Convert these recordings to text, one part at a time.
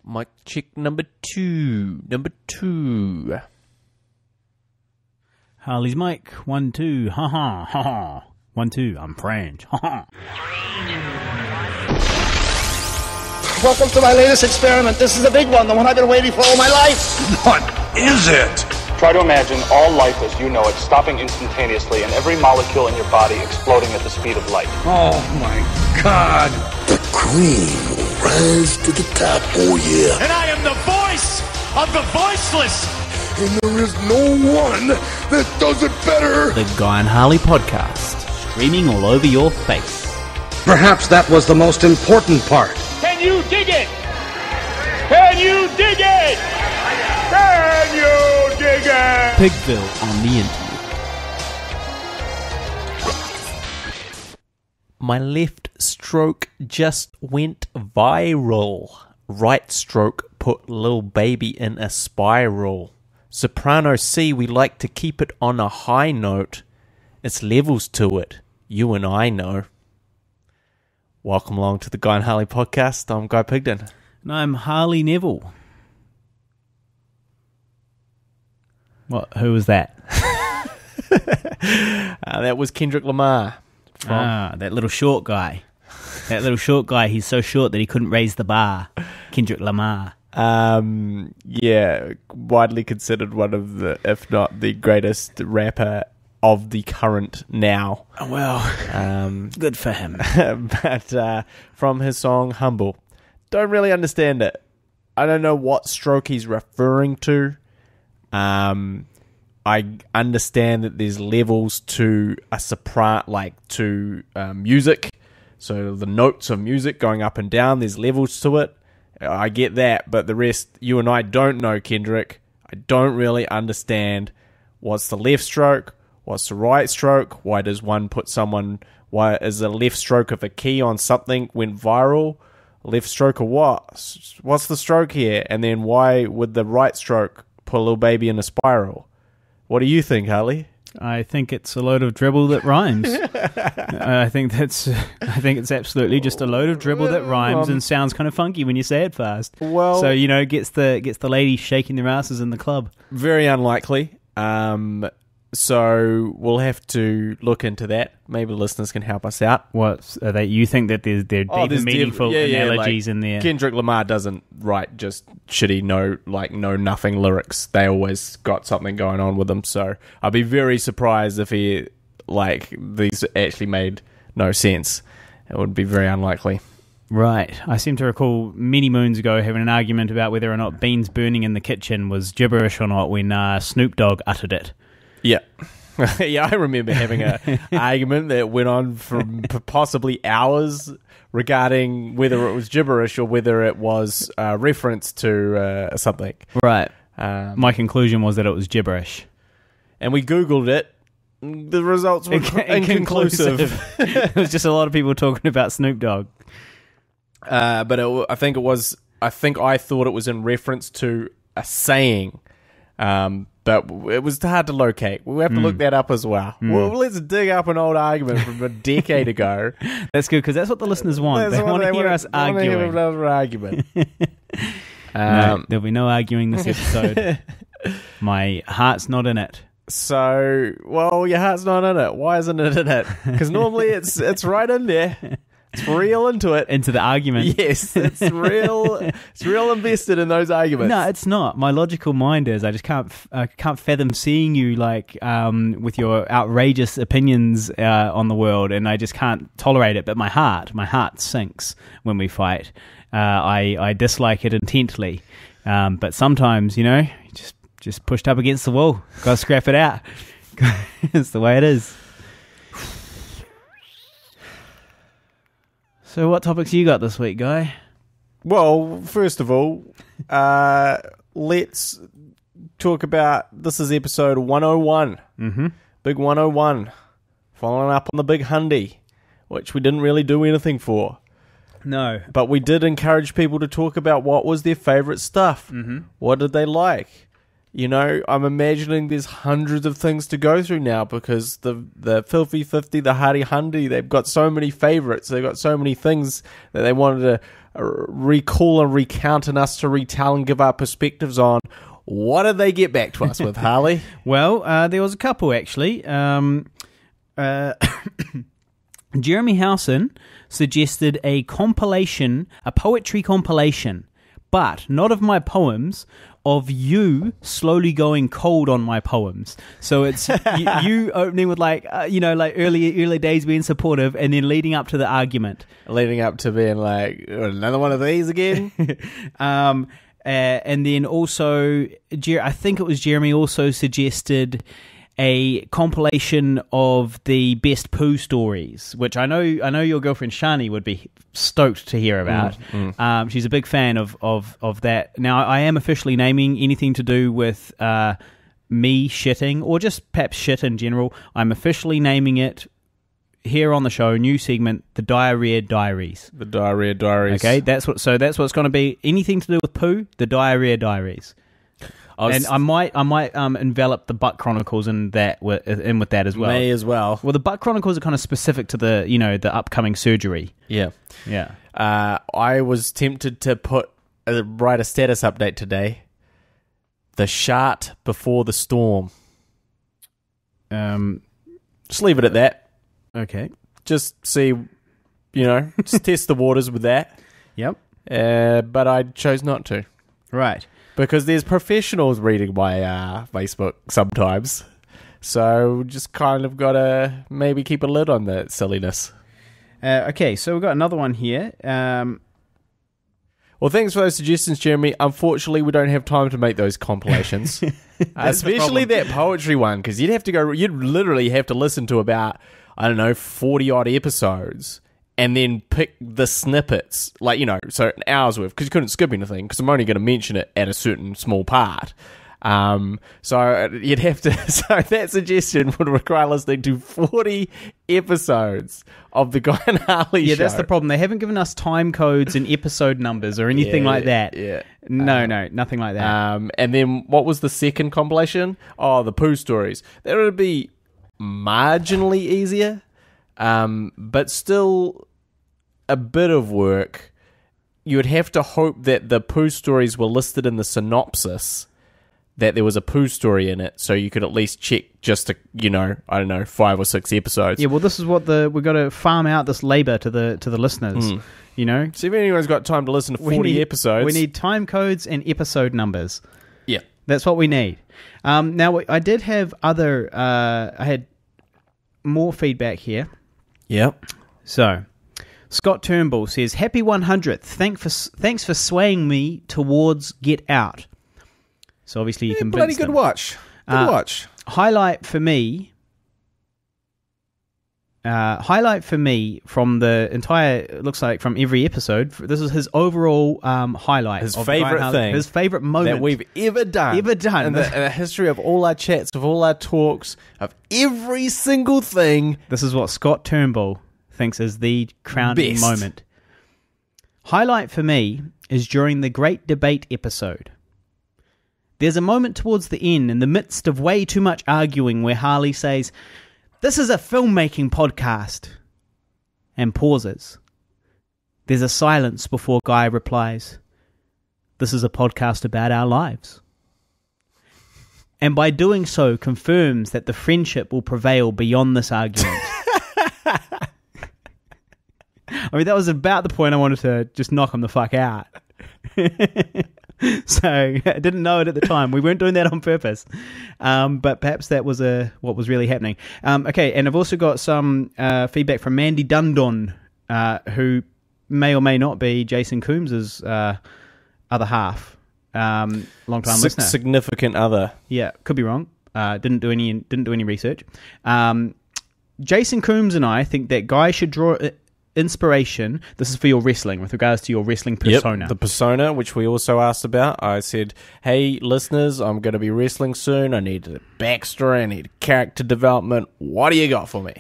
Mic check number two. Harley's mic. 1, 2. Ha ha ha ha. 1, 2. I'm French. Ha ha. Welcome to my latest experiment. This is a big one, the one I've been waiting for all my life. What is it? Try to imagine all life as you know it stopping instantaneously and every molecule in your body exploding at the speed of light. Oh my God. The cream will rise to the top, oh yeah. And I am the voice of the voiceless. And there is no one that does it better. The Guy and Harley podcast. Streaming all over your face. Perhaps that was the most important part. Can you dig it? Can you dig it? Can you dig it? Pigville on the internet. My left stroke just went viral. Right stroke put little baby in a spiral. Soprano C, we like to keep it on a high note. It's levels to it, you and I know. Welcome along to the Guy and Harley podcast. I'm Guy Pigden. And I'm Harley Neville. What? Who was that? That was Kendrick Lamar. That little short guy. That little short guy, he's so short that he couldn't raise the bar. Kendrick Lamar. Yeah, widely considered one of the, if not the greatest rapper of the current now. Oh, well, good for him. But from his song Humble, don't really understand it. I don't know what stroke he's referring to. I understand that there's levels to a soprano, like to music. So the notes of music going up and down, there's levels to it. I get that, but the rest, you and I don't know, Kendrick. I don't really understand what's the left stroke, what's the right stroke, why does one put someone, why is the left stroke of a key on something went viral, left stroke of what? What's the stroke here? And then why would the right stroke put a little baby in a spiral? What do you think, Harley? I think it's a load of dribble that rhymes. I think it's absolutely just a load of dribble that rhymes and sounds kind of funky when you say it fast. Well, so gets the ladies shaking their asses in the club. Very unlikely. So we'll have to look into that. Maybe listeners can help us out. What are they? You think that there's deep and meaningful analogies in there? Kendrick Lamar doesn't write just shitty know nothing lyrics. They always got something going on with them. So I'd be very surprised if these actually made no sense. It would be very unlikely. Right. I seem to recall many moons ago having an argument about whether or not beans burning in the kitchen was gibberish or not when Snoop Dogg uttered it. Yeah. Yeah, I remember having an argument that went on for possibly hours regarding whether it was gibberish or whether it was a reference to something. Right. My conclusion was that it was gibberish. And we Googled it. The results were inconclusive. It was just a lot of people talking about Snoop Dogg. But I think I thought it was in reference to a saying. But it was hard to locate. We'll have to look that up as well. Well, let's dig up an old argument from a decade ago. That's good, because that's what the listeners want. They want to hear us arguing. Have another argument. No, there'll be no arguing this episode. My heart's not in it. So, well, your heart's not in it. Why isn't it in it? Because normally it's right in there. It's real into it. Into the argument. Yes, it's real. It's real invested in those arguments. No, it's not. My logical mind is. I just can't fathom seeing you with your outrageous opinions on the world, and I just can't tolerate it. But my heart sinks when we fight. I dislike it intently. But sometimes, just pushed up against the wall. Got to scrap it out. It's the way it is. So what topics you got this week, Guy? Well, first of all, let's talk about, this is episode 101. Mm-hmm. Big 101. Following up on the big Hyundai, which we didn't really do anything for. No. But we did encourage people to talk about what was their favourite stuff. Mm-hmm. What did they like? You know, I'm imagining there's hundreds of things to go through now because the Filthy 50, the Hardy Hundy, they've got so many favourites. They've got so many things that they wanted to recall and recount and us to retell and give our perspectives on. What did they get back to us with, Harley? Well, there was a couple, actually. Jeremy Howson suggested a poetry compilation, but not of my poems, of you slowly going cold on my poems. So it's you opening with like early days being supportive, and then leading up to the argument, leading up to being like another one of these again. And then also, I think it was Jeremy also suggested a compilation of the best poo stories, which I know your girlfriend Shani would be stoked to hear about. She's a big fan of that. Now, I am officially naming anything to do with me shitting, or just perhaps shit in general. I'm officially naming it here on the show, new segment, the Diarrhea Diaries. The Diarrhea Diaries. Okay, that's what it's going to be. Anything to do with poo, the Diarrhea Diaries. And I might envelop the Butt Chronicles in with that as well. May as well. Well, the Butt Chronicles are kind of specific to the upcoming surgery. Yeah. I was tempted to write a status update today. The Shart Before the Storm. Just leave it at that. Okay. Just see, just test the waters with that. Yep. But I chose not to. Right. Because there's professionals reading my Facebook sometimes. So just kind of got to maybe keep a lid on the silliness. Okay, so we've got another one here. Well, thanks for those suggestions, Jeremy. Unfortunately, we don't have time to make those compilations. Especially that poetry one, because you'd literally have to listen to about, 40-odd episodes. And then pick the snippets, so an hour's worth, because you couldn't skip anything, because I'm only going to mention it at a certain small part. So you'd have to. So that suggestion would require listening to 40 episodes of the Guy and Harley show. Yeah, that's the problem. They haven't given us time codes and episode numbers or anything like that. Yeah. No, nothing like that. And then what was the second compilation? Oh, the poo stories. That would be marginally easier. But still a bit of work. You would have to hope that the poo stories were listed in the synopsis, that there was a poo story in it, so you could at least check just 5 or 6 episodes. Yeah, well, this is what we've got to farm out this labour to the listeners. So if anyone's got time to listen to 40 episodes, we need time codes and episode numbers. Yeah, that's what we need. Now I did have I had more feedback here. Yep. So, Scott Turnbull says, "Happy 100th. Thanks for swaying me towards Get Out." So obviously you convinced bloody good him. watch. Good watch. Highlight for me from the entire, it looks like from every episode. This is his overall highlight. His favourite thing. His favourite moment. That we've ever done. In the history of all our chats, of all our talks, of every single thing. This is what Scott Turnbull thinks is the crowning moment. Highlight for me is during the Great Debate episode. There's a moment towards the end, in the midst of way too much arguing, where Harley says, "This is a filmmaking podcast," and pauses. There's a silence before Guy replies, "This is a podcast about our lives." And by doing so, confirms that the friendship will prevail beyond this argument. I mean, that was about the point I wanted to just knock him the fuck out. So I didn't know it at the time. We weren't doing that on purpose, but perhaps that was what was really happening. Okay, and I've also got some feedback from Mandy Dundon, who may or may not be Jason Coombs' other half, long time listener, significant other. Yeah, could be wrong. Didn't do any research. Jason Coombs and I think that Guy should draw inspiration. This is for your wrestling, with regards to your wrestling persona. Yep, the persona, which we also asked about. I said, hey, listeners, I'm going to be wrestling soon. I need a backstory. I need character development. What do you got for me?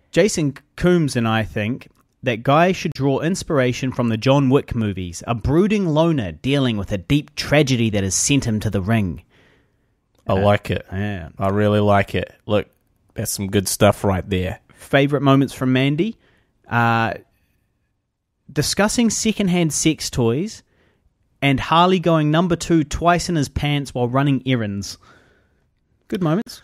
Jason Coombs and I think that Guy should draw inspiration from the John Wick movies, a brooding loner dealing with a deep tragedy that has sent him to the ring. I like it. Yeah. I really like it. Look, that's some good stuff right there. Favorite moments from Mandy? Discussing secondhand sex toys and Harley going number 2 twice in his pants while running errands. Good moments.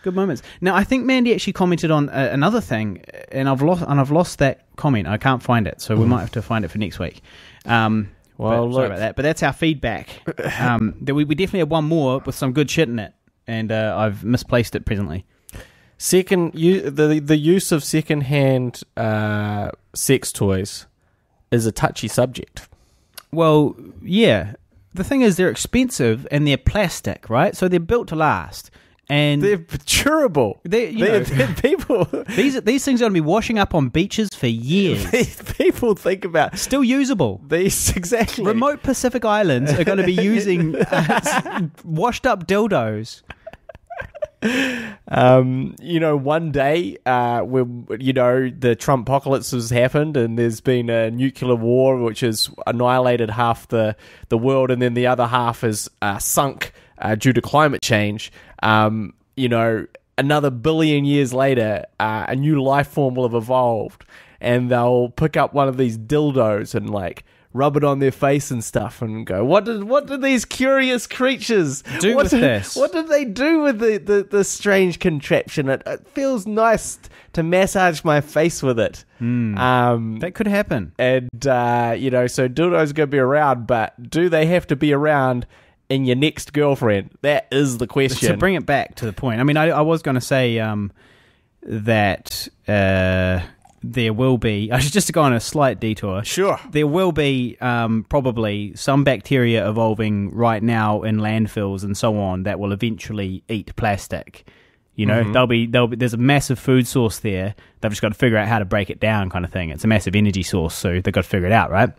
Now, I think Mandy actually commented on another thing, and I've lost that comment. I can't find it, so we might have to find it for next week. Sorry about that. But that's our feedback. We definitely have one more with some good shit in it, and I've misplaced it presently. The use of secondhand sex toys is a touchy subject. Well, yeah. The thing is, they're expensive and they're plastic, right? So they're built to last. And they're durable. They're people. These things are going to be washing up on beaches for years. People think about still usable. These exactly. Remote Pacific Islands are going to be using washed up dildos. One day, the Trump apocalypse has happened, and there's been a nuclear war which has annihilated half the world, and then the other half is sunk due to climate change. Another billion years later, a new life form will have evolved, and they'll pick up one of these dildos and rub it on their face and stuff, and go, what did these curious creatures do with this? What did they do with the strange contraption? It feels nice to massage my face with it. That could happen. And so dildos are going to be around, but do they have to be around in your next girlfriend? That is the question. To bring it back to the point, I mean, I was going to say that there will be, just to go on a slight detour. Sure. There will be probably some bacteria evolving right now in landfills and so on that will eventually eat plastic. There's a massive food source there. They've just got to figure out how to break it down, kind of thing. It's a massive energy source, so they've got to figure it out, right?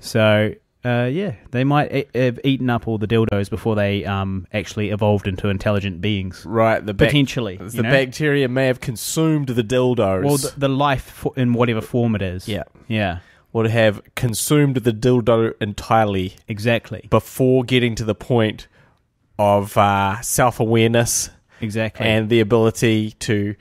So they might have eaten up all the dildos before they actually evolved into intelligent beings. Right. Potentially. The bacteria may have consumed the dildos. Well, the life in whatever form it is. Yeah. Yeah. Would have consumed the dildo entirely. Exactly. Before getting to the point of self-awareness. Exactly. And the ability to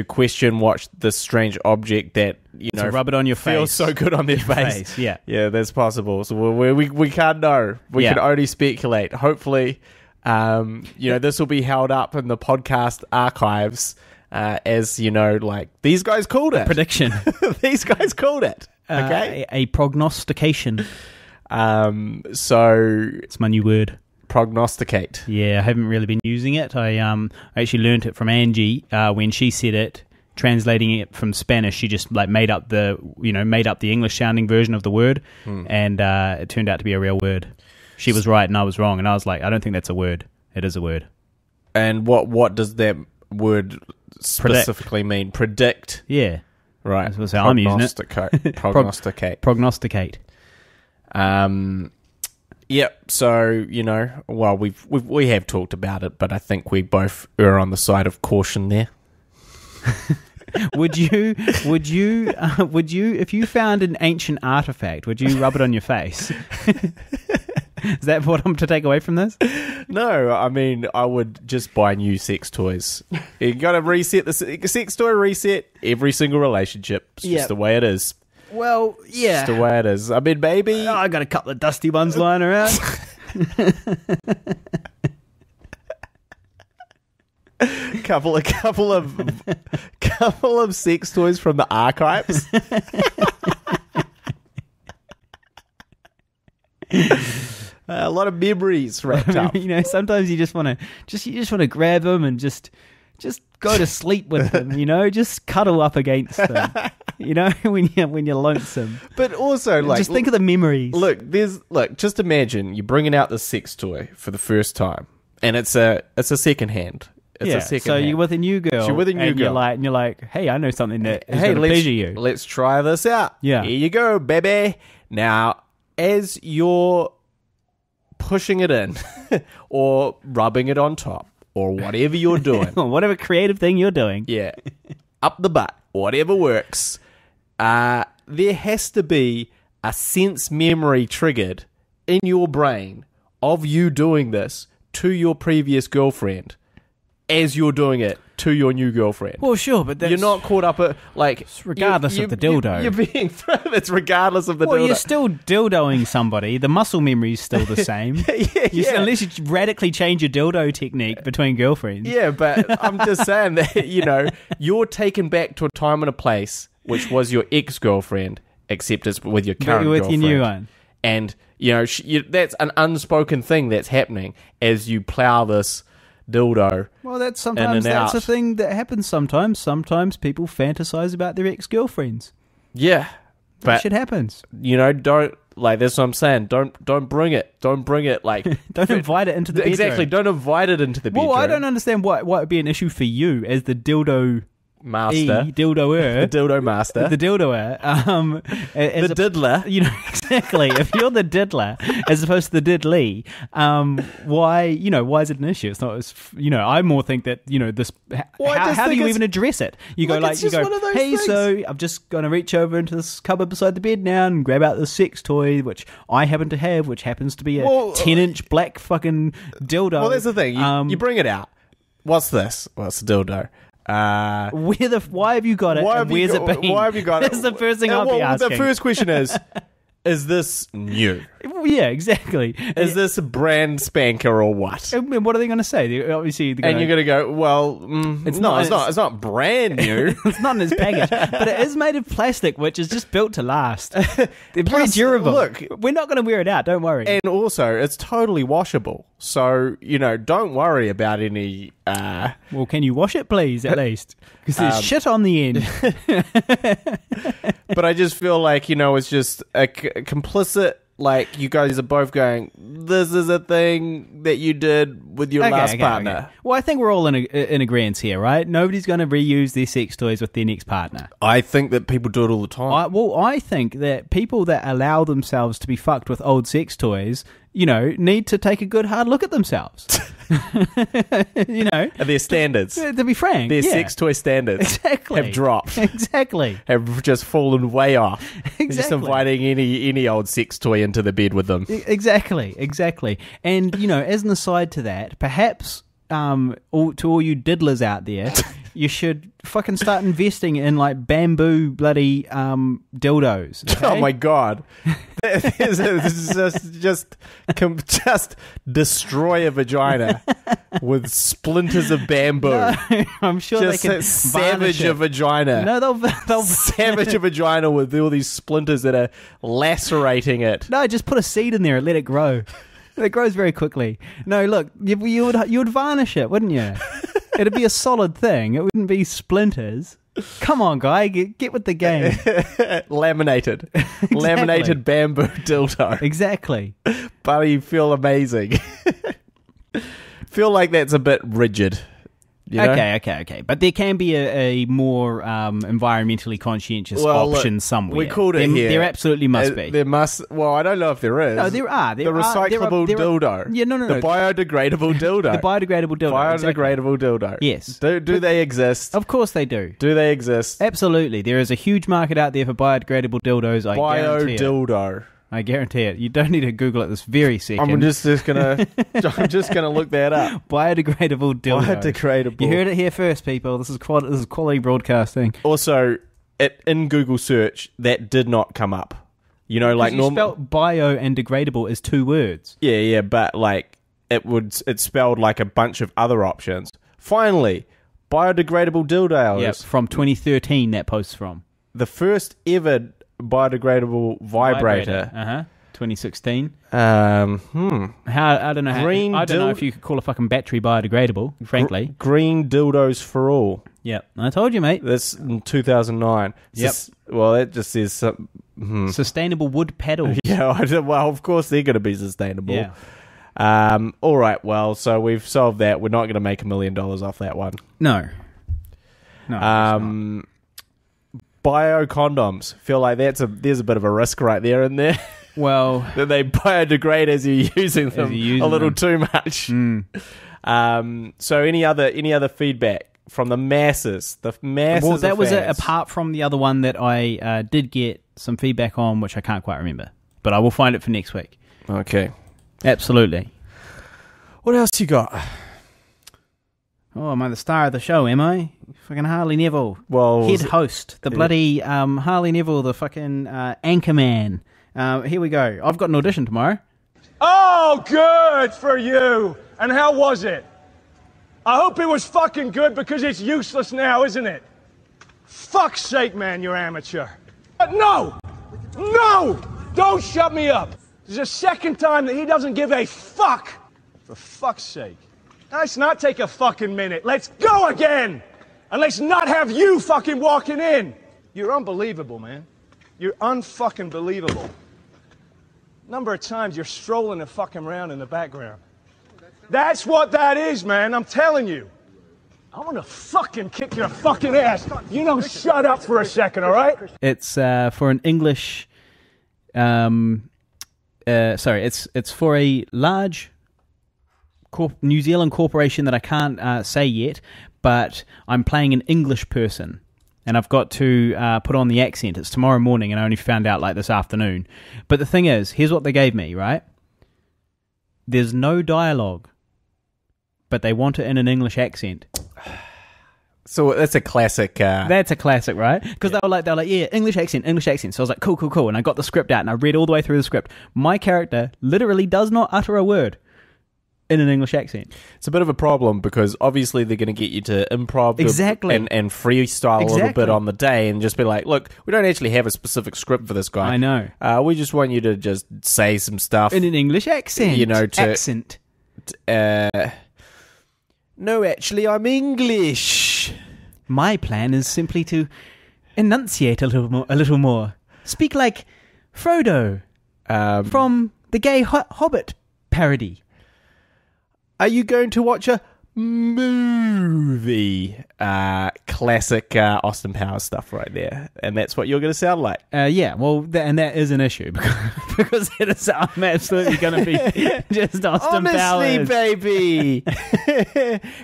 question what this strange object that to rub it on your face feels so good on their face. Yeah, that's possible. So we can't know. We can only speculate. Hopefully, this will be held up in the podcast archives as these guys called it. Prediction. These guys called it. Okay, a prognostication. So it's my new word. Prognosticate. Yeah, I haven't really been using it. I actually learnt it from Angie when she said it. Translating it from Spanish, she just made up the English sounding version of the word, and it turned out to be a real word. She was right and I was wrong, and I was like, I don't think that's a word. It is a word. And what does that word specifically mean? Predict. Yeah. Right. That's how I'm using it. Prognosticate. Prognosticate. Yep. So we have talked about it, but I think we both are on the side of caution there. Would you, if you found an ancient artifact, would you rub it on your face? Is that what I'm to take away from this? No, I mean, I would just buy new sex toys. You got to reset the sex toy reset every single relationship. It's just the way it is. Well, yeah. It's the way it is. I mean, maybe... I got a couple of dusty ones lying around. couple of sex toys from the archives. A lot of memories wrapped up. Sometimes you just want to grab them and just go to sleep with them. Just cuddle up against them. When you're lonesome. But also, just think of the memories. Look, just imagine you're bringing out the sex toy for the first time, and it's a secondhand. So you're with a new girl. You're with a new girl. And you're like, hey, I know something that is going to pleasure you. Let's try this out. Yeah. Here you go, baby. Now, as you're pushing it in, or rubbing it on top, or whatever you're doing. Whatever creative thing you're doing. Yeah. Up the butt. Whatever works. There has to be a sense memory triggered in your brain of you doing this to your previous girlfriend. as you're doing it to your new girlfriend. Well, sure, but that's... You're not caught up at, like... regardless of the dildo. You're being... It's regardless of the dildo. Well, you're still dildoing somebody. The muscle memory is still the same. Unless you radically change your dildo technique between girlfriends. Yeah, but I'm just saying that, you're taken back to a time and a place which was your ex-girlfriend, except it's with your current girlfriend. With your new one. And, that's an unspoken thing that's happening as you plow this dildo. Well, that's a thing that happens sometimes. Sometimes people fantasize about their ex-girlfriends. Yeah. That shit happens. Don't, like, that's what I'm saying. Don't bring it. Don't bring it, like... Don't invite it into the bedroom. Exactly, don't invite it into the bedroom. Well, I don't understand why it would be an issue for you as the dildo... Master. Dildoer. The dildo master. The dildoer. The diddler. Exactly. If you're the diddler as opposed to the diddly, why is it an issue? It's not, I more think that, this, how do you even address it? You go, hey, things. So I'm just going to reach over into this cupboard beside the bed now and grab out the sex toy, which I happen to have, which happens to be a 10-inch black fucking dildo. Well, that's the thing. You bring it out. What's this? Well, it's a dildo. Why have you got it? Where's it been? Why have you got it? That's the first thing I'll be asking. The first question is this new? Yeah, exactly. Is this a brand spanker or what? I mean, what are they going to say? Obviously, you're going to go, well, it's not brand new. It's not in its package, but it is made of plastic, which is just built to last. They're pretty durable. Look, we're not going to wear it out. Don't worry. And also, it's totally washable. So, don't worry about any... well, can you wash it, please, at least? Because there's shit on the end. But I just feel like, it's just a complicit... Like, you guys are both going, this is a thing that you did with your last partner. Okay. Well, I think we're all in agreement here, right? Nobody's going to reuse their sex toys with their next partner. I think that people do it all the time. I think that people that allow themselves to be fucked with old sex toys, need to take a good hard look at themselves. Their standards. To be frank. Their sex toy standards have dropped. Exactly. Have just fallen way off. Exactly. Just inviting any old sex toy into the bed with them. Exactly. And, as an aside to that, perhaps to all you diddlers out there, you should fucking start investing in like bamboo bloody dildos. Okay? Oh my god! This is just destroy a vagina with splinters of bamboo. No, I'm sure just they can savage a vagina. No, they'll savage a vagina with all these splinters that are lacerating it. No, just put a seed in there and let it grow. It grows very quickly. No, look, you would varnish it, wouldn't you? It'd be a solid thing. It wouldn't be splinters. Come on, guy, get with the game. Laminated. Exactly. Laminated bamboo dildo. Exactly. But you feel amazing. Feel like that's a bit rigid. Okay. But there can be a more environmentally conscientious option somewhere. We called it here. There absolutely must be. There must. Well, I don't know if there is. No, there are. The recyclable dildo. Yeah, no. The biodegradable dildo. The biodegradable dildo. Biodegradable dildo. Yes. Do they exist? Of course they do. Do they exist? Absolutely. There is a huge market out there for biodegradable dildos. Biodildo. I guarantee it. You don't need to Google it this very second. I'm just gonna look that up. Biodegradable dildo. Biodegradable. You heard it here first, people. This is quality broadcasting. Also, in Google search, that did not come up. Like you spelled bio and degradable as two words. Yeah, but like it spelled like a bunch of other options. Finally, biodegradable dildos. Yep, from 2013. That post's from the first ever biodegradable vibrator. 2016. I don't know if you could call a fucking battery biodegradable, frankly. Green dildos for all. Yep. I told you, mate. That's in 2009. Yep. That just says sustainable wood paddles. Yeah, well, of course they're going to be sustainable. Yeah. All right, well, so we've solved that. We're not going to make $1 million off that one. No. Bio condoms. Feel like there's a bit of a risk right there in there. Well, that they biodegrade as you're using them a little too much. So any other feedback from the masses? Well, that was it. Apart from the other one that I did get some feedback on, which I can't quite remember, but I will find it for next week. Okay, absolutely. What else you got? Oh, am I the star of the show, am I? Fucking Harley Neville. Well, head host. The bloody Harley Neville, the fucking anchorman. Here we go. I've got an audition tomorrow. Oh, good for you. And how was it? I hope it was fucking good because it's useless now, isn't it? Fuck's sake, man, you're amateur. But no! No! Don't shut me up. This is the second time that he doesn't give a fuck. For fuck's sake. Now, let's not take a fucking minute. Let's go again! And let's not have you fucking walking in. You're unbelievable, man. You're unfucking believable. Number of times you're strolling and fucking around in the background. That's what that is, man. I'm telling you. I want to fucking kick your fucking ass. You don't shut up for a second, all right? It's for an English. It's for a large New Zealand corporation that I can't say yet, but I'm playing an English person. And I've got to put on the accent. It's tomorrow morning, and I only found out like this afternoon. But the thing is, here's what they gave me, right? There's no dialogue, but they want it in an English accent. So that's a classic. That's a classic, right? Because they were like, yeah, English accent. So I was like, cool. And I got the script out, and I read all the way through the script. My character literally does not utter a word in an English accent. It's a bit of a problem because obviously they're going to get you to improv exactly. and freestyle a little bit on the day and just be like, look, we don't actually have a specific script for this guy. I know. We just want you to just say some stuff. In an English accent. You know, accent. No, actually, I'm English. My plan is simply to enunciate a little more. Speak like Frodo from the gay Hobbit parody. Are you going to watch a movie? Classic Austin Powers stuff right there. And that's what you're going to sound like. Yeah, well, and that is an issue because I'm absolutely going to be just Austin Powers. Honestly, baby.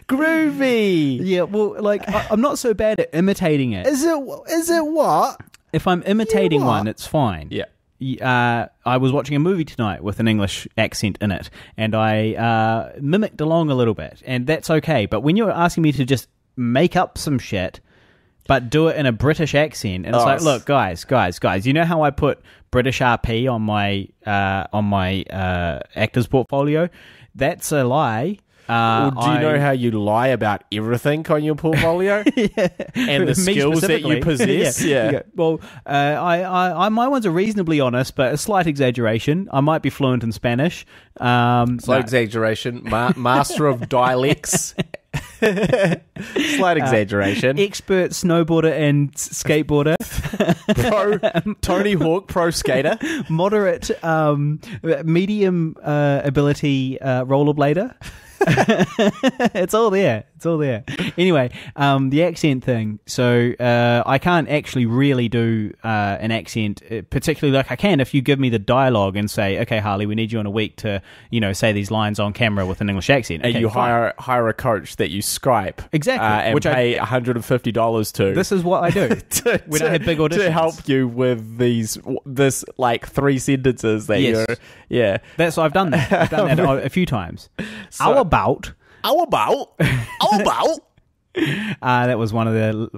Groovy. Yeah, well, like, I'm not so bad at imitating it. Is it what? If I'm imitating one, it's fine. Yeah. I was watching a movie tonight with an English accent in it, and I mimicked along a little bit, and that's okay. But when you're asking me to just make up some shit, but do it in a British accent, and it's like, look, guys, you know how I put British RP on my actor's portfolio? That's a lie. Well, do you know how you lie about everything on your portfolio? Yeah. And the skills that you possess? Yeah. Well, my ones are reasonably honest, but a slight exaggeration. I might be fluent in Spanish. Slight exaggeration. Master of dialects. Slight exaggeration. Expert snowboarder and skateboarder. Tony Hawk pro skater. Moderate, medium ability rollerblader. It's all there. Anyway, the accent thing. So I can't actually really do an accent, particularly like I can if you give me the dialogue and say, okay, Harley, we need you in a week to, say these lines on camera with an English accent. And okay, you hire a coach that you Skype. Exactly. And which pay $150 to. This is what I do when I have big auditions. To help you with this like 3 sentences that you're... Yeah. That's what I've done that. I've done that a few times. So, How about? That was one of the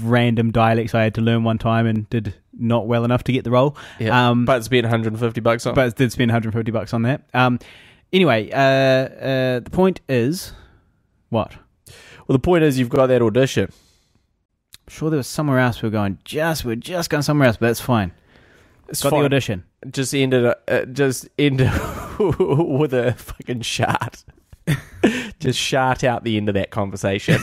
random dialects I had to learn one time and did not well enough to get the role. Yeah. But spent $150 on. But did spend $150 on that. Anyway, the point is what? Well, the point is you've got that audition. I'm sure there was somewhere else we're going. We're just going somewhere else, but that's fine. Got the audition. Just end with a fucking shart. Just shart out the end of that conversation.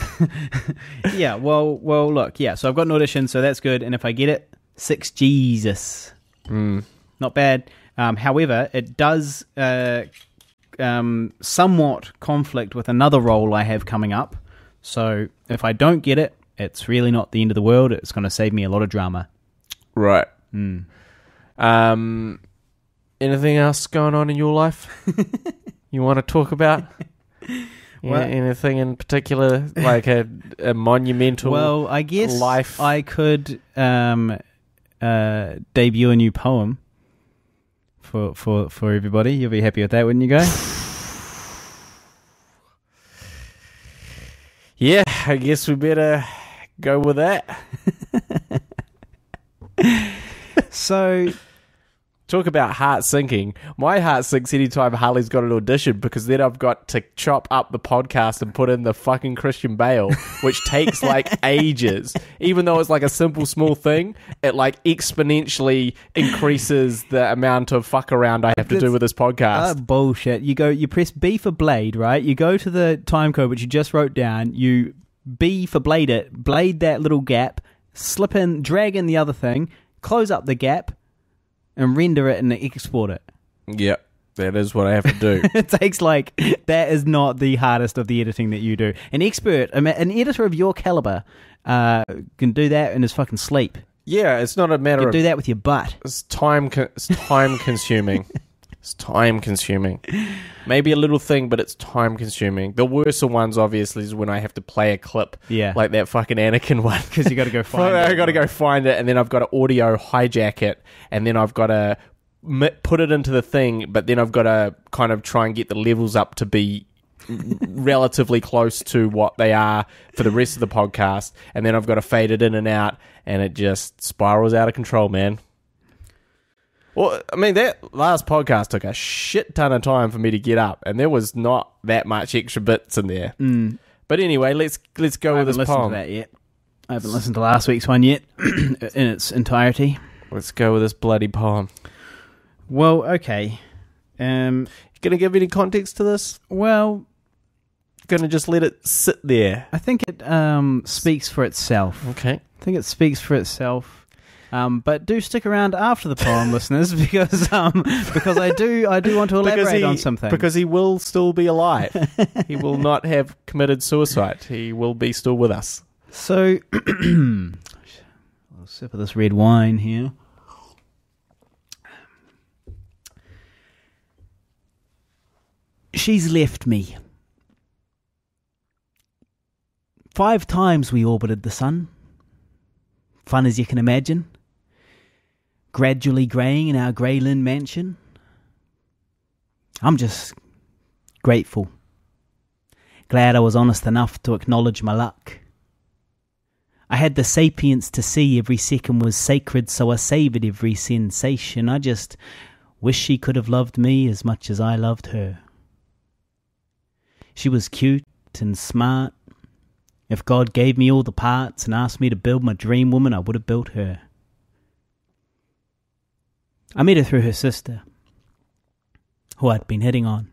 Yeah, well, look, yeah, so I've got an audition, so that's good, and if I get it, 6 Jesus. Not bad. However, it does somewhat conflict with another role I have coming up, so if I don't get it, it's really not the end of the world. It's going to save me a lot of drama. Right. Anything else going on in your life you want to talk about? Anything in particular, like a monumental well, I guess life? I could debut a new poem for everybody. You'll be happy with that, wouldn't you, guys? Yeah, I guess we better go with that. So, talk about heart sinking. My heart sinks anytime Harley's got an audition, because then I've got to chop up the podcast and put in the fucking Christian Bale, which takes like ages. Even though it's like a simple, small thing, it like exponentially increases the amount of fuck around I have to do with this podcast. Bullshit. You press B for blade, right? You go to the time code, which you just wrote down. You B for blade that little gap, slip in, drag in the other thing, close up the gap, and render it and export it. Yep, that is what I have to do. It takes that is not the hardest of the editing that you do. An editor of your caliber can do that in his fucking sleep. Yeah, it's not a matter of... do that with your butt. It's time consuming. It's time consuming. Maybe a little thing, but it's time consuming. The worst ones, obviously, is when I have to play a clip. Yeah. Like that fucking Anakin one. Because you got to go find it. I got to go find it, and then I've got to audio hijack it, and then I've got to put it into the thing, but then I've got to kind of try and get the levels up to be relatively close to what they are for the rest of the podcast, and then I've got to fade it in and out, and it just spirals out of control, man. Well, I mean, that last podcast took a shit ton of time for me to get up, and there was not that much extra bits in there. But anyway, let's go with this poem. To that yet. I haven't listened to last week's one yet in its entirety. Let's go with this bloody poem. Well, okay. Gonna give any context to this? Well, gonna just let it sit there? I think it speaks for itself. Okay. I think it speaks for itself. But do stick around after the poem, listeners, because I do want to elaborate on something. Because he will still be alive. He will not have committed suicide. He will be still with us. So, a sip of this red wine here. She's left me. 5 times we orbited the sun. Fun as you can imagine. Gradually greying in our Greyland mansion. I'm just grateful. Glad I was honest enough to acknowledge my luck. I had the sapience to see every second was sacred, so I savoured every sensation. I just wish she could have loved me as much as I loved her. She was cute and smart. If God gave me all the parts and asked me to build my dream woman, I would have built her. I met her through her sister, who I'd been hitting on.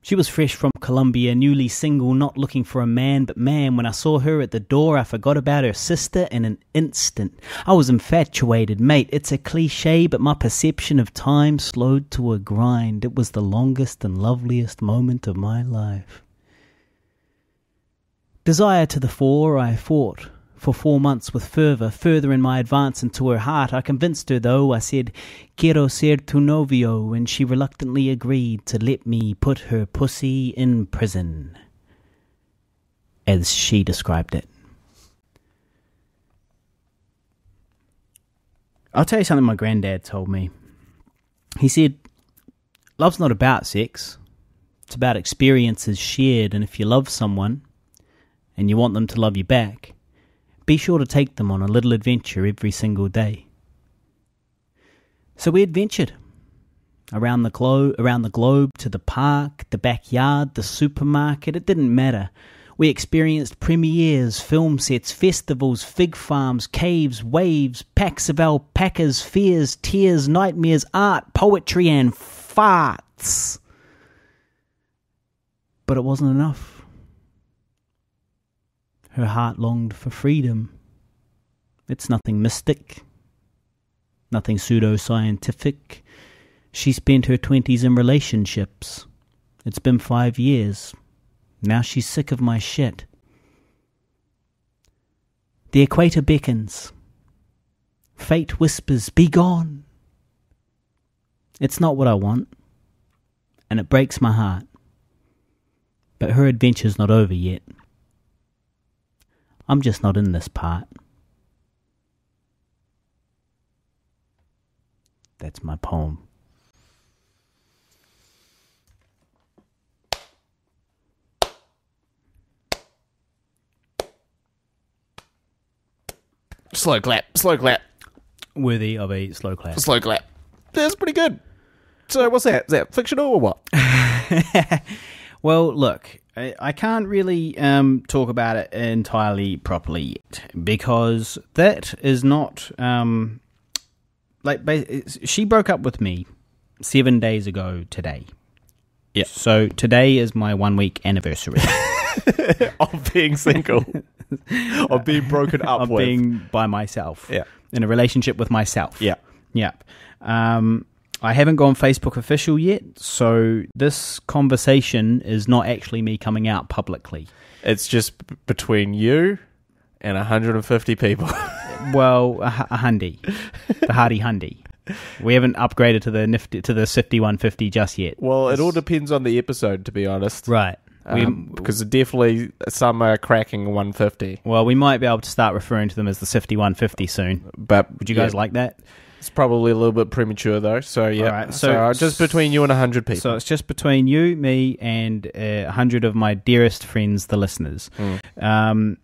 She was fresh from Colombia, newly single, not looking for a man, but man, when I saw her at the door, I forgot about her sister in an instant. I was infatuated, mate. It's a cliche, but my perception of time slowed to a grind. It was the longest and loveliest moment of my life. Desire to the fore, I fought for 4 months with fervour, further in my advance into her heart. I convinced her, though. I said, "Quiero ser tu novio," and she reluctantly agreed to let me put her pussy in prison, as she described it. I'll tell you something my granddad told me. He said, love's not about sex. It's about experiences shared, and if you love someone and you want them to love you back, be sure to take them on a little adventure every single day. So we adventured around the globe, to the park, the backyard, the supermarket. It didn't matter. We experienced premieres, film sets, festivals, fig farms, caves, waves, packs of alpacas, fears, tears, nightmares, art, poetry, and farts. But it wasn't enough. Her heart longed for freedom. It's nothing mystic, nothing pseudo-scientific. She spent her 20s in relationships. It's been 5 years. Now she's sick of my shit. The equator beckons. Fate whispers, "Be gone." It's not what I want, and it breaks my heart. But her adventure's not over yet. I'm just not in this part. That's my poem. Slow clap. Worthy of a slow clap. Slow clap. That's pretty good. So what's that? Is that fictional or what? Well, look, I can't really talk about it entirely properly yet because that is not she broke up with me 7 days ago today. Yeah. So today is my 1 week anniversary Of being single. Of being broken up of with. being by myself. Yeah. In a relationship with myself. Yeah. Yeah. I haven't gone Facebook official yet, so this conversation is not actually me coming out publicly. It's just between you and 150 people. Well, a hundy. The Hardy hundy. We haven't upgraded to the nifty, to the 5150 just yet. Well, it all depends on the episode, to be honest. Right. Because definitely some are cracking 150. Well, we might be able to start referring to them as the 5150 soon. But Would you guys like that? It's probably a little bit premature, though. So, yeah. All right, so just between you and 100 people. So it's just between you, me, and 100 of my dearest friends, the listeners. And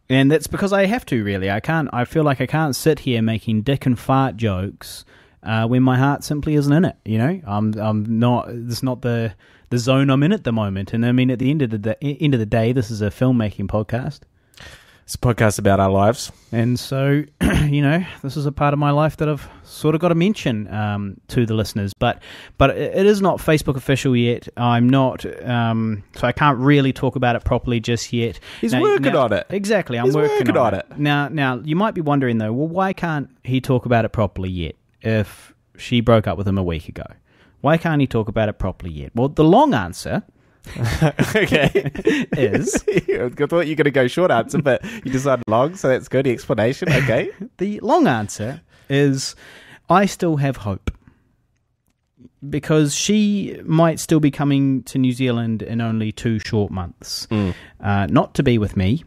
that's because I have to, really. I feel like I can't sit here making dick and fart jokes when my heart simply isn't in it. You know, I'm not. It's not the zone I'm in at the moment. And I mean, at the end of the day, this is a filmmaking podcast. It's a podcast about our lives. And so, you know, this is a part of my life that I've sort of got to mention to the listeners. But it is not Facebook official yet. I'm not, so I can't really talk about it properly just yet. He's working on it. Exactly, I'm He's working on it. it. Now, you might be wondering, though, well, why can't he talk about it properly yet if she broke up with him a week ago? Why can't he talk about it properly yet? Well, the long answer... Okay. is I thought you were going to go short answer, but you decided long, so that's good. Explanation. Okay. The long answer is I still have hope because she might still be coming to New Zealand in only 2 short months. Not to be with me,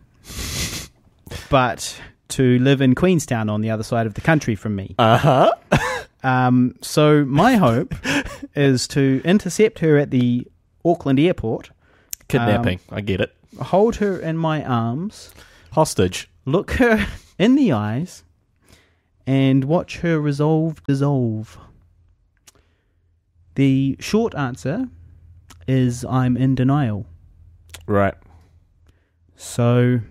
but to live in Queenstown on the other side of the country from me. So my hope is to intercept her at the Auckland airport. Kidnapping. I get it. Hold her in my arms. Hostage. Look her in the eyes and watch her dissolve. The short answer is I'm in denial. Right. So,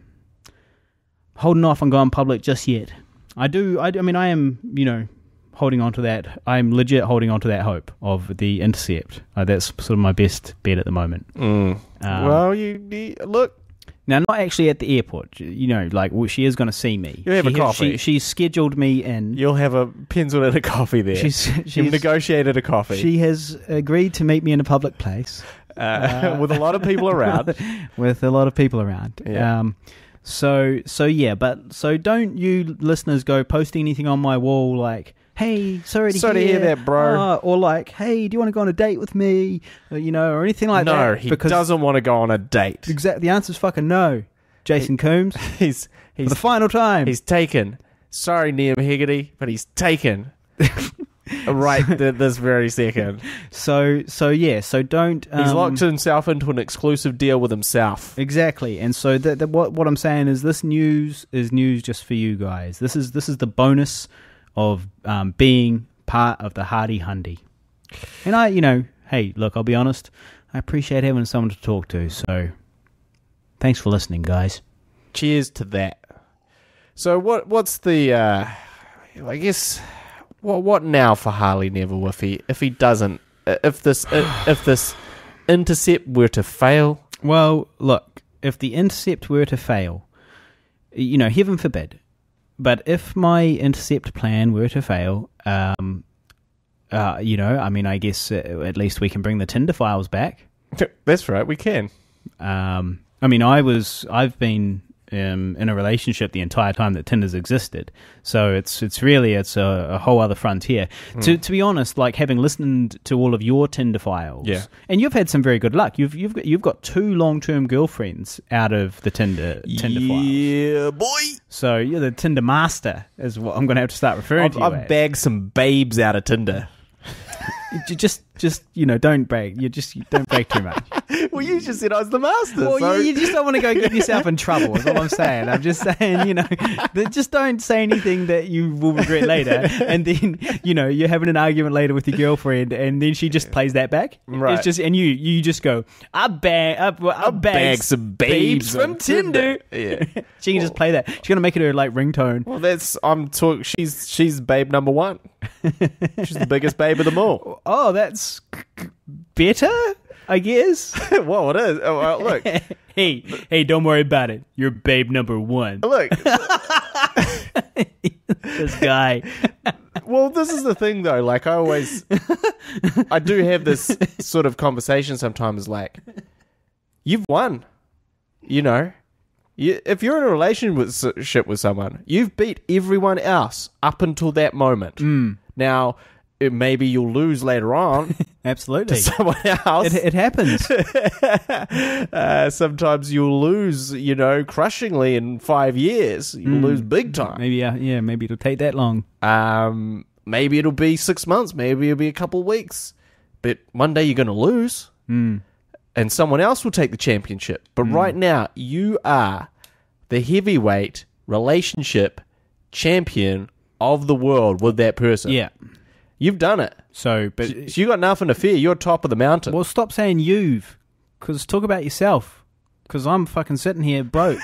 holding off on going public just yet. I mean, I am, you know, holding on to that. I'm legit holding on to that hope of the intercept. That's sort of my best bet at the moment. Well, you look. Now, not actually at the airport. You know, like, well, she is going to see me. You'll have a coffee. She's scheduled me in. You'll have a pencil and a coffee there. You've negotiated a coffee. She has agreed to meet me in a public place. With a lot of people around. With a lot of people around. Yeah. So don't you listeners go posting anything on my wall like, hey, sorry to hear that, bro. Or like, hey, do you want to go on a date with me? You know, or anything like that. No, he doesn't want to go on a date. Exactly. The answer's fucking no. Jason Coombs. He's for the final time. He's taken. Sorry, Liam Hegarty, but he's taken. Right this very second. So don't... he's locked himself into an exclusive deal with himself. Exactly. And so what I'm saying is this news is news just for you guys. This is the bonus of being part of the Hardy Hundy. And you know, hey, look, I'll be honest, I appreciate having someone to talk to, so thanks for listening, guys. Cheers to that. So what's the, I guess, what now for Harley Neville if he doesn't, if this intercept were to fail? Well, look, if the intercept were to fail, you know, heaven forbid, but if my intercept plan were to fail, you know, I mean, I guess at least we can bring the Tinder files back. That's right, we can. I mean, I've been in a relationship the entire time that Tinder's existed, so it's a whole other frontier. To be honest, like having listened to all of your Tinder files, yeah, and you've had some very good luck. You've got 2 long-term girlfriends out of the Tinder files. Yeah, boy. So you're the Tinder master, is what I'm going to have to start referring to you I've as. bagged some babes out of Tinder. Just, don't brag. You don't brag too much. Well, you just said I was the master. Well, so... you just don't want to go get yourself in trouble, is all I'm saying. I'm just saying, just don't say anything that you will regret later. And then, you're having an argument later with your girlfriend, and then she just plays that back. Right. It's just, and you just go, I bag some babes from Tinder. Yeah. She can just play that. She's going to make it her, ringtone. Well, she's babe number one. She's the biggest babe of them all. Oh, that's better, I guess. Well, it is. Oh, well, look. Hey, don't worry about it. You're babe number one. Look. This guy. Well, this is the thing, though. Like, I do have this sort of conversation sometimes, like, you've won. If you're in a relationship with someone, you've beat everyone else up until that moment. Now, maybe you'll lose later on. Absolutely. To someone else. It happens. Sometimes you'll lose, crushingly in 5 years. You'll lose big time. Maybe, maybe it'll take that long. Maybe it'll be 6 months. Maybe it'll be a couple of weeks. But one day you're going to lose. And someone else will take the championship. But right now, you are the heavyweight relationship champion of the world with that person. Yeah. You've done it. So you got nothing to fear. You're top of the mountain. Well, stop saying you've, because talk about yourself. Because I'm fucking sitting here broken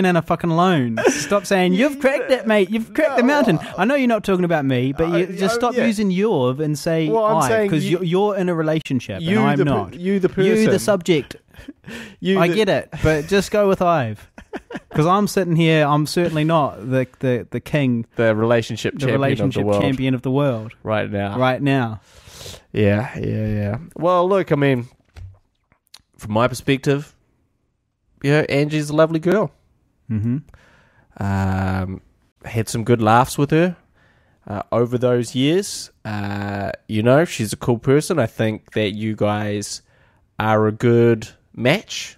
and a fucking alone. Stop saying you've cracked it, mate. You've cracked the mountain. I know you're not talking about me, but you just stop using your and say I, because you're in a relationship and I'm not. You the person. You the subject. I get it, but just go with I've. Because I'm sitting here, I'm certainly not the king, the relationship champion of the world right now. Right now. Yeah. Well, look, I mean, from my perspective, Angie's a lovely girl. Had some good laughs with her over those years. She's a cool person. I think that you guys are a good match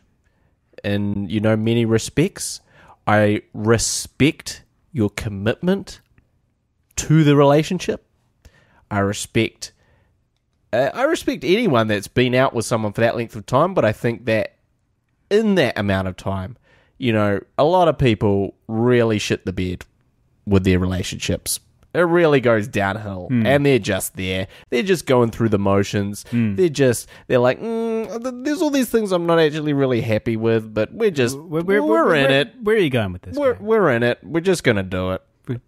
in many respects. I respect your commitment to the relationship. I respect anyone that's been out with someone for that length of time, but I think that in that amount of time, a lot of people really shit the bed with their relationships. It really goes downhill, and they're just there. They're just going through the motions. They're like, there's all these things I'm not actually really happy with, but we're in it. Where are you going with this? We're in it. We're just going to do it.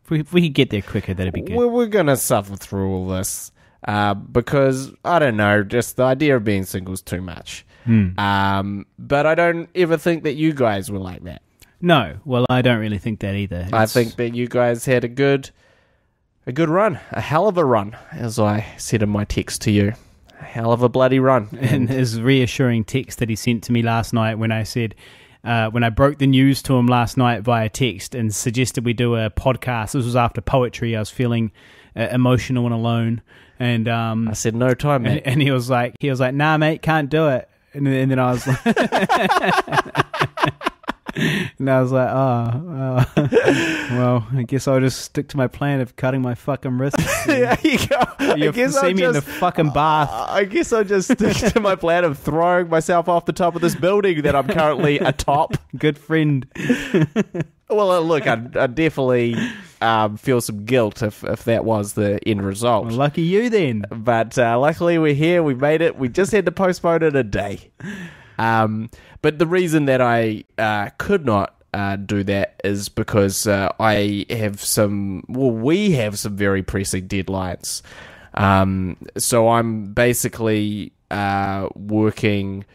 If we could get there quicker, that'd be good. We're going to suffer through all this because, I don't know, just the idea of being single is too much. But I don't ever think that you guys were like that. No, well, I don't really think that either. I think that you guys had a good run, a hell of a run, as I said in my text to you. A hell of a bloody run. And his reassuring text that he sent to me last night when I said, when I broke the news to him last night via text and suggested we do a podcast. This was after poetry. I was feeling emotional and alone. And I said, no time, mate. And he was like, nah, mate, can't do it. And then I was like, and I was like, well, I guess I'll just stick to my plan of cutting my fucking wrists. There you go. You'll see me in the fucking bath. I guess I'll just stick to my plan of throwing myself off the top of this building that I'm currently atop. Good friend. Well, look, I definitely feel some guilt if that was the end result. Well, lucky you then. But luckily we're here. We made it. We just had to postpone it a day. But the reason that I could not do that is because we have some very pressing deadlines. So I'm basically working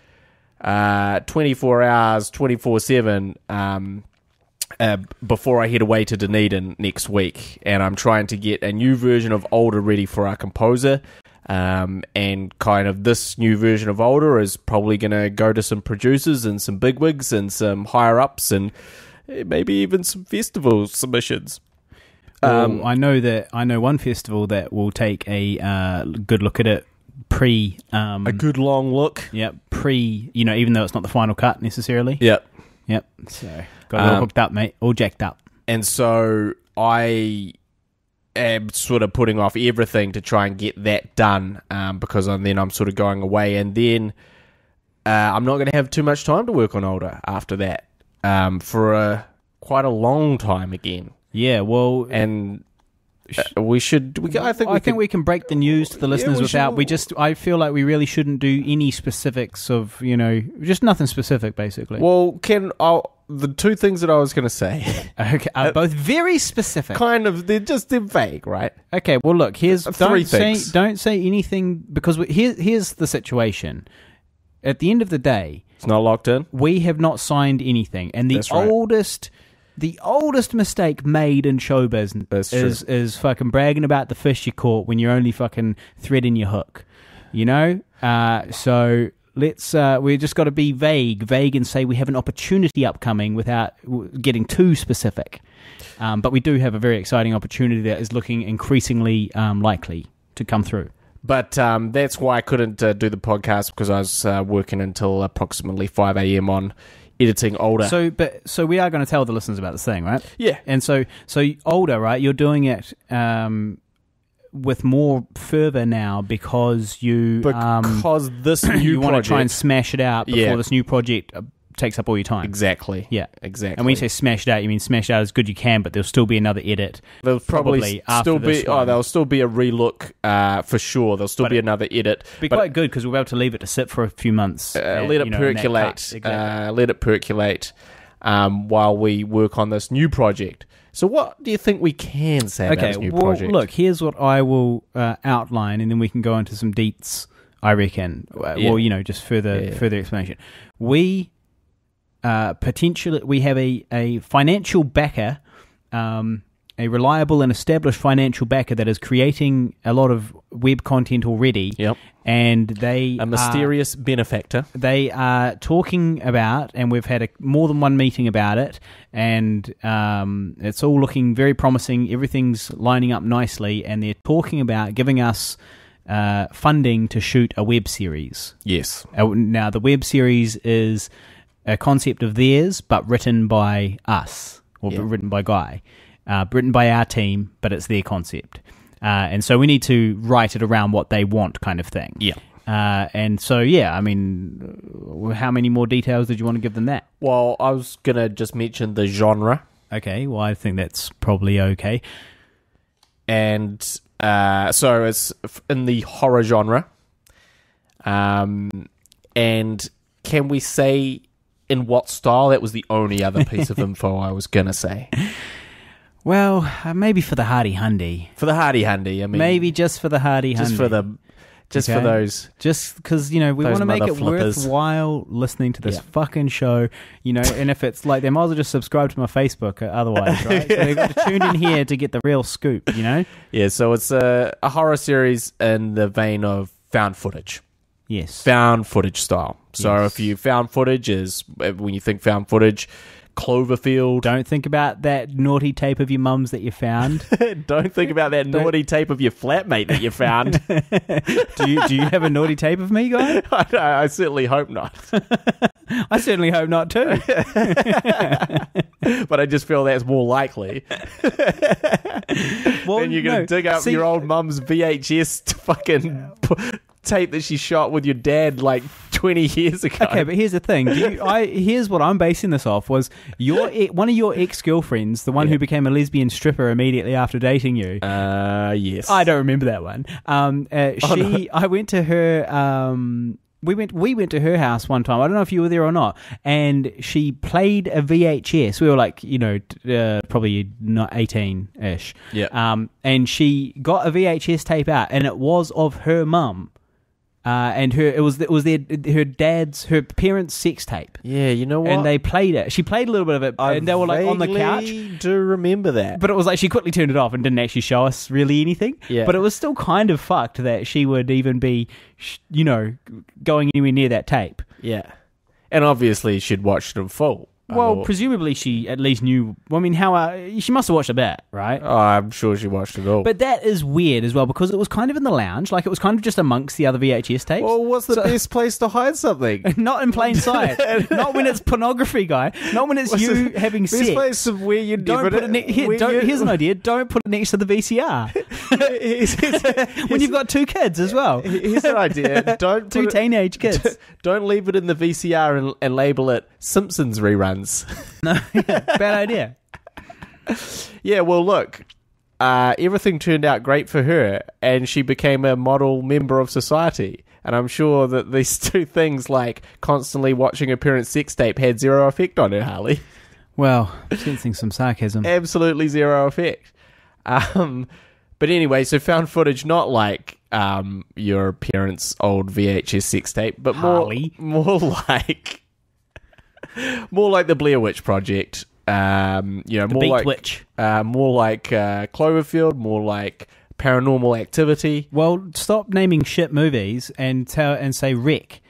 24 hours, 24/7 before I head away to Dunedin next week. And I'm trying to get a new version of Older ready for our composer. And kind of this new version of Older is probably going to go to some producers and some bigwigs and some higher-ups and maybe even some festival submissions. Well, I know one festival that will take a good look at it pre... a good long look. Yeah, even though it's not the final cut necessarily. Yep. So, got it all hooked up, mate. All jacked up. And so I sort of putting off everything to try and get that done because then I'm sort of going away, and then I'm not going to have too much time to work on Older after that for quite a long time again. Yeah, well, and we should. I think we can break the news to the listeners without. I feel like we really shouldn't do any specifics of just nothing specific, basically. Well, the two things that I was going to say, okay, are both very specific. Kind of, they're vague, right? Okay, well, look, here's three things. Don't say anything because here's the situation. At the end of the day, it's not locked in. We have not signed anything, and the oldest mistake made in show business is fucking bragging about the fish you caught when you're only fucking threading your hook. So let's we just got to be vague and say we have an opportunity upcoming without getting too specific. But we do have a very exciting opportunity that is looking increasingly likely to come through. But that's why I couldn't do the podcast, because I was working until approximately 5 a.m. on editing Older. So we are going to tell the listeners about this thing, right? Yeah. And so Older, right? You're doing it with more fervor now because this new you want to try and smash it out before this new project takes up all your time. Exactly. Yeah. Exactly. And when you say smash it out, you mean smash it out as good you can, but there'll still be another edit. There'll probably after still this be. one. Oh, there'll still be a relook for sure. There'll still be another edit. Be quite good because we'll be able to leave it to sit for a few months. Let it percolate. Let it percolate while we work on this new project. So what do you think we can say about this new project? Look, here's what I will outline, and then we can go into some deets, I reckon. Well, just further explanation. We potentially we have a financial backer, a reliable and established financial backer that is creating a lot of web content already. Yep. And a mysterious benefactor. They are talking about, and we've had more than one meeting about it, and it's all looking very promising. Everything's lining up nicely, and they're talking about giving us funding to shoot a web series. Yes. Now, the web series is a concept of theirs, but written by us, or written by Guy. Written by our team, but it's their concept. And so we need to write it around what they want, kind of thing. Yeah. And so, I mean, how many more details did you want to give than that? Well, I was going to just mention the genre. Okay, well, I think that's probably okay. And so it's in the horror genre. And can we say in what style? That was the only other piece of info I was going to say. Well, maybe for the Hardy Hundy. For the Hardy Hundy, I mean... Maybe just for the Hardy Hundy. For those... Just because, we want to make it worthwhile listening to this fucking show, and if it's like, they might as well just subscribe to my Facebook otherwise, right? So they've got to tune in here to get the real scoop, Yeah, so it's a horror series in the vein of found footage. Yes. Found footage style. So if you found footage when you think found footage... Cloverfield. Don't think about that naughty tape of your mum's that you found. Don't think about that naughty tape of your flatmate that you found. Do you have a naughty tape of me, Guy? I certainly hope not. I certainly hope not too. But I just feel that's more likely. Well, then you're going to dig up your old mum's VHS fucking tape that she shot with your dad like 20 years ago. Okay, but here's the thing. Here's what I'm basing this off was one of your ex-girlfriends, the one who became a lesbian stripper immediately after dating you. Yes. I don't remember that one. No. I went to her... We went to her house one time. I don't know if you were there or not. And she played a VHS. We were like, probably not 18-ish. Yeah. And she got a VHS tape out, and it was of her mum. And her parents' sex tape. Yeah, you know what? And they played it. She played a little bit of it, and they were like on the couch. I do remember that. But it was like she quickly turned it off and didn't actually show us really anything. Yeah. But it was still kind of fucked that she would even be, going anywhere near that tape. Yeah. And obviously she'd watched it in full. Well, presumably she at least knew. Well, I mean, she must have watched a bit, right? Oh, I'm sure she watched it all. But that is weird as well because it was kind of in the lounge, like it was kind of just amongst the other VHS tapes. Well, what's the best place to hide something? Not in plain sight. Not when it's pornography, guy. Not when it's you having sex. Best place of where you don't put it here's an idea. Don't put it next to the VCR. When you've got 2 kids as well. Here's an idea. Don't two teenage kids. Don't leave it in the VCR and label it Simpsons reruns. No, bad idea. Yeah, well, look, everything turned out great for her, and she became a model member of society. And I'm sure that these 2 things, like constantly watching her parents' sex tape, had zero effect on her, Harley. Well, sensing some sarcasm. Absolutely zero effect. But anyway, so found footage, not like your parents' old VHS sex tape, but Harley. more like the Blair Witch Project. More like Cloverfield, more like Paranormal Activity. Well, stop naming shit movies and say Wreck,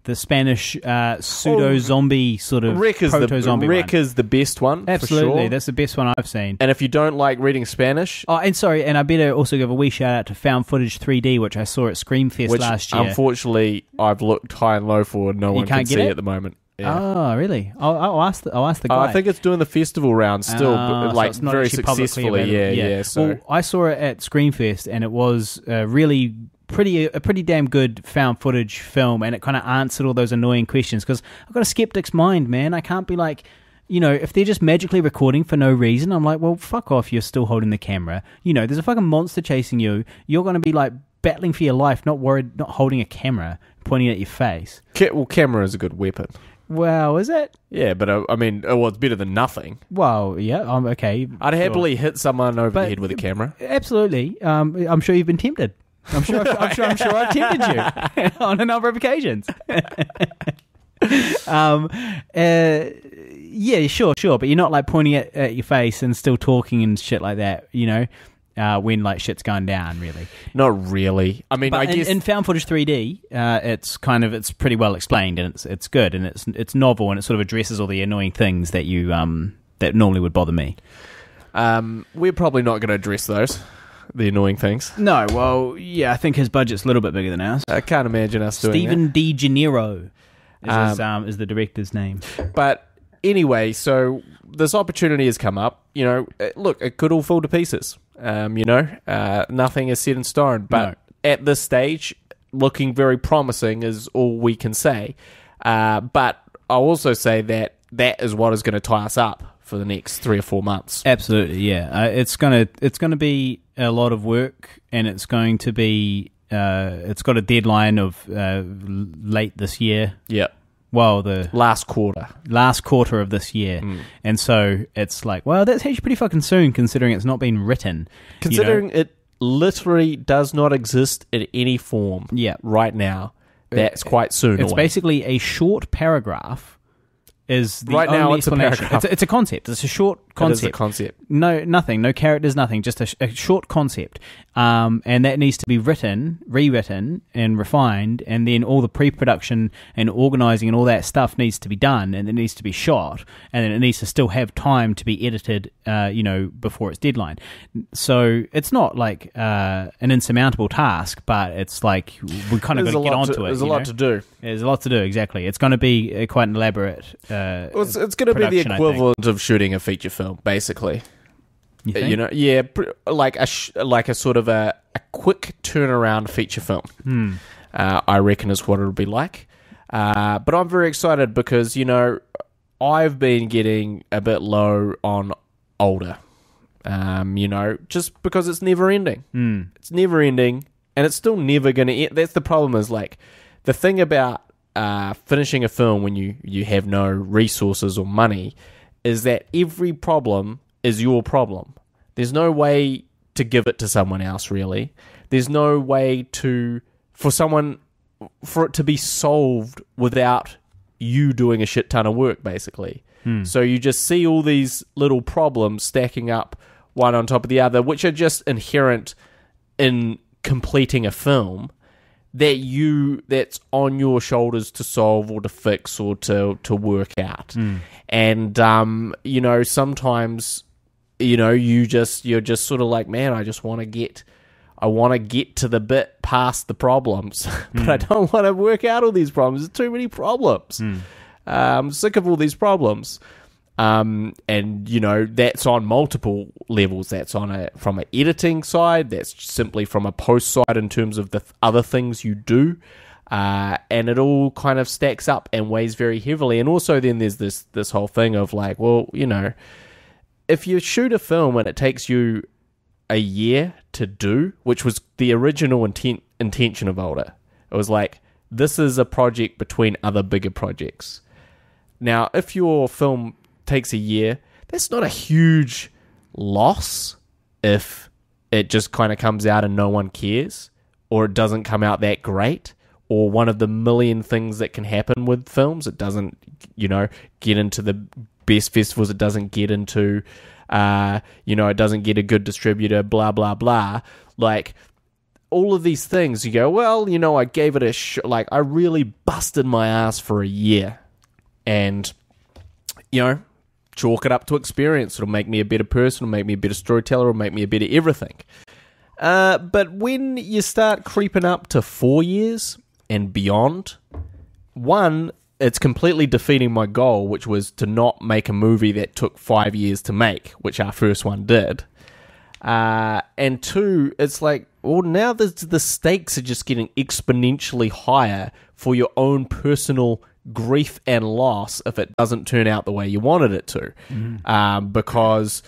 the Spanish pseudo-zombie sort of proto-zombie Wreck is the best one. Absolutely, for sure. That's the best one I've seen. And if you don't like reading Spanish... Oh, and I better also give a wee shout-out to Found Footage 3D, which I saw at Screamfest last year. Unfortunately, I've looked high and low for. No one can see it at the moment. Yeah. Oh, really? I'll ask the guy. I think it's doing the festival round still, but like so very successfully. Yeah. So. Well, I saw it at Screamfest, and it was really a pretty damn good found footage film, and it kind of answered all those annoying questions. Because I've got a skeptic's mind, man. I can't be like, if they're just magically recording for no reason, I'm like, well, fuck off. You're still holding the camera. There's a fucking monster chasing you. You're going to be like battling for your life, not worried, not holding a camera pointing at your face. Well, camera is a good weapon. Well, is it? Yeah, but it's better than nothing. Well, yeah, okay. I'd happily hit someone over the head with a camera. Absolutely. I'm sure you've been tempted. I'm sure I've tempted you on a number of occasions. Yeah, sure, but you're not like pointing at your face and still talking and shit like that, when like shit's going down, really. Not really. I mean, but I guess in Found Footage 3D, it's pretty well explained, and it's good, and it's novel, and it sort of addresses all the annoying things that you that normally would bother me. We're probably not going to address those, the annoying things. No, well, yeah, I think his budget's a little bit bigger than ours. I can't imagine us doing Stephen that. D. Gennaro is the director's name. But anyway, so this opportunity has come up. Look, it could all fall to pieces. Nothing is set in stone. But at this stage, looking very promising is all we can say. But I'll also say that is what is going to tie us up for the next 3 or 4 months. Absolutely, yeah. It's gonna be a lot of work, and it's going to be. It's got a deadline of late this year. Yeah. Well, the last quarter of this year. And so it's like, well, that's actually pretty fucking soon, considering it's not been written. Considering it literally does not exist in any form right now. That's quite soon. It's basically a short paragraph is the right only now it's explanation. A paragraph. It's a concept. It's a short concept. It is a concept. No, nothing. No characters, nothing. Just a short concept. And that needs to be rewritten, and refined, and then all the pre-production and organising and all that stuff needs to be done, and it needs to be shot, and then it needs to still have time to be edited, before its deadline. So it's not like an insurmountable task, but it's like we kind of got to get onto it. There's a lot to do. There's a lot to do, exactly. It's going to be quite an elaborate it's going to be the equivalent of shooting a feature film, basically. You think? Like a sort of a quick turnaround feature film. I reckon is what it'll be like. But I'm very excited because, I've been getting a bit low on older. Just because it's never ending. It's never ending, and it's still never going to end. That's the problem, is like the thing about finishing a film when you have no resources or money is that every problem is your problem. There's no way to give it to someone else, really. There's no way for it to be solved without you doing a shit ton of work, basically. So you just see all these little problems stacking up one on top of the other, which are just inherent in completing a film. that's on your shoulders to solve or to fix or to work out. And sometimes you're just sort of like, man, I want to get to the bit past the problems, but I don't want to work out all these problems. There's too many problems. I'm sick of all these problems. And that's on multiple levels. That's from an editing side. That's simply from a post side in terms of the other things you do. And it all kind of stacks up and weighs very heavily. And also then there's this whole thing of like, well, if you shoot a film and it takes you a year to do, which was the original intention of Older, it was like, this is a project between other bigger projects. Now, if your film takes a year, that's not a huge loss if it just kind of comes out and no one cares, or it doesn't come out that great, or one of the million things that can happen with films. It doesn't, get into the best festivals. It doesn't get into, it doesn't get a good distributor, blah, blah, blah. Like, all of these things, you go, well, I gave it a I really busted my ass for a year. And, chalk it up to experience. It'll make me a better person, it'll make me a better storyteller, it'll make me a better everything. But when you start creeping up to 4 years and beyond, one, it's completely defeating my goal, which was to not make a movie that took 5 years to make, which our first one did. And two, it's like, well, now the stakes are just getting exponentially higher for your own personal grief and loss if it doesn't turn out the way you wanted it to. Because,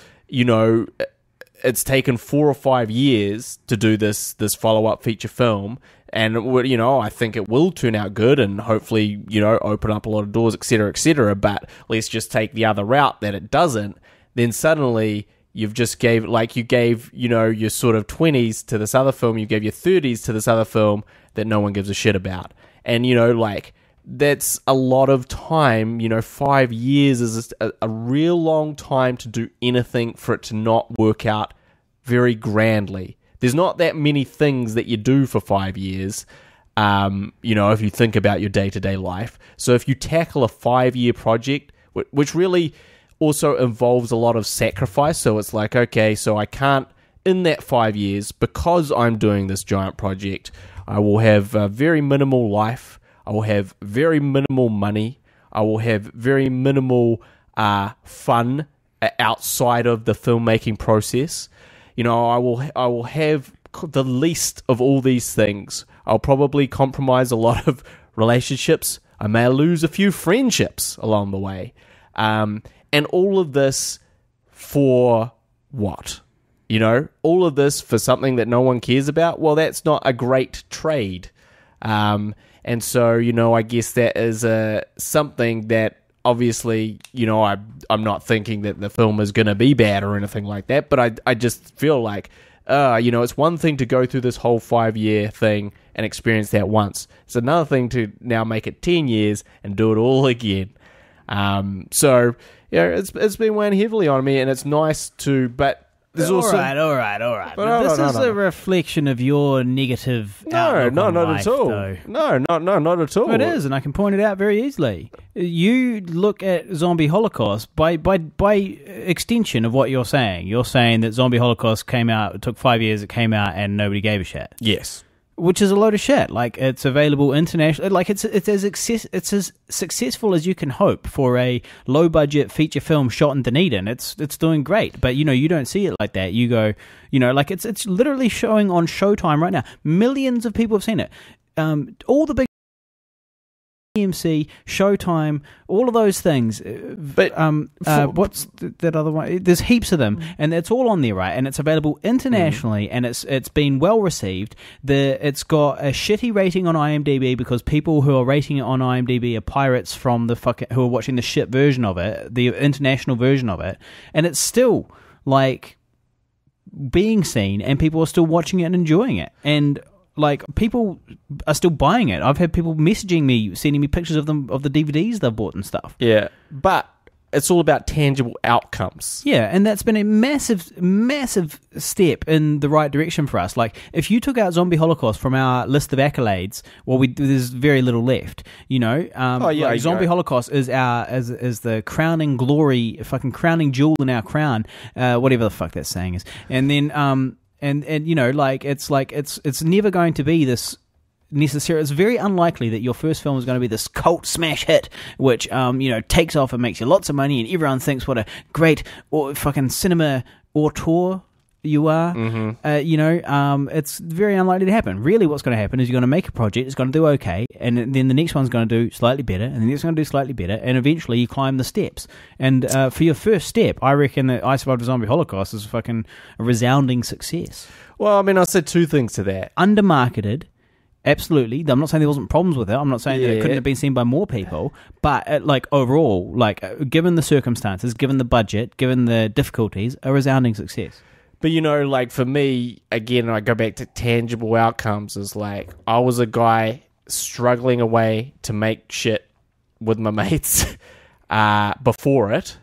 it's taken 4 or 5 years to do this follow-up feature film, and I think it will turn out good and hopefully, open up a lot of doors, etc., etc. But let's just take the other route that it doesn't. Then suddenly you've just your sort of 20s to this other film, you gave your 30s to this other film that no one gives a shit about. And, that's a lot of time. 5 years is a real long time to do anything for it to not work out very grandly. There's not that many things that you do for 5 years, if you think about your day-to-day life. So if you tackle a 5-year project, which really also involves a lot of sacrifice, so it's like, okay, so I can't, in that 5 years, because I'm doing this giant project, I will have very minimal life, I will have very minimal money, I will have very minimal fun outside of the filmmaking process. I will have the least of all these things. I'll probably compromise a lot of relationships. I may lose a few friendships along the way. And all of this for what? All of this for something that no one cares about? Well, that's not a great trade. And so, I guess that is something that obviously, I'm not thinking that the film is going to be bad or anything like that, but I just feel like, it's one thing to go through this whole 5-year thing and experience that once. It's another thing to now make it 10 years and do it all again. So, it's been weighing heavily on me, and it's nice to, but there's also... All right. But this is a reflection of your negative outlook on not life, at all. though. No, not at all. It is, and I can point it out very easily. You look at Zombie Holocaust by extension of what you're saying. You're saying that Zombie Holocaust came out, it took 5 years, it came out, and nobody gave a shit. Yes. Which is a load of shit. Like, it's available internationally. Like, it's as successful as you can hope for a low budget feature film shot in Dunedin. It's doing great, but you don't see it like that. You go, like it's literally showing on Showtime right now. Millions of people have seen it. All the big AMC, Showtime, all of those things. But what's that other one? There's heaps of them, and it's all on there, right? And it's available internationally, and it's been well received. It's got a shitty rating on IMDb because people who are rating it on IMDb are pirates from who are watching the shit version of it, the international version of it, and it's still like being seen, and people are still watching it and enjoying it, and like, people are still buying it. I've had people messaging me, sending me pictures of the DVDs they've bought and stuff. Yeah, but it's all about tangible outcomes. Yeah, and that's been a massive, massive step in the right direction for us. Like, if you took out Zombie Holocaust from our list of accolades, well, there's very little left. You know, Zombie Holocaust is is the crowning glory, fucking crowning jewel in our crown, whatever the fuck that saying is. And then, and you know, it's never going to be this. Necessary. It's very unlikely that your first film is going to be this cult smash hit, which takes off and makes you lots of money, and everyone thinks what a great fucking cinema auteur you are. Mm-hmm. It's very unlikely to happen. Really, what's going to happen is you're going to make a project, it's going to do okay, and then the next one's going to do slightly better, and the next one going to do slightly better, and eventually you climb the steps. And for your first step, I reckon that I Survived a Zombie Holocaust is fucking a resounding success. Well, I mean, I'll say two things to that. Undermarketed. Absolutely. I'm not saying there wasn't problems with it. I'm not saying that it couldn't have been seen by more people. But overall, given the circumstances, given the budget, given the difficulties, a resounding success. But for me, again, I go back to tangible outcomes. Is like I was a guy struggling away to make shit with my mates before it,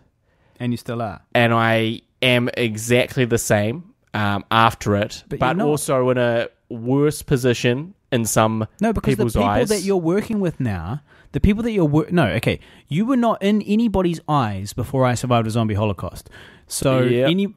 and you still are. And I am exactly the same after it, but also in a worse position. In some people's eyes. That you're working with now, the people that you were not in anybody's eyes before I Survived a Zombie Holocaust. So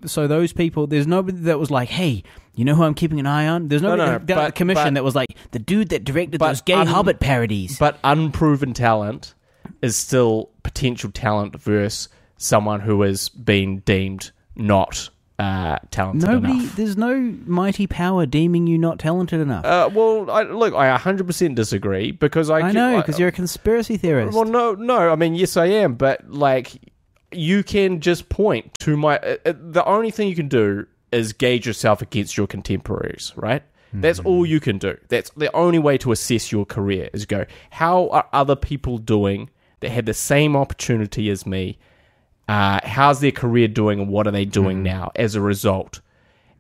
so those people, there's nobody that was like, hey, you know who I'm keeping an eye on? There's nobody the commission that was like, the dude that directed those gay Hobbit parodies. But unproven talent is still potential talent versus someone who has been deemed not talented enough. There's no mighty power deeming you not talented enough. I 100% disagree because I know because you're a conspiracy theorist. Well, no. I mean, yes, I am, but you can just point to the only thing you can do is gauge yourself against your contemporaries, right? Mm-hmm. That's all you can do. That's the only way to assess your career is go, how are other people doing that had the same opportunity as me? How's their career doing and what are they doing now as a result?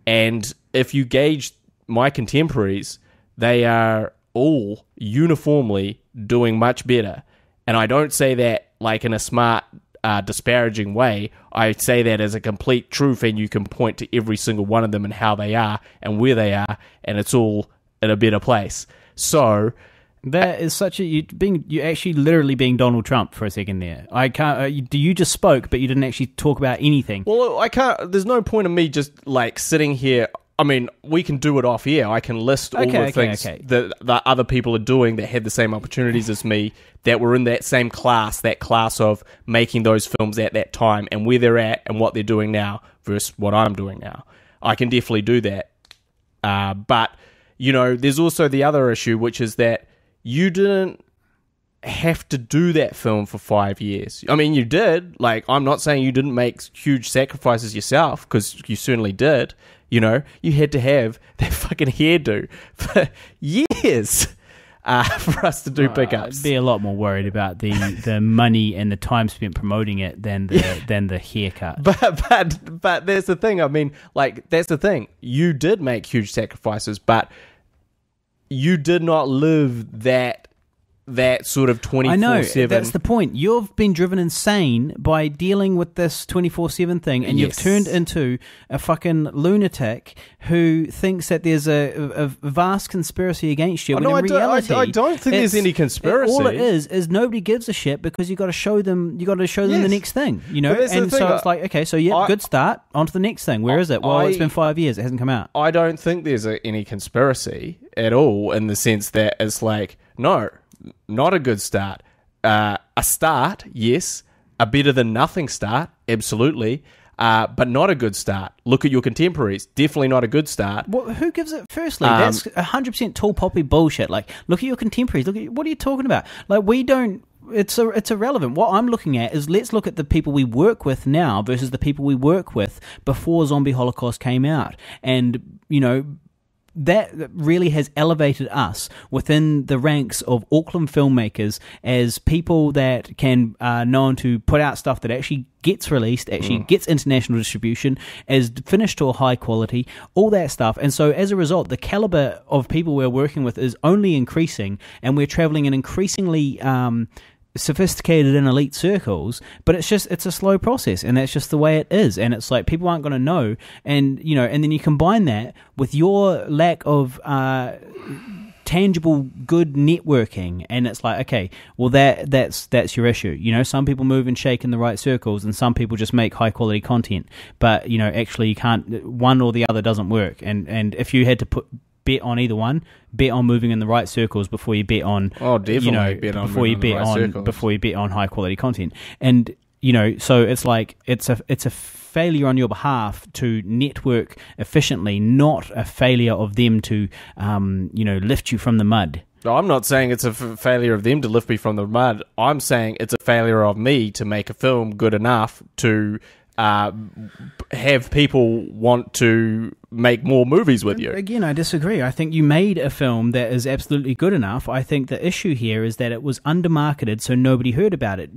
And if you gauge my contemporaries, they are all uniformly doing much better. And I don't say that in a smart, disparaging way. I say that as a complete truth, and you can point to every single one of them and how they are and where they are, and it's all in a better place. So... That is such you actually literally being Donald Trump for a second there. I can't. You just spoke, but you didn't actually talk about anything. Well, I can't. There's no point in me just sitting here. I mean, we can do it off here. I can list all the things that other people are doing that had the same opportunities as me, that were in that same class, that class of making those films at that time, and where they're at and what they're doing now versus what I'm doing now. I can definitely do that. But there's also the other issue, which is that. You didn't have to do that film for 5 years. I mean, you did. I'm not saying you didn't make huge sacrifices yourself, because you certainly did. You had to have that fucking hairdo for years for us to do pickups. I'd be a lot more worried about the money and the time spent promoting it than the haircut. But there's the thing. I mean, that's the thing. You did make huge sacrifices, but... You did not live that sort of 24/7. I know, that's the point. You've been driven insane by dealing with this 24/7 thing, and you've turned into a fucking lunatic who thinks that there's a vast conspiracy against you. I don't think there's any conspiracy. All it is nobody gives a shit because you got to show them. You got to show them the next thing, And so it's like, okay, so good start. On to the next thing. Where is it? Well, it's been 5 years. It hasn't come out. I don't think there's any conspiracy at all, in the sense that it's no. Not a good start. A start, yes. A better than nothing start, absolutely. But not a good start. Look at your contemporaries. Definitely not a good start. Well, who gives it? Firstly, that's 100% tall poppy bullshit. Look at your contemporaries. What are you talking about? We don't. It's irrelevant. What I'm looking at is, let's look at the people we work with now versus the people we work with before Zombie Holocaust came out, and that really has elevated us within the ranks of Auckland filmmakers as people that can known to put out stuff that actually gets released, actually gets international distribution, is finished to a high quality, all that stuff. And so as a result, the caliber of people we're working with is only increasing, and we're traveling an increasingly sophisticated in elite circles, but it's a slow process, and that's just the way it is. And it's like people aren't going to know, and and then you combine that with your lack of tangible good networking, and it's like, okay, well that's your issue. Some people move and shake in the right circles, and some people just make high quality content, but actually you can't, one or the other doesn't work. And if you had to bet on either one, bet on moving in the right circles before you bet on before you bet on high quality content. And so it's like it's a failure on your behalf to network efficiently, not a failure of them to lift you from the mud. No, I'm not saying it's a failure of them to lift me from the mud. I'm saying it's a failure of me to make a film good enough to have people want to make more movies with you. Again, I disagree. I think you made a film that is absolutely good enough. I think the issue here is that it was undermarketed, so nobody heard about it.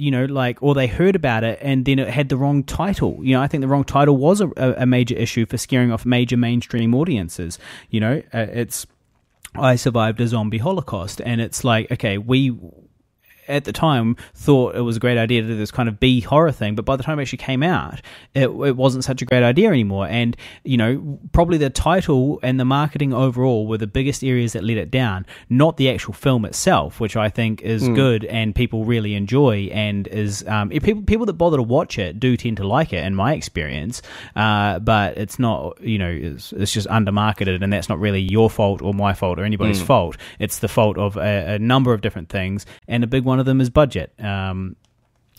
Or they heard about it and then it had the wrong title. I think the wrong title was a major issue for scaring off major mainstream audiences. It's I Survived a Zombie Holocaust, and it's like, okay, we at the time thought it was a great idea to do this kind of B horror thing, but by the time it actually came out, it wasn't such a great idea anymore. And probably the title and the marketing overall were the biggest areas that let it down, not the actual film itself, which I think is good and people really enjoy, and is people that bother to watch it do tend to like it in my experience, but it's not it's just undermarketed, and that's not really your fault or my fault or anybody's fault. It's the fault of a number of different things, and a big one of them is budget. But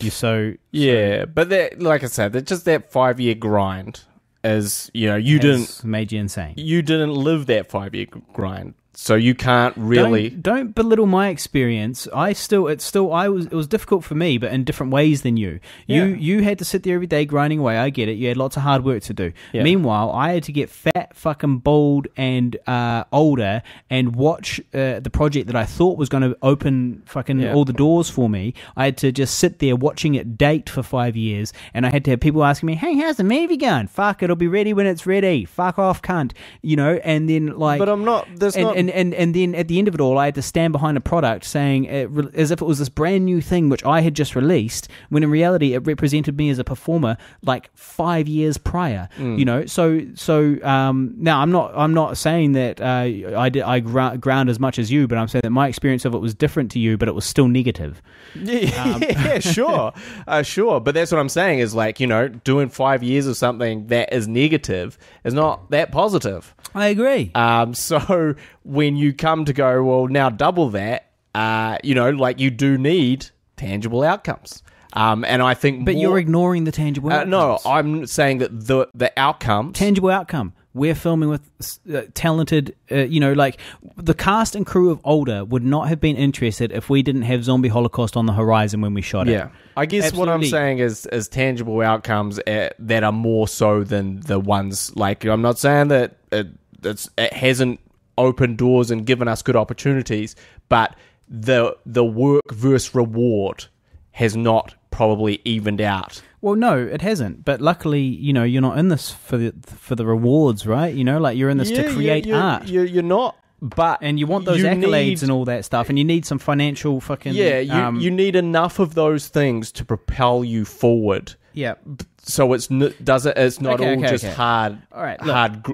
that, like I said, just that 5-year grind is you didn't made you insane. You didn't live that 5-year grind, so you can't really don't belittle my experience. It was difficult for me, but in different ways than you. You had to sit there every day grinding away. I get it. You had lots of hard work to do. Yeah. Meanwhile, I had to get fat, fucking bald, and older, and watch the project that I thought was going to open fucking all the doors for me. I had to just sit there watching it date for 5 years, and I had to have people asking me, "Hey, how's the movie going?" Fuck, it'll be ready when it's ready. Fuck off, cunt. And then like, but I'm not. There's not. And then at the end of it all, I had to stand behind a product saying as if it was this brand new thing which I had just released, when in reality it represented me as a performer like 5 years prior. Now I'm not saying that I ground as much as you, but I'm saying that my experience of it was different to you, but it was still negative. Sure. But that's what I'm saying is like, doing 5 years of something that is negative is not that positive. I agree. So when you come to go, well, now double that, you do need tangible outcomes. And I think But you're ignoring the tangible outcomes. No, I'm saying that the outcome... Tangible outcome. We're filming with talented, the cast and crew of Older would not have been interested if we didn't have Zombie Holocaust on the horizon when we shot it. Yeah. I guess Absolutely. What I'm saying is tangible outcomes that are more so than the ones, like, I'm not saying that it hasn't opened doors and given us good opportunities, but the work versus reward has not probably evened out. Well, no, it hasn't. But luckily, you're not in this for the rewards, right? You're in this to create art. You're not, and you want those accolades and all that stuff, and you need some financial fucking... Yeah, you need enough of those things to propel you forward. Yeah. So it's not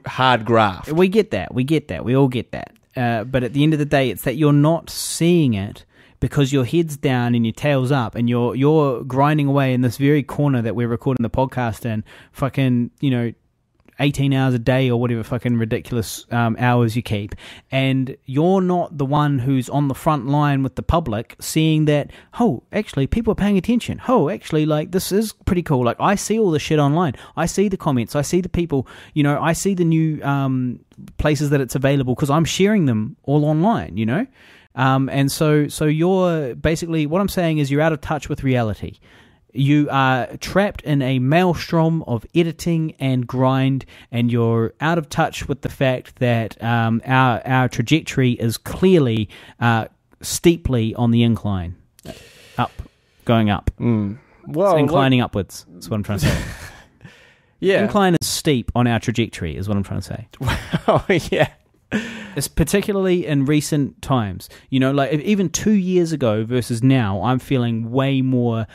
hard graft. We get that. We all get that. But at the end of the day, it's that you're not seeing it because your head's down and your tail's up, and you're grinding away in this very corner that we're recording the podcast in, fucking 18 hours a day or whatever fucking ridiculous hours you keep, and you're not the one who's on the front line with the public seeing that, oh, actually people are paying attention, oh, actually, like, this is pretty cool, like, I see all the shit online, I see the comments, I see the people, I see the new places that it's available because I'm sharing them all online, and so you're basically, what I'm saying is, you're out of touch with reality. You are trapped in a maelstrom of editing and grind, and you're out of touch with the fact that our trajectory is clearly steeply on the incline, going up. Well, it's inclining upwards. That's what I'm trying to say. Yeah, incline is steep on our trajectory, is what I'm trying to say. Oh yeah. It's particularly in recent times. You know, like even 2 years ago versus now, I'm feeling way more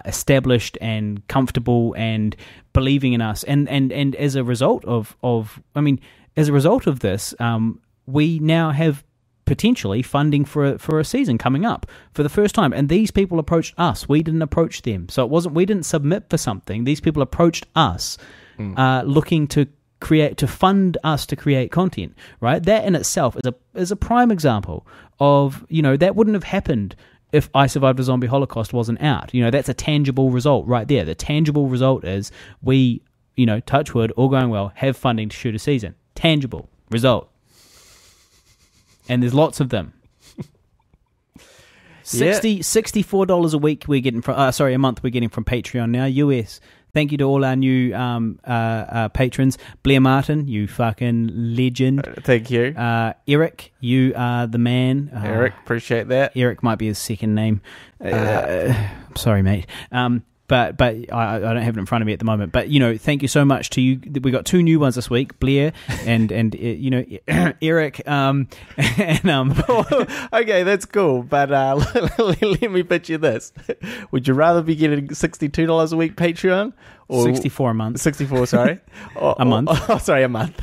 established and comfortable and believing in us. And as a result of as a result of this, we now have potentially funding for a season coming up for the first time. And these people approached us. We didn't approach them. So we didn't submit for something. These people approached us looking to fund us to create content, right? That in itself is a prime example of, you know, that wouldn't have happened if I Survived a Zombie Holocaust wasn't out. You know, that's a tangible result right there. The tangible result is we, you know, touch wood, all going well, have funding to shoot a season. Tangible result. And there's lots of them. $64 a week we're getting from a month we're getting from Patreon now, US. Thank you to all our new patrons. Blair Martin, you fucking legend. Thank you. Eric, you are the man. Eric, appreciate that. Eric might be his second name. Sorry, mate. But I don't have it in front of me at the moment. But, you know, thank you so much to you. We got 2 new ones this week, Blair and you know, Eric. Okay, that's cool. But let me pitch you this. Would you rather be getting $62 a week Patreon? Or 64 a month. 64, sorry. A month. Sorry, a month.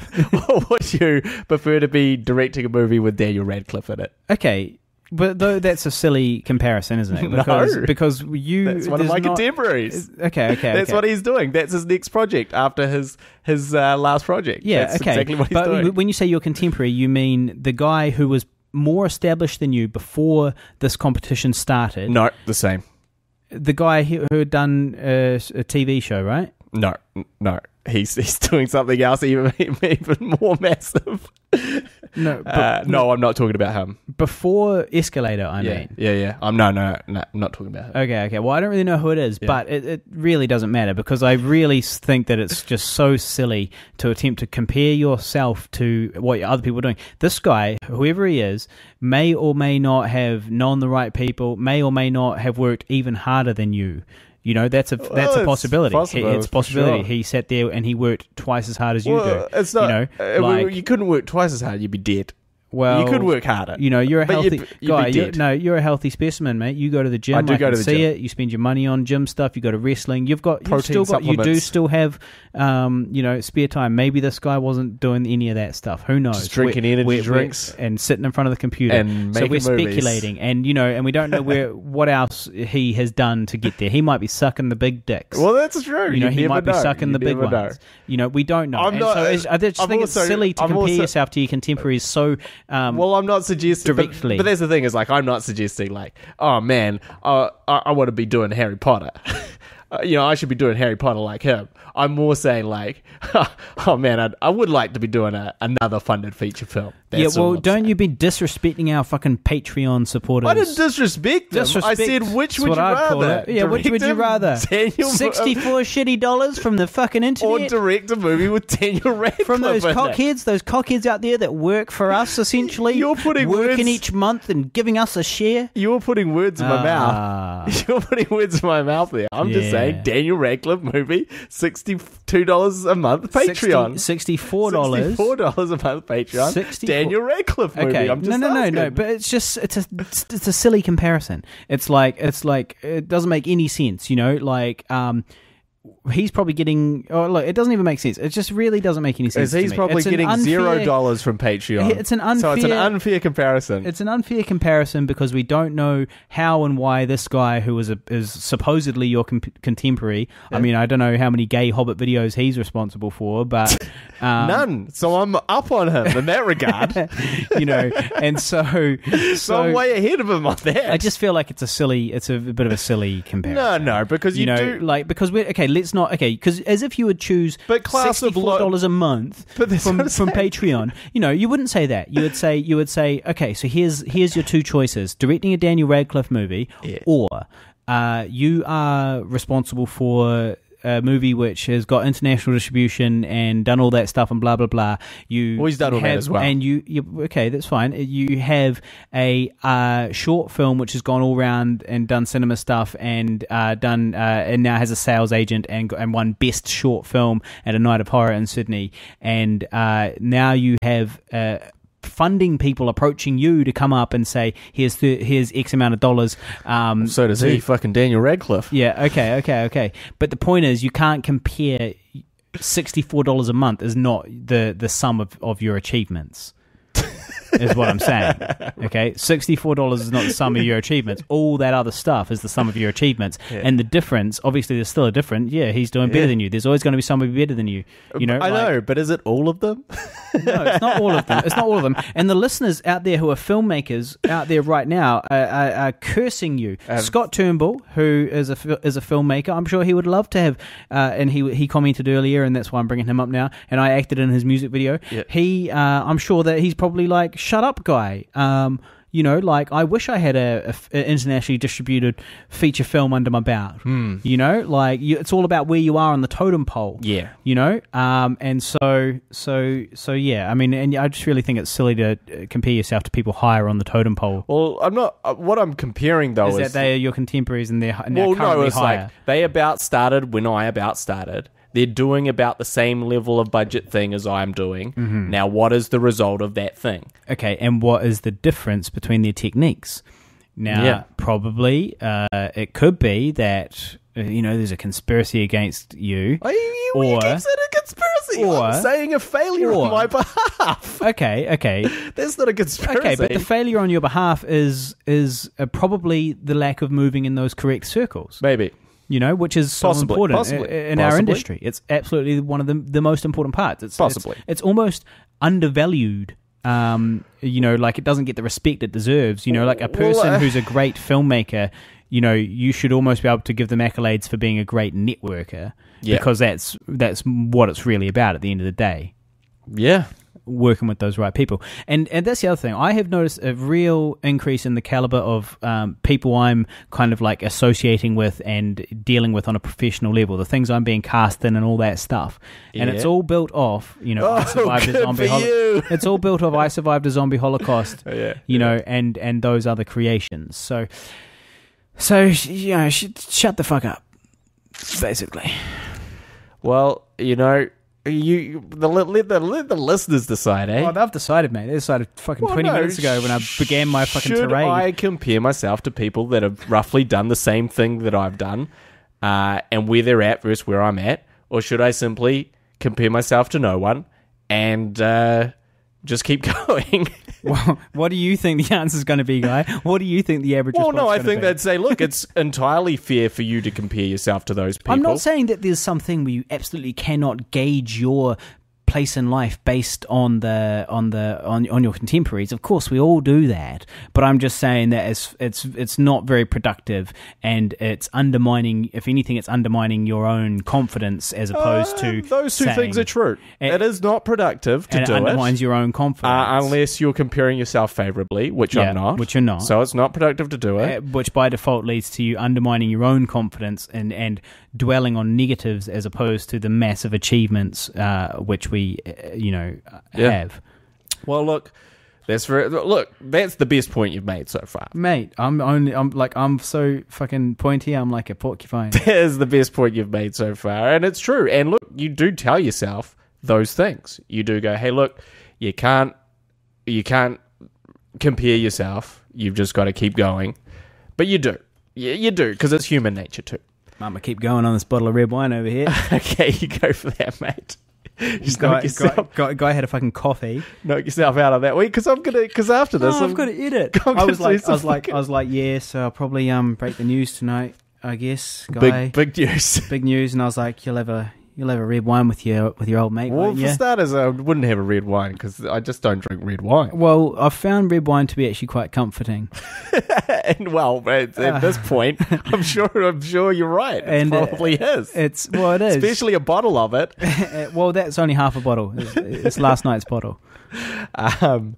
Or would you prefer to be directing a movie with Daniel Radcliffe in it? Okay. But though that's a silly comparison, isn't it? Because you that's one of my contemporaries. Okay. That's what he's doing. That's his next project after his last project. Yeah, that's okay. exactly what he's doing. But when you say your contemporary, you mean the guy who was more established than you before this competition started? No, the same. The guy who had done a TV show, right? No. He's doing something else even more massive. No, I'm not talking about him. Before Escalator, I mean. Yeah. I'm not talking about him. Okay. Well, I don't really know who it is, but it really doesn't matter because I really think that it's just so silly to attempt to compare yourself to what other people are doing. This guy, whoever he is, may or may not have known the right people, may or may not have worked even harder than you. You know, that's a possibility. It's a possibility. Sure. He sat there and he worked twice as hard as you do. It's not. You know, you couldn't work twice as hard. You'd be dead. Well, you could work harder. You know, you're a healthy guy. You're a healthy specimen, mate. You go to the gym. I do go to the gym. It. You spend your money on gym stuff. You go to wrestling. You do still have, spare time. Maybe this guy wasn't doing any of that stuff. Who knows? Just drinking energy drinks and sitting in front of the computer. And so we're movies. Speculating, and we don't know what else he has done to get there. He might be sucking the big dicks. Well, that's true. He might be sucking the big ones. We don't know. I just think it's silly to compare yourself to your contemporaries. So, well, I'm not suggesting directly. But there's the thing is, like, I'm not suggesting, like, oh man, I want to be doing Harry Potter. I should be doing Harry Potter like him. I'm more saying, like, oh man, I would like to be doing another funded feature film. Don't you be disrespecting our fucking Patreon supporters. I didn't disrespect them. I said, which would you rather? Yeah, which would you rather? $64 shitty dollars from the fucking internet? Or direct a movie with Daniel Radcliffe from those cockheads out there that work for us, essentially. You're putting working each month and giving us a share. You're putting words in my mouth. You're putting words in my mouth there. I'm just saying, Daniel Radcliffe movie, $62 a month Patreon. $64. $64 a month Patreon. Daniel Radcliffe movie. Okay. I'm just no. But it's a silly comparison. It's like it doesn't make any sense. He's probably getting. Oh, look, it doesn't even make sense. It just really doesn't make any sense. He's probably getting $0 from Patreon. It's an unfair. So it's an unfair comparison. It's an unfair comparison because we don't know how and why this guy, who is supposedly your contemporary. Yeah. I mean, I don't know how many gay Hobbit videos he's responsible for, but none. So I'm up on him in that regard. And so I'm way ahead of him on that. I just feel like it's a bit of a silly comparison. No, because because we're okay. Let's not because as if you would choose $64 a month from Patreon. You wouldn't say that. You would say okay. So here's your two choices: directing a Daniel Radcliffe movie, or you are responsible for a movie which has got international distribution and done all that stuff and blah blah blah. He's done all that as well. And you okay, that's fine. You have a short film which has gone all around and done cinema stuff and done and now has a sales agent and won best short film at a night of horror in Sydney. And now you have funding people approaching you to come up and say, here's X amount of dollars. So does he, fucking Daniel Radcliffe. Yeah, okay. But the point is, you can't compare $64 a month is not the sum of your achievements. Is what I'm saying. Okay, $64 is not the sum of your achievements. All that other stuff is the sum of your achievements. Yeah. And the difference, obviously, there's still a difference. Yeah, he's doing better than you. There's always going to be somebody better than you. You know, I know, but is it all of them? No, it's not all of them. It's not all of them. And the listeners out there who are filmmakers out there right now are cursing you. Scott Turnbull, who is a filmmaker, I'm sure he would love to have. And he commented earlier, and that's why I'm bringing him up now. And I acted in his music video. Yeah. I'm sure that he's probably like, shut up, guy. You know, like, I wish I had an internationally distributed feature film under my belt. You know, like, it's all about where you are on the totem pole. Yeah. You know, and so yeah. I mean, and I just really think it's silly to compare yourself to people higher on the totem pole. Well, I'm not. What I'm comparing though is that they are your contemporaries and they're currently higher. Like they about started when I about started. They're doing about the same level of budget thing as I'm doing. Mm-hmm. Now, what is the result of that thing? Okay, and what is the difference between their techniques? Now, probably it could be that, there's a conspiracy against you. You keep saying a conspiracy. I'm saying a failure on my behalf. Okay. That's not a conspiracy. Okay, but the failure on your behalf is probably the lack of moving in those correct circles. Maybe. You know, which is so important in our industry. It's absolutely one of the most important parts. It's almost undervalued. Like it doesn't get the respect it deserves. You know, like a person who's a great filmmaker, you should almost be able to give them accolades for being a great networker because that's what it's really about at the end of the day. Yeah. Working with those right people. And that's the other thing. I have noticed a real increase in the caliber of people I'm kind of like associating with and dealing with on a professional level, the things I'm being cast in and all that stuff. And it's all built off, I survived a zombie Holocaust. It's all built off I survived a zombie Holocaust, and those other creations. So shut the fuck up, basically. Well, let the listeners decide, eh? Oh, they've decided, mate. They decided fucking 20 minutes ago when I began my fucking tirade. Should I compare myself to people that have roughly done the same thing that I've done, and where they're at versus where I'm at? Or should I simply compare myself to no one and just keep going? Well, what do you think the answer's going to be, Guy? What do you think the average response is going to be? I think they'd say, look, it's entirely fair for you to compare yourself to those people. I'm not saying that there's something where you absolutely cannot gauge your place in life based on your contemporaries. Of course, we all do that, but I'm just saying that it's not very productive, and it's undermining. If anything, it's undermining your own confidence as opposed to those two things are true. It is not productive to do it. It undermines your own confidence unless you're comparing yourself favorably, which I'm not. Which you're not. So it's not productive to do it. Which by default leads to you undermining your own confidence and dwelling on negatives as opposed to the massive achievements which we have. Well, look, that's the best point you've made so far, mate. I'm so fucking pointy. I'm like a porcupine. That is the best point you've made so far, and it's true. And look, you do tell yourself those things. You do go, hey, look, you can't compare yourself. You've just got to keep going. But you do, you do, because it's human nature too. I'm gonna keep going on this bottle of red wine over here. Okay, you go for that, mate. Just Guy had a fucking coffee. Knock yourself out of that week because after this I've got to eat it. I was like, yeah. So I'll probably break the news tonight, I guess. Guy, big news, big news. And I was like, you'll have a red wine with your old mate. Well, for starters, I wouldn't have a red wine because I just don't drink red wine. Well, I've found red wine to be actually quite comforting. And at this point, I'm sure you're right. It probably is. It is, especially a bottle of it. Well, that's only half a bottle. It's last night's bottle.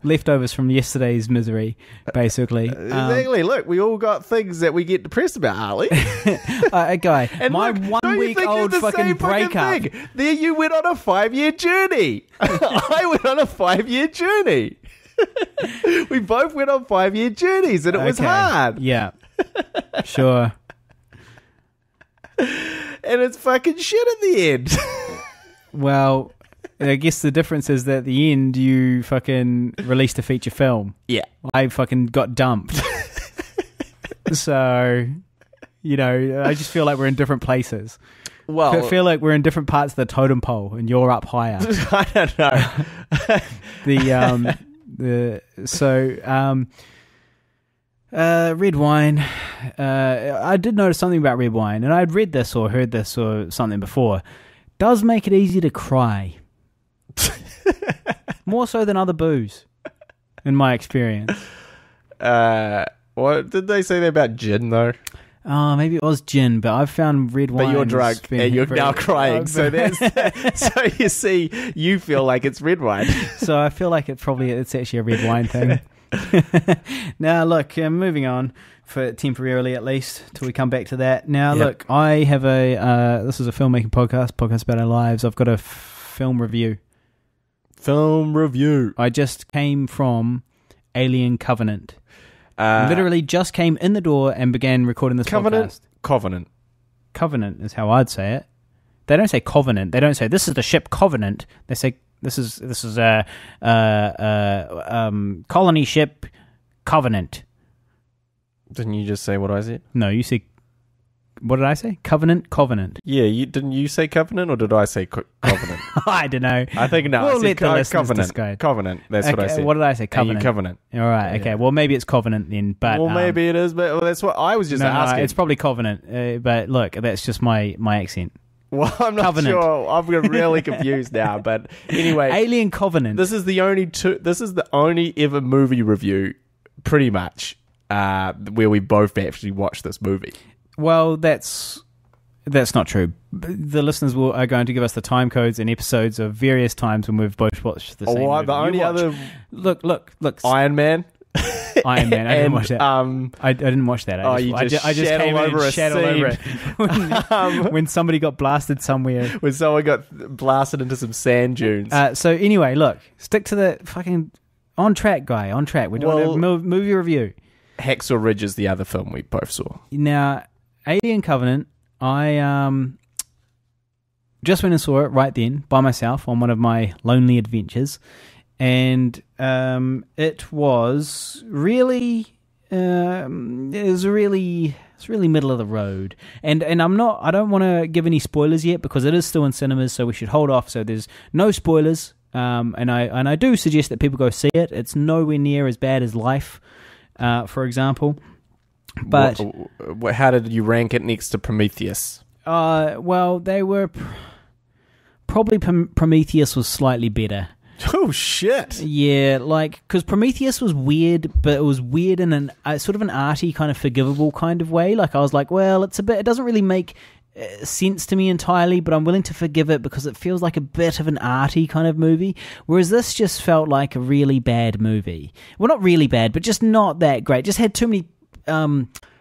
Leftovers from yesterday's misery, basically. Exactly. Look, we all got things that we get depressed about, Harley. Guy, and my 1 week old fucking breakup. There you went on a 5-year journey. I went on a 5-year journey. We both went on 5-year journeys, and it was hard. Yeah, sure. And it's fucking shit at the end. Well, I guess the difference is that at the end you fucking released a feature film. Yeah. I fucking got dumped. So, you know, I just feel like we're in different places. Well, I feel like we're in different parts of the totem pole, and you're up higher. I don't know. Red wine. I did notice something about red wine, and I'd read this or heard this or something before. Does make it easy to cry. More so than other booze, in my experience. What did they say there about gin, though? Oh, maybe it was gin, but I've found red wine. But you're drunk and you're now crying. So so you see, you feel like it's red wine. So I feel like it's actually a red wine thing. Now, look, moving on for temporarily at least till we come back to that. Now, look, I have this is a filmmaking podcast about our lives. I've got a film review. I just came from Alien Covenant. Literally just came in the door and began recording this podcast. Covenant is how I'd say it. They don't say Covenant. They don't say this is the ship Covenant. They say this is a colony ship Covenant. Didn't you just say what I said? No, you said. What did I say? Covenant. Yeah, didn't you say Covenant or did I say Covenant? I don't know. I think no. We'll I said let the listeners decide. Covenant. That's what I said. What did I say? Covenant. Covenant. All right. Okay. Well, maybe it's Covenant then. But maybe it is. But that's what I was just asking. No, it's probably Covenant. But look, that's just my accent. Well, I'm not sure. I'm really confused now. But anyway, Alien Covenant. This is the only ever movie review, pretty much, where we both actually watched this movie. Well, that's not true. The listeners are going to give us the time codes and episodes of various times when we've both watched the same movie. The only other... Look. Iron Man. I didn't watch that. I didn't watch that. I just came in and shat all over it. When somebody got blasted somewhere. When someone got blasted into some sand dunes. So anyway, look. Stick to the fucking... On track, guy. On track. We're doing a movie review. Hacksaw Ridge is the other film we both saw. Now... Alien Covenant, I just went and saw it right then by myself on one of my lonely adventures, and it was really it's really middle of the road, and I don't want to give any spoilers yet because it is still in cinemas, so we should hold off. So there's no spoilers, and I do suggest that people go see it. It's nowhere near as bad as Life, for example. But how did you rank it next to Prometheus? Well, they were probably Prometheus was slightly better. Oh shit! Yeah, because Prometheus was weird, but it was weird in sort of an arty kind of forgivable kind of way. Like I was like, well, it doesn't really make sense to me entirely, but I'm willing to forgive it because it feels like a bit of an arty kind of movie. Whereas this just felt like a really bad movie. Well, not really bad, but just not that great. Just had too many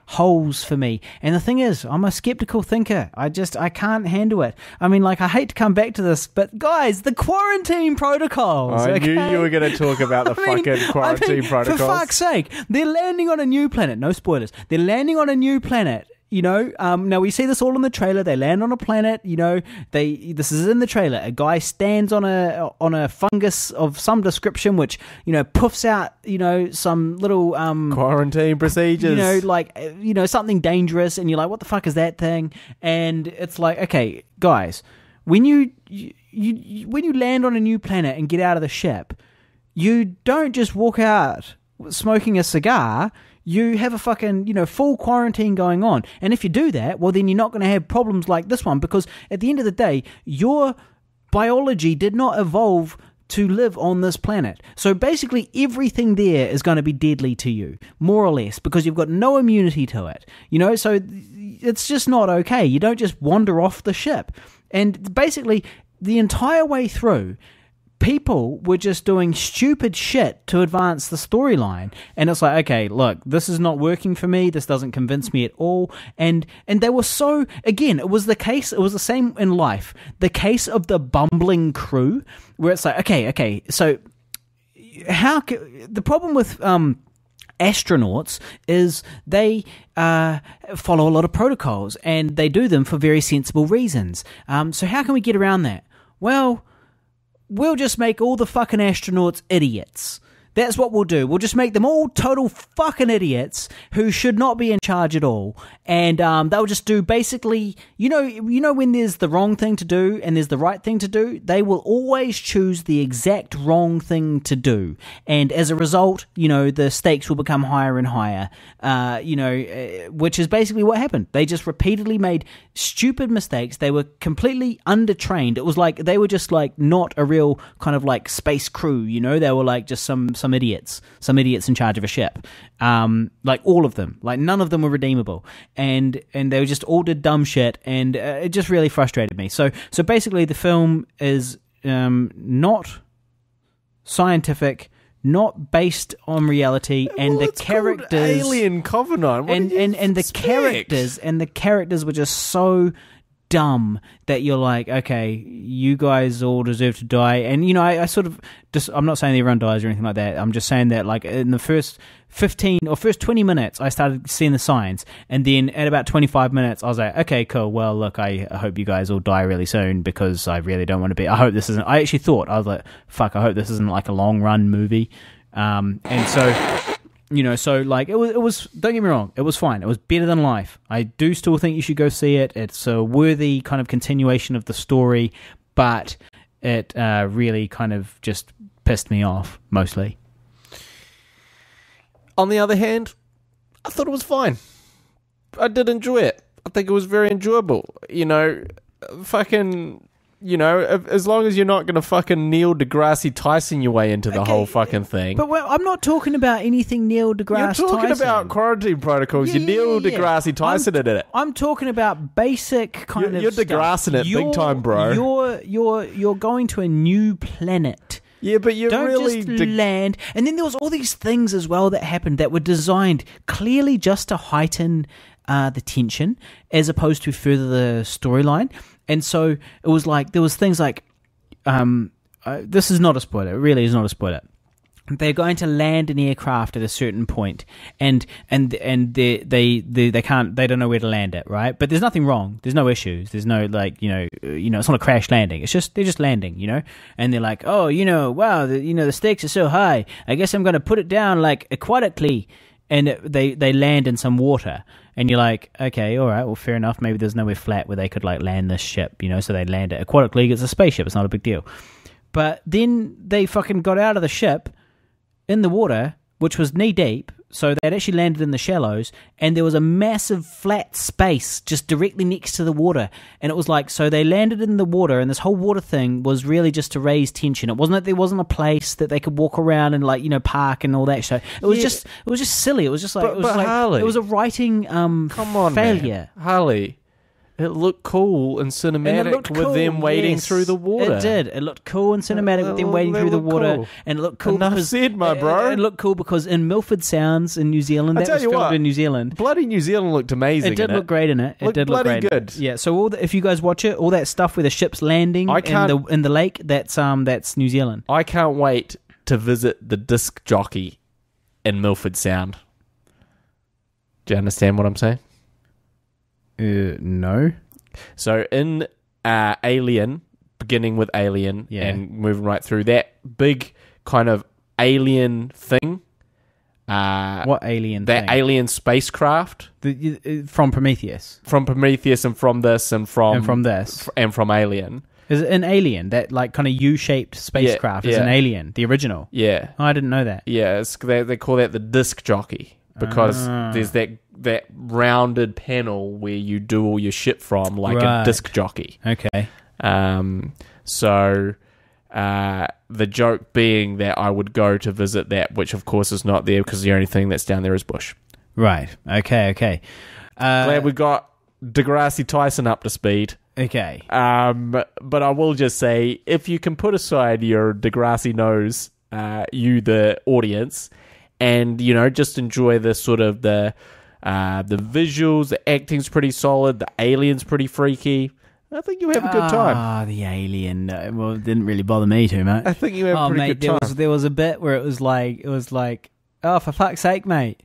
holes for me. And the thing is, I'm a skeptical thinker. I can't handle it. I mean, I hate to come back to this, but guys, the quarantine protocols. I knew you were going to talk about the fucking quarantine protocols. For fuck's sake, they're landing on a new planet. No spoilers. They're landing on a new planet. You know, now we see this all in the trailer. They land on a planet. You know, this is in the trailer. A guy stands on a fungus of some description, which puffs out some little quarantine procedures. Something dangerous, and you're like, what the fuck is that thing? And it's like, okay, guys, when you land on a new planet and get out of the ship, you don't just walk out smoking a cigar. You have a fucking, full quarantine going on. And if you do that, well, then you're not going to have problems like this one, because at the end of the day, your biology did not evolve to live on this planet. So basically everything there is going to be deadly to you, more or less, because you've got no immunity to it. So it's just not okay. You don't just wander off the ship. And basically the entire way through, people were just doing stupid shit to advance the storyline, and it's like, okay, look, this is not working for me. This doesn't convince me at all. And they were so, again, it was the same in Life. The case of the bumbling crew, where it's like, okay, so the problem with astronauts is they follow a lot of protocols, and they do them for very sensible reasons. So how can we get around that? Well, we'll just make all the fucking astronauts idiots. That's what we'll do. We'll just make them all total fucking idiots who should not be in charge at all. And they'll just do basically, you know when there's the wrong thing to do and there's the right thing to do, they will always choose the exact wrong thing to do. And as a result, the stakes will become higher and higher, which is basically what happened. They just repeatedly made stupid mistakes. They were completely undertrained. It was like they were just like not a real kind of like space crew, They were like just some idiots in charge of a ship, like all of them, like none of them were redeemable, and they just all did dumb shit, and it just really frustrated me. So basically the film is not scientific, not based on reality, and the characters Alien Covenant, and the characters were just so dumb that you're like, okay, you guys all deserve to die. And I sort of just, I'm not saying that everyone dies or anything like that. I'm just saying that like in the first 15 or first 20 minutes I started seeing the signs, and then at about 25 minutes I was like, okay, cool, well look, I hope you guys all die really soon, because I really don't want to be, I hope this isn't, I actually thought, I was like, fuck, I hope this isn't like a long run movie. And so so like it was. Don't get me wrong, it was fine. It was better than Life. I do still think you should go see it. It's a worthy kind of continuation of the story, but it really kind of just pissed me off mostly. On the other hand, I thought it was fine. I did enjoy it. I think it was very enjoyable. As long as you're not going to fucking Neil deGrasse Tyson your way into the whole fucking thing. But I'm not talking about anything Neil deGrasse Tyson. You're talking about Quarantine Protocols. You Neil deGrasse Tyson in it. I'm talking about basic kind of You're deGrassing it big time, bro. You're going to a new planet. Yeah, but you don't really just land. And then there was all these things as well that happened that were designed clearly just to heighten the tension as opposed to further the storyline. And so it was like, there was things like, this is not a spoiler. It really is not a spoiler. They're going to land an aircraft at a certain point, and they can't, they don't know where to land it, right? But there's nothing wrong. There's no issues. There's no it's not a crash landing. It's just, they're just landing, and they're like, oh, wow, the stakes are so high. I guess I'm going to put it down like aquatically. And they land in some water, and you're like, okay, all right, well, fair enough. Maybe there's nowhere flat where they could like land this ship, so they land it aquatically. It's a spaceship. It's not a big deal. But then they fucking got out of the ship in the water, which was knee deep. So they'd actually landed in the shallows, and there was a massive flat space just directly next to the water. And it was like, so they landed in the water, and this whole water thing was really just to raise tension. It wasn't that there wasn't a place that they could walk around and park and all that shit. It was just silly. It was just like, Harley, it was a writing failure. Man. Harley, it looked cool and cinematic with them wading through the water. It did. It looked cool and cinematic with them wading through the water. Cool. And it looked cool because... said, my bro. It looked cool because in Milford Sounds in New Zealand, that was filmed in New Zealand. Bloody New Zealand looked amazing. It did look great in it. It did look bloody great. Good. Yeah, so if you guys watch it, all that stuff where the ship's landing in the lake, that's New Zealand. I can't wait to visit the disc jockey in Milford Sound. Do you understand what I'm saying? No. So in Alien, beginning with Alien and moving right through that big kind of alien thing. What alien that thing? Alien spacecraft. From Prometheus. From Prometheus and from this and from this. And from Alien. Is it an Alien? That like kind of U-shaped spacecraft is an Alien, the original? Yeah. Oh, I didn't know that. Yeah, they call that the disc jockey. Because there's that rounded panel where you do all your shit from, like a disc jockey. Okay. So the joke being that I would go to visit that, which of course is not there because the only thing that's down there is bush. Right. Okay. Glad we got deGrasse Tyson up to speed. Okay. But I will just say, if you can put aside your deGrasse nose, you the audience, and just enjoy the sort of the visuals, the acting's pretty solid, the alien's pretty freaky, I think you have a good time. The alien. Well, it didn't really bother me too much. I think you have a pretty good time. There was a bit where it was like, oh, for fuck's sake, mate.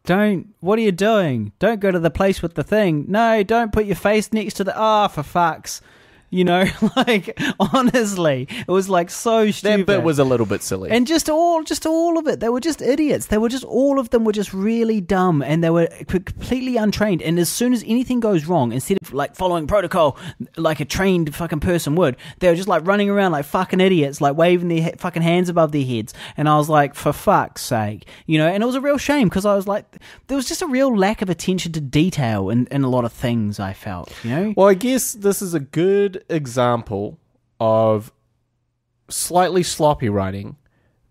What are you doing? Don't go to the place with the thing. No, don't put your face next to the, for fucks. You know, like honestly, it was like so stupid. That bit was a little bit silly. And just all of it. They were just idiots. They were just, all of them were just really dumb, and they were completely untrained. And as soon as anything goes wrong, instead of like following protocol like a trained fucking person would, they were just like running around like fucking idiots, like waving their fucking hands above their heads. And I was like, for fuck's sake, you know. And it was a real shame, because I was like, there was just a real lack of attention to detail in a lot of things, I felt, you know. Well, I guess this is a good example of slightly sloppy writing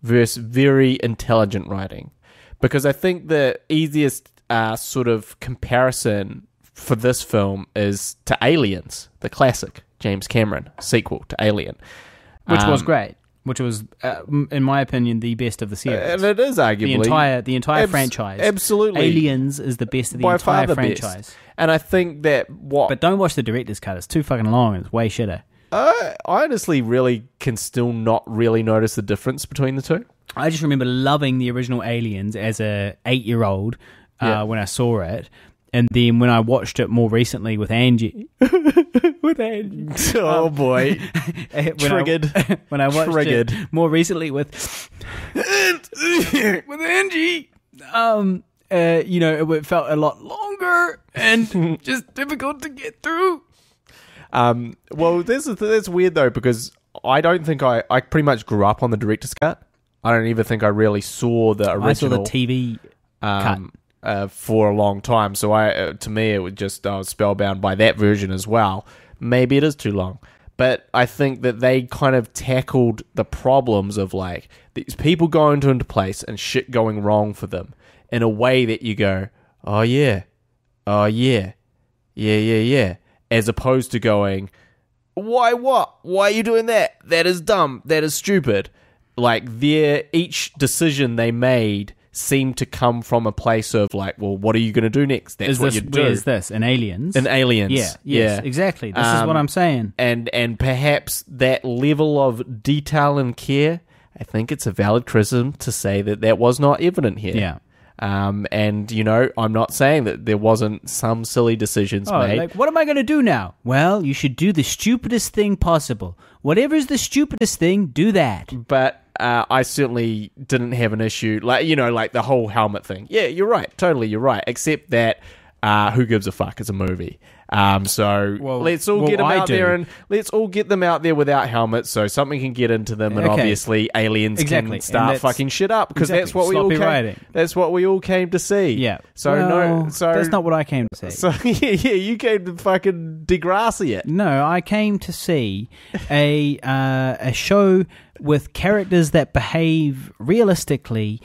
versus very intelligent writing, because I think the easiest sort of comparison for this film is to Aliens, the classic James Cameron sequel to Alien, which was great, which was in my opinion the best of the series, and it is arguably the entire franchise. Absolutely, Aliens is the best of the by entire far the franchise. Best. And I think that but don't watch the director's cut. It's too fucking long. It's way shitter. I honestly really can still not really notice the difference between the two. I just remember loving the original Aliens as a 8-year-old when I saw it, and then when I watched it more recently with Angie, oh boy, triggered. When I watched Triggered. it more recently with Angie, you know, it felt a lot longer and just difficult to get through. Well, that's weird though, because I don't think I pretty much grew up on the director's cut. I don't even think I really saw the original. I saw the TV cut for a long time. So to me, it was just, I was spellbound by that version as well. Maybe it is too long, but I think that they kind of tackled the problems of like these people going into place and shit going wrong for them in a way that you go, oh yeah, as opposed to going, why are you doing that? That is dumb. That is stupid. Like each decision they made seemed to come from a place of like, well, what are you going to do next? That's what you do. Where is this? In Aliens? In Aliens. Yeah. Yes, exactly. This is what I'm saying. And perhaps that level of detail and care, I think it's a valid criticism to say that was not evident here. Yeah. And, you know, I'm not saying that there wasn't some silly decisions made. Like, what am I going to do now? Well, you should do the stupidest thing possible. Whatever's the stupidest thing, do that. But I certainly didn't have an issue, like, you know, like the whole helmet thing. Yeah, you're right. Totally, you're right. Except that who gives a fuck? It's a movie. So let's all get them out there, and let's all get them out there without helmets, so something can get into them, and obviously aliens can start fucking shit up, because that's what we all came. That's what we all came to see. Yeah. So that's not what I came to see. So yeah, you came to fucking Degrassi it. No, I came to see a show with characters that behave realistically,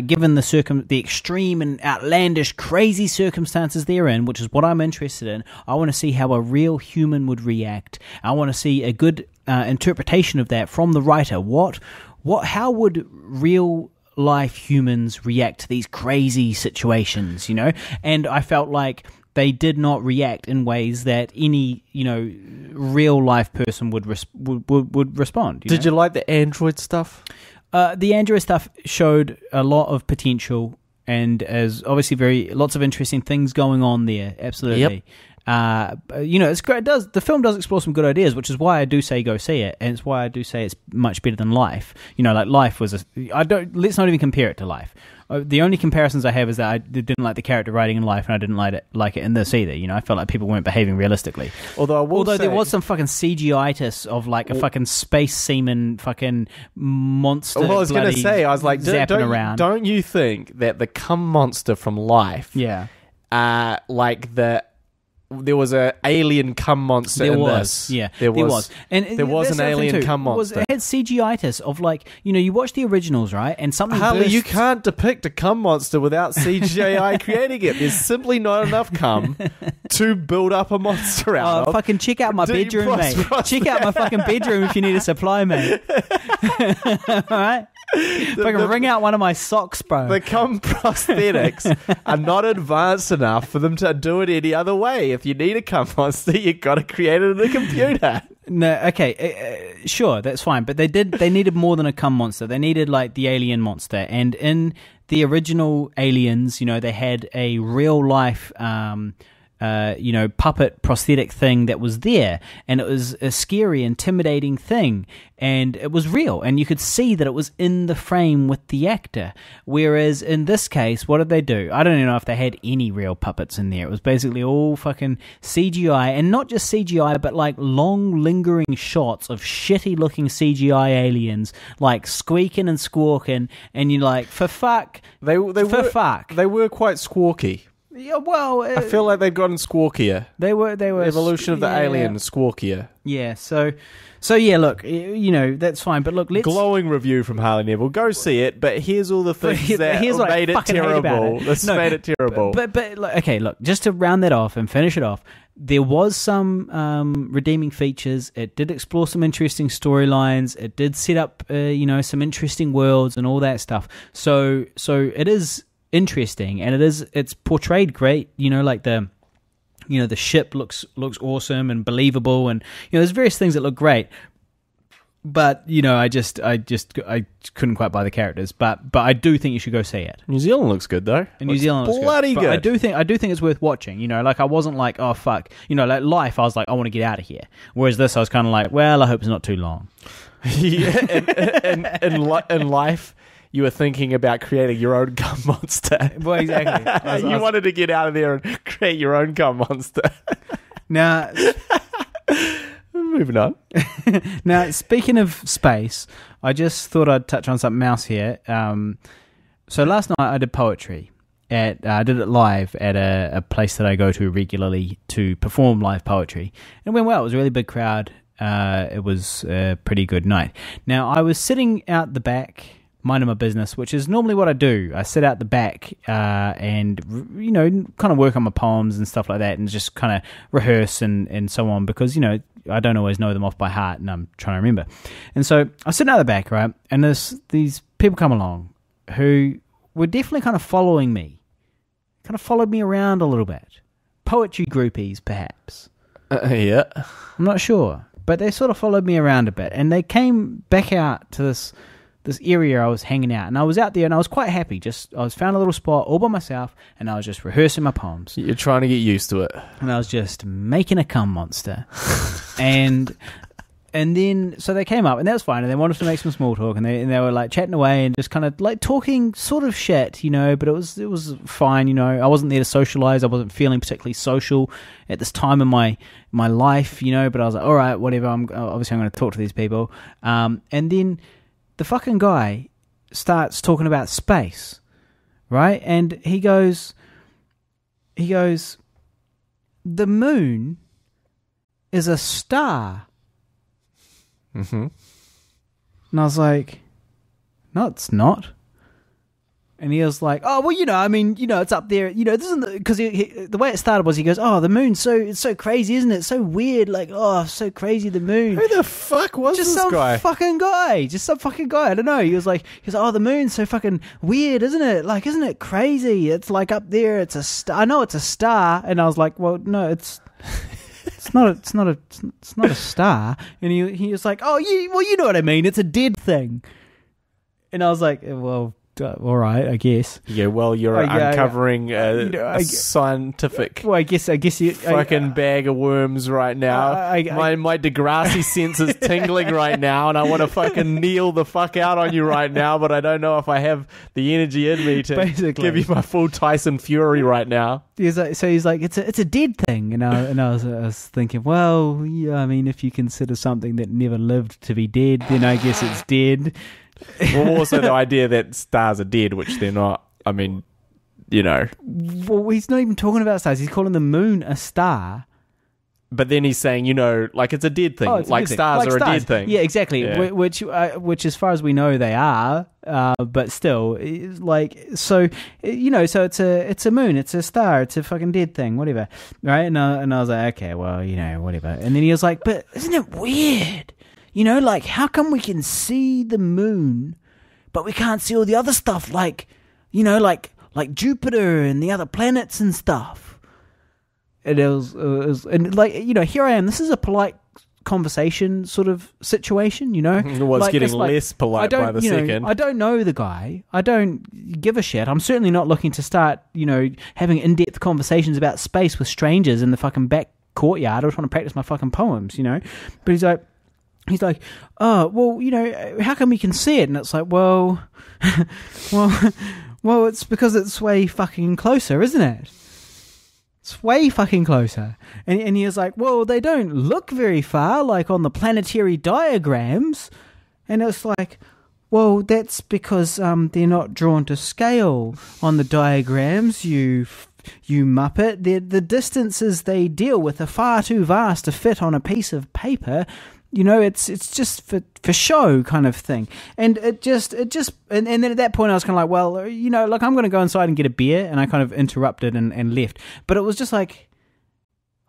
given the extreme and outlandish, crazy circumstances they're in, which is what I'm interested in. I want to see how a real human would react. I want to see a good interpretation of that from the writer. How would real life humans react to these crazy situations, you know? And I felt like they did not react in ways that any, you know, real life person would respond. Did you like the android stuff? The android stuff showed a lot of potential, and as obviously lots of interesting things going on there. Absolutely. Yep. You know, it's great. The film does explore some good ideas, which is why I do say go see it, and it's why I do say it's much better than Life. You know, like Life was let's not even compare it to Life. The only comparisons I have is that I didn't like the character writing in Life, and I didn't like it in this either. You know, I felt like people weren't behaving realistically. Although there was some fucking CGI-itis of like a fucking space seaman fucking monster. Well, I was going to say, I was like, zapping around. Don't you think that the cum monster from Life, like there was an alien cum monster in this. Yeah, there was. And there was an alien cum monster. It had CGI-tis of like, you know, you watch the originals, right? And something Harley, you can't depict a cum monster without CGI creating it. There's simply not enough cum to build up a monster out of. Fucking check out my bedroom, mate. Check out my fucking bedroom if you need a supply, mate. All right? If I can wring out one of my socks, bro. The cum prosthetics are not advanced enough for them to do it any other way. If you need a cum monster, you've got to create it in the computer. No, okay, sure, that's fine. But they needed more than a cum monster. They needed like the alien monster. And in the original Aliens, you know, they had a real life puppet prosthetic thing that was there, and it was a scary, intimidating thing, and it was real, and you could see that it was in the frame with the actor. Whereas in this case, what did they do? I don't even know if they had any real puppets in there. It was basically all fucking CGI, and not just CGI, but like long lingering shots of shitty looking CGI aliens like squeaking and squawking, and you're like, for fuck, They were quite squawky. Yeah, well, I feel like they've gotten squawkier. They were Evolution of the alien is squawkier. Yeah, so yeah, look, that's fine, but look, let's glowing review from Harley Neville. Go see it, but here's all the things that made it terrible. This made it terrible. But okay, look, just to round that off and finish it off, there was some redeeming features. It did explore some interesting storylines. It did set up some interesting worlds and all that stuff. So it is interesting, and it's portrayed great. Like the ship looks awesome and believable, and there's various things that look great. But I couldn't quite buy the characters. But I do think you should go see it. New Zealand looks good though. And New Zealand looks bloody good. I do think it's worth watching. Like I wasn't like, oh fuck. Like Life, I was like, I want to get out of here. Whereas this, I was kind of like, well, I hope it's not too long. Yeah, in Life, you were thinking about creating your own gum monster. Well, exactly. You wanted to get out of there and create your own gum monster. Now, moving on. Now, speaking of space, I just thought I'd touch on something else here. So last night I did poetry. I did it live at a place that I go to regularly to perform live poetry. And it went well. It was a really big crowd. It was a pretty good night. Now, I was sitting out the back, minding my business, which is normally what I do. I sit out the back and, kind of work on my poems and stuff like that, and just kind of rehearse and so on, because, I don't always know them off by heart, and I'm trying to remember. And so I sit out the back, right, and these people come along who were definitely kind of following me, kind of followed me around a little bit. Poetry groupies, perhaps. Yeah. I'm not sure, but they sort of followed me around a bit, and they came back out to this area I was hanging out, and I was out there and I was quite happy. I found a little spot all by myself, and I was just rehearsing my poems. You're trying to get used to it. And I was just making a cum monster. and then, so they came up, and that was fine, and they wanted to make some small talk, and they were like chatting away and just kind of like talking sort of shit, but it was fine, I wasn't there to socialize. I wasn't feeling particularly social at this time in my life, but I was like, all right, whatever, I'm going to talk to these people. And then the fucking guy starts talking about space, right? And he goes, the moon is a star. Mm-hmm. And I was like, no, it's not. And he was like, oh, well, it's up there. This isn't because the way it started was he goes, oh, the moon's it's so crazy, isn't it? It's so weird. Like, oh, so crazy, the moon. Who the fuck was just this guy? Just some fucking guy. I don't know. He was like, oh, the moon's so fucking weird, isn't it? Like, isn't it crazy? It's like up there. It's a star. I know it's a star. And I was like, well, no, it's not a star. And he was like, oh, you know what I mean. It's a dead thing. And I was like, well, all right, I guess. Yeah, well, you're uncovering a scientific. Well, I guess you fucking bag of worms right now. My Degrassi sense is tingling right now, and I want to fucking kneel the fuck out on you right now, but I don't know if I have the energy in me to give you my full Tyson Fury right now. He's like, it's a dead thing, and I was thinking, well, yeah, if you consider something that never lived to be dead, then I guess it's dead. Well, also the idea that stars are dead, which they're not. Well, he's not even talking about stars. He's calling the moon a star. But then he's saying, like it's a dead thing. Like stars are a dead thing. Yeah, exactly. Yeah. Which, as far as we know, they are. But still, so it's a moon, it's a star, it's a fucking dead thing, whatever, right? And I was like, okay, well, whatever. And then he was like, but isn't it weird? Like, how come we can see the moon, but we can't see all the other stuff, like Jupiter and the other planets and stuff? And it was, and here I am. This is a polite conversation sort of situation, you know? Well, it's getting less polite by the second. I don't know the guy. I don't give a shit. I'm certainly not looking to start, having in-depth conversations about space with strangers in the fucking back courtyard or trying to practice my fucking poems, But he's like, oh, well, how come we can see it? And it's like, well, it's because it's way fucking closer, isn't it? It's way fucking closer. And he was like, well, they don't look very far, like on the planetary diagrams. And it's like, well, that's because they're not drawn to scale on the diagrams, you muppet. The distances they deal with are far too vast to fit on a piece of paper. It's just for show kind of thing. And and then at that point I was kind of like, well, I'm going to go inside and get a beer. And I kind of interrupted and left. But it was just like,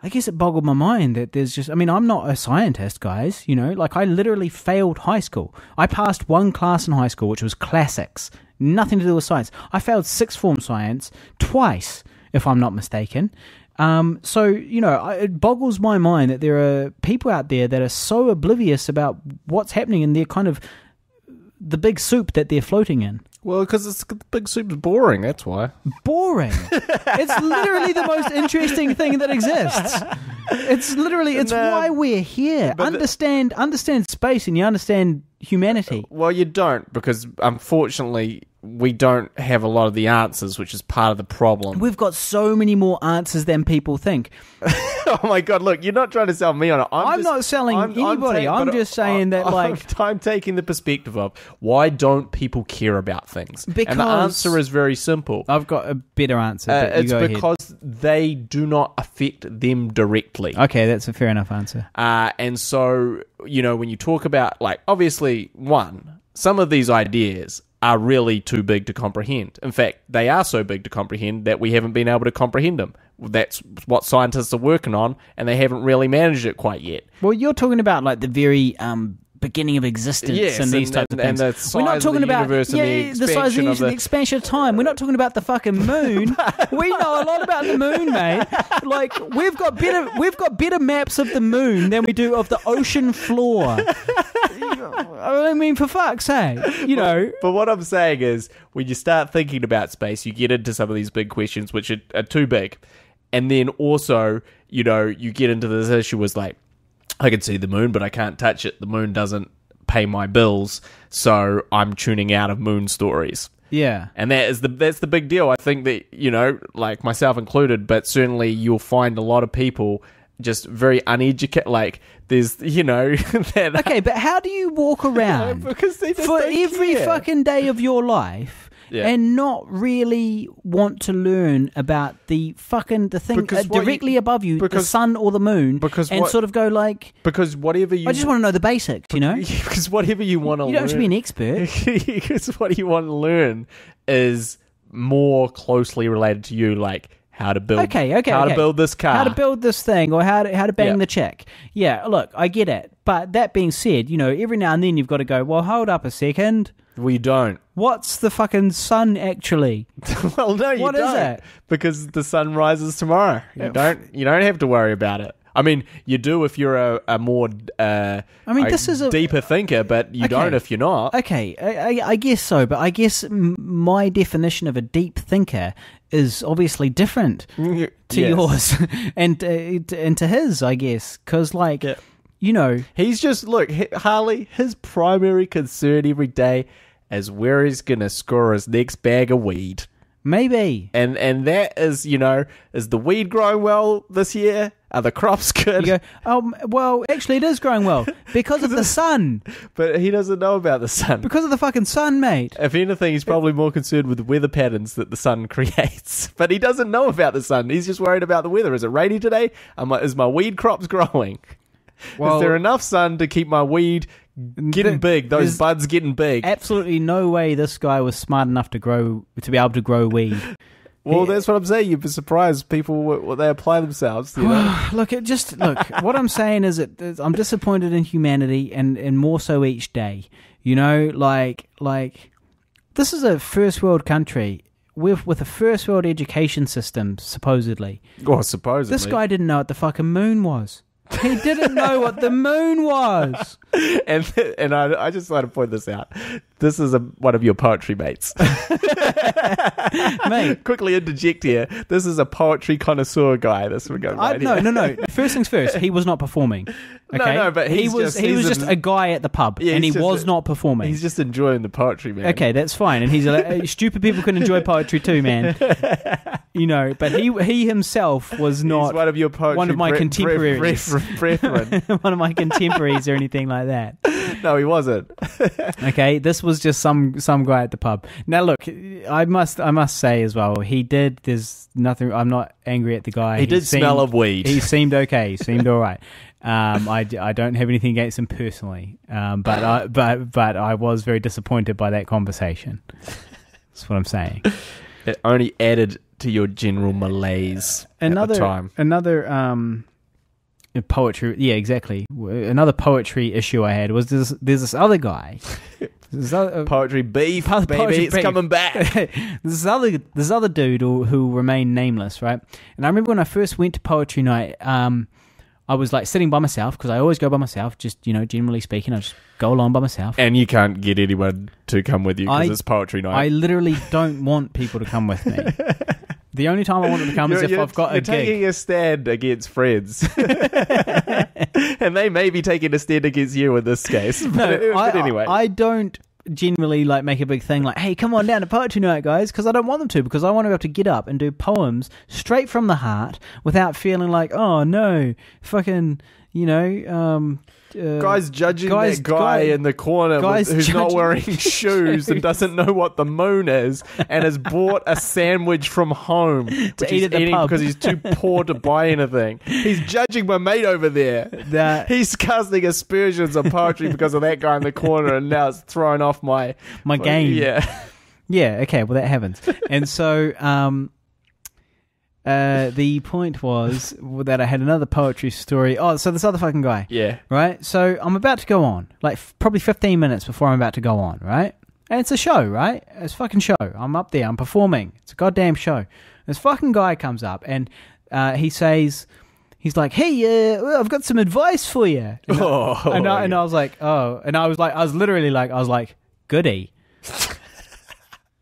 I guess it boggled my mind that there's just, I'm not a scientist, guys, I literally failed high school. I passed one class in high school, which was classics. Nothing to do with science. I failed sixth form science twice, if I'm not mistaken. It boggles my mind that there are people out there that are so oblivious about what's happening in their kind of the big soup that they're floating in. Well, because the big soup's boring, that's why. Boring? It's literally the most interesting thing that exists. It's why we're here. Understand space and you understand humanity. Well, you don't, because unfortunately we don't have a lot of the answers, which is part of the problem. We've got so many more answers than people think. Oh my God, look, you're not trying to sell me on it. I'm not selling anybody. I'm just saying that, I'm taking the perspective of, why don't people care about things? Because... And the answer is very simple. I've got a better answer. It's because they do not affect them directly. Okay, that's a fair enough answer. And so, when you talk about, obviously, some of these ideas are really too big to comprehend. In fact, they are so big to comprehend that we haven't been able to comprehend them. That's what scientists are working on, and they haven't really managed it quite yet. Well, you're talking about the very beginning of existence and these types of things. And the size we're not talking of the about universe and the size of the universe and the expansion of time. We're not talking about the fucking moon. We know a lot about the moon, mate. We've got better maps of the moon than we do of the ocean floor. For fuck's sake, But what I'm saying is, when you start thinking about space, you get into some of these big questions, which are too big. And then also, you get into this issue was I can see the moon, but I can't touch it. The moon doesn't pay my bills, so I'm tuning out of moon stories. Yeah. And that's the big deal. I think that, myself included, but certainly you'll find a lot of people just very uneducated. There's, that... Okay, but how do you walk around because they just for don't every care. fucking day of your life and not really want to learn about the thing directly above you, the sun or the moon, sort of go because whatever you... I just want to know the basics, Because whatever you want to learn... You don't have to be an expert. Because what you want to learn is more closely related to you, how to build to build this car, how to build this thing, or how to bang the chick. Yeah, look, I get it. But that being said, every now and then you've got to go, well, hold up a second. We don't. What's the fucking sun actually? Well, no, you what don't. What is it? Because the sun rises tomorrow. Yeah. You don't have to worry about it. I mean, you do if you're a more this is a deeper thinker, but you don't if you're not. Okay, I guess so, but I guess my definition of a deep thinker is obviously different to yours and to his, I guess, because he's just Harley. His primary concern every day is where he's gonna score his next bag of weed. Maybe. And that is, is the weed growing well this year? Are the crops good? You go, well, actually it is growing well because of the sun. But he doesn't know about the sun. Because of the fucking sun, mate. If anything, he's probably more concerned with the weather patterns that the sun creates. But he doesn't know about the sun. He's just worried about the weather. Is it rainy today? Is my weed crops growing? Well, is there enough sun to keep my weed getting big, those buds getting big? Absolutely no way this guy was smart enough to be able to grow weed. Well, that's what I'm saying. You'd be surprised people what they apply themselves. Look, what I'm saying is that I'm disappointed in humanity, and more so each day. This is a first world country with a first world education system, supposedly. Well, supposedly. This guy didn't know what the fucking moon was. He didn't know what the moon was. And I just want to point this out. This is one of your poetry mates. Mate. Quickly interject here. This is a poetry connoisseur guy. This would go right here. No. First things first, he was not performing. Okay? No, but he was just a guy at the pub, and he was not performing. He's just enjoying the poetry, man. Okay, that's fine. And he's stupid people can enjoy poetry too, man. You know, but he himself was not He's one of your poetry one of my contemporaries. Brethren. One of my contemporaries or anything like that. No, he wasn't. Okay, this was just some guy at the pub. Now look, I must say as well, he did. There's nothing. I'm not angry at the guy. He did smell of weed. He seemed okay. He seemed all right. I don't have anything against him personally, but I was very disappointed by that conversation. That's what I'm saying. It only added to your general malaise at the time. Another poetry, yeah, exactly. Another poetry issue I had was there's this other guy. Poetry beef, baby, it's coming back. This other dude who remained nameless, right? And I remember when I first went to poetry night, I was like sitting by myself because I always go by myself. Just generally speaking, I just go along by myself. And you can't get anyone to come with you because it's poetry night. I literally don't want people to come with me. The only time I want them to come is if I've got a gig. You're taking a stand against friends. And they may be taking a stand against you in this case. But anyway. I don't generally make a big thing like, hey, come on down to poetry night, guys, because I don't want them to, because I want to be able to get up and do poems straight from the heart without feeling like, oh no, fucking, guys judging that guy in the corner who's not wearing shoes and doesn't know what the moon is and has bought a sandwich from home to eat at the pub because he's too poor to buy anything. He's judging my mate over there. He's casting aspersions on poetry because of that guy in the corner, and now it's throwing off my game. Yeah. Okay. Well, that happens, and so the point was that I had another poetry story. Oh, so this other fucking guy. Yeah. Right? So I'm about to go on. Probably 15 minutes before I'm about to go on, right? And it's a show, right? It's a fucking show. I'm up there. I'm performing. It's a goddamn show. This fucking guy comes up and he says... He's like, hey, I've got some advice for you. And I was like, oh. And I was literally like, goody.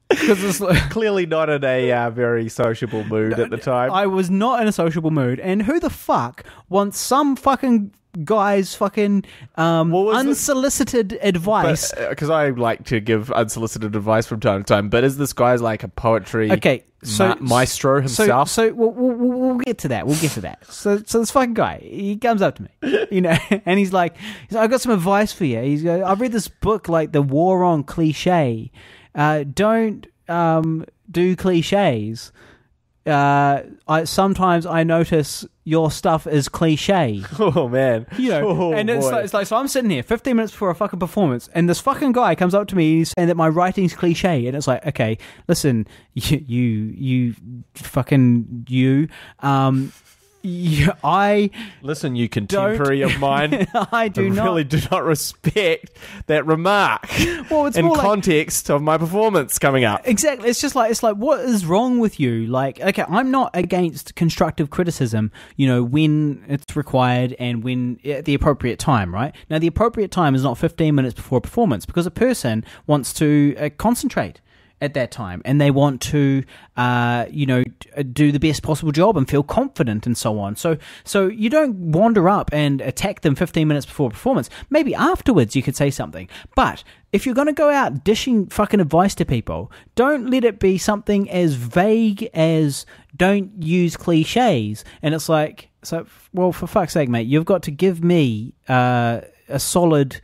Because it's clearly not in a very sociable mood at the time. I was not in a sociable mood, and who the fuck wants some fucking guy's fucking unsolicited advice? Because I like to give unsolicited advice from time to time. But is this guy's like a poetry maestro himself? So we'll get to that. So this fucking guy, he comes up to me, and he's like, I've got some advice for you. I've read this book, The War on Cliche. Don't do cliches. Sometimes I notice your stuff is cliche. Oh man, it's like so I'm sitting here 15 minutes before a fucking performance, and this fucking guy comes up to me and he's saying that my writing's cliche, and it's like, okay, listen, you fucking you. Listen, you contemporary of mine. I really do not respect that remark. Well, it's in more context of my performance coming up. Exactly. It's like, what is wrong with you? Okay, I'm not against constructive criticism. When it's required and when at the appropriate time, right? Now, the appropriate time is not 15 minutes before a performance because a person wants to concentrate at that time, and they want to, do the best possible job and feel confident and so on. So you don't wander up and attack them 15 minutes before performance. Maybe afterwards you could say something. But if you're going to go out dishing fucking advice to people, don't let it be something as vague as don't use cliches. And it's like, well, for fuck's sake, mate, you've got to give me a solid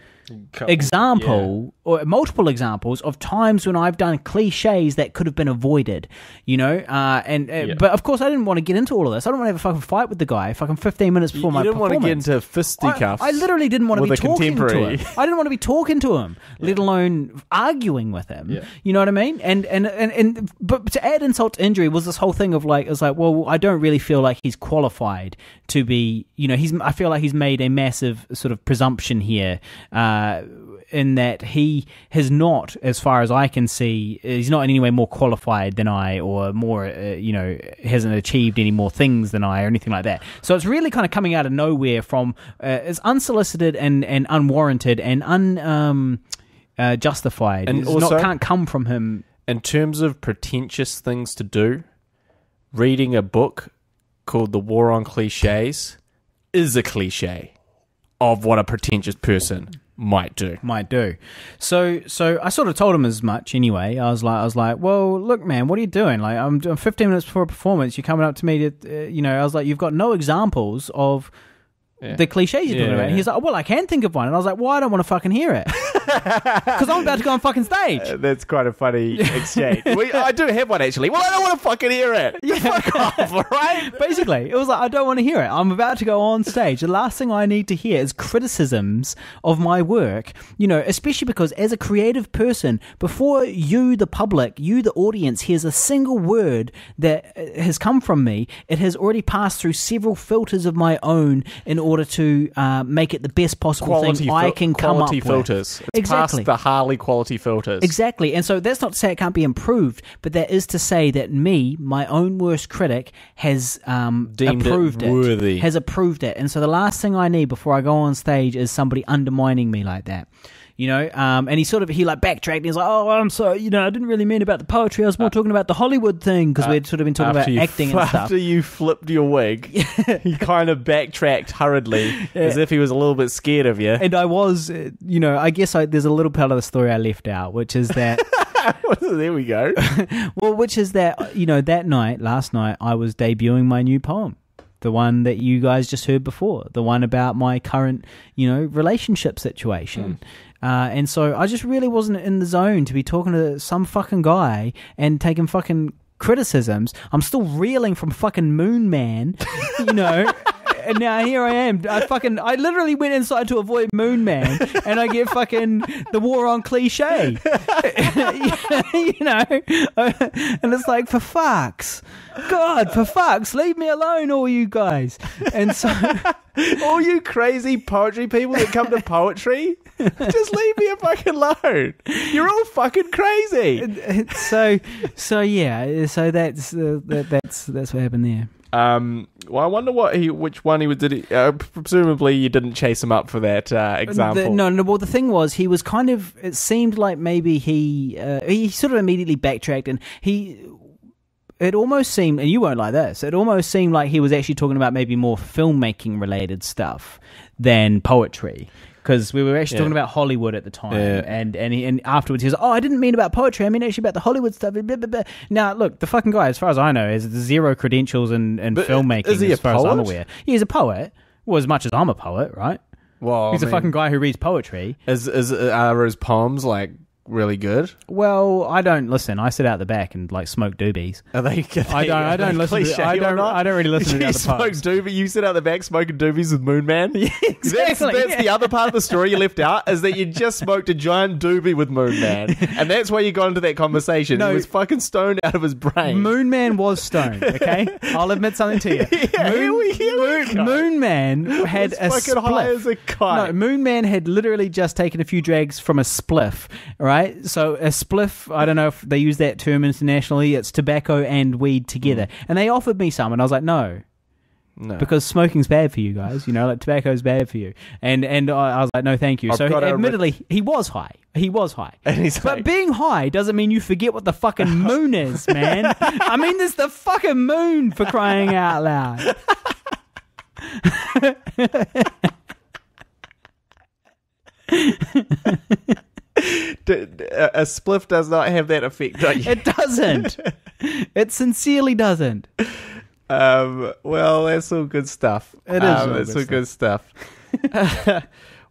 example or multiple examples of times when I've done cliches that could have been avoided, but of course I didn't want to get into all of this. I don't want to have a fucking fight with the guy fucking 15 minutes before my performance. You didn't want to get into fisticuffs. I literally didn't want to be talking to him. I didn't want to be talking to him, let alone arguing with him. Yeah. You know what I mean? And but to add insult to injury was this whole thing of well, I don't really feel like he's qualified to be, I feel like he's made a massive sort of presumption here, in that he he has not, as far as I can see, he's not in any way more qualified than I, or more, hasn't achieved any more things than I, or anything like that. So it's really kind of coming out of nowhere from, it's unsolicited and unwarranted and justified. And It's also, can't come from him. in terms of pretentious things to do, reading a book called The War on Cliches is a cliche of what a pretentious person might do. So I sort of told him as much anyway. I was like, well, look, man, what are you doing? Like, I'm 15 minutes before a performance. You're coming up to me to, I was like, you've got no examples of the cliches you're talking about. And he's like, well, I can think of one. And I was like, well, I don't want to fucking hear it. Because I'm about to go on fucking stage. That's quite a funny exchange. I do have one, actually. Well, I don't want to fucking hear it. Fuck off, all right? Basically, it was like, I don't want to hear it. I'm about to go on stage. The last thing I need to hear is criticisms of my work, especially because as a creative person, before you, the public, you, the audience, hears a single word that has come from me, it has already passed through several filters of my own in order to make it the best possible thing I can come up with. Filters. It's Exactly. past the Harley quality filters. Exactly. And so that's not to say it can't be improved, but that is to say that me, my own worst critic, has Deemed approved it worthy. Has approved it. And so the last thing I need before I go on stage is somebody undermining me like that. And he backtracked. He's like, oh, I'm sorry, I didn't really mean about the poetry. I was more talking about the Hollywood thing, because we'd sort of been talking about acting and stuff. After you flipped your wig, he kind of backtracked hurriedly, as if he was a little bit scared of you. And I was, I guess there's a little part of the story I left out, which is that... There we go. Well, which is that, last night, I was debuting my new poem. The one that you guys just heard before. The one about my current, relationship situation. And so I just really wasn't in the zone to be talking to some fucking guy and taking fucking criticisms. I'm still reeling from fucking Moon Man, And now here I am. I literally went inside to avoid Moon Man, and I get fucking the War on Cliche. And it's like, for fucks. God, for fucks, leave me alone, all you guys. And so... all you crazy poetry people that come to poetry, just leave me fucking alone. You're all fucking crazy. So that's what happened there. Well, I wonder which one he was. Presumably, you didn't chase him up for that example. No. Well, the thing was, he was kind of. It seemed like maybe he sort of immediately backtracked, and it almost seemed, and you won't like this, it almost seemed like he was actually talking about maybe more filmmaking related stuff than poetry. Because we were actually talking about Hollywood at the time, and afterwards he was like, oh, I didn't mean about poetry, I mean actually about the Hollywood stuff. Blah, blah, blah. Now, look, the fucking guy, as far as I know, has zero credentials in filmmaking, is he as far as I'm poet? aware. Yeah, he's a poet. Well, as much as I'm a poet, right? Well, he's a fucking guy who reads poetry. Are his poems really good? Well, I don't listen. I sit out the back and smoke doobies. Are they I don't listen. I don't really listen to the you other smoke parts. doobie. You sit out the back smoking doobies with Moon Man. Yeah, exactly. That's the other part of the story you left out, is that you just smoked a giant doobie with Moon Man, and that's why you got into that conversation. No. He was fucking stoned out of his brain. Moon Man was stoned. Okay, I'll admit something to you. Here we go. Moon Man had a fucking high spliff. as a kite. No, Moon Man had literally just taken a few drags from a spliff. Right, so a spliff, I don't know if they use that term internationally, it's tobacco and weed together. And they offered me some, and I was like, no. Because smoking's bad for you guys, tobacco's bad for you. And I was like, no, thank you. So admittedly, he was high. And he's but being high doesn't mean you forget what the fucking moon is, man. I mean, there's the fucking moon, for crying out loud. A spliff does not have that effect on you. It doesn't. It sincerely doesn't. Well, that's all good stuff. It is all That's good all good stuff.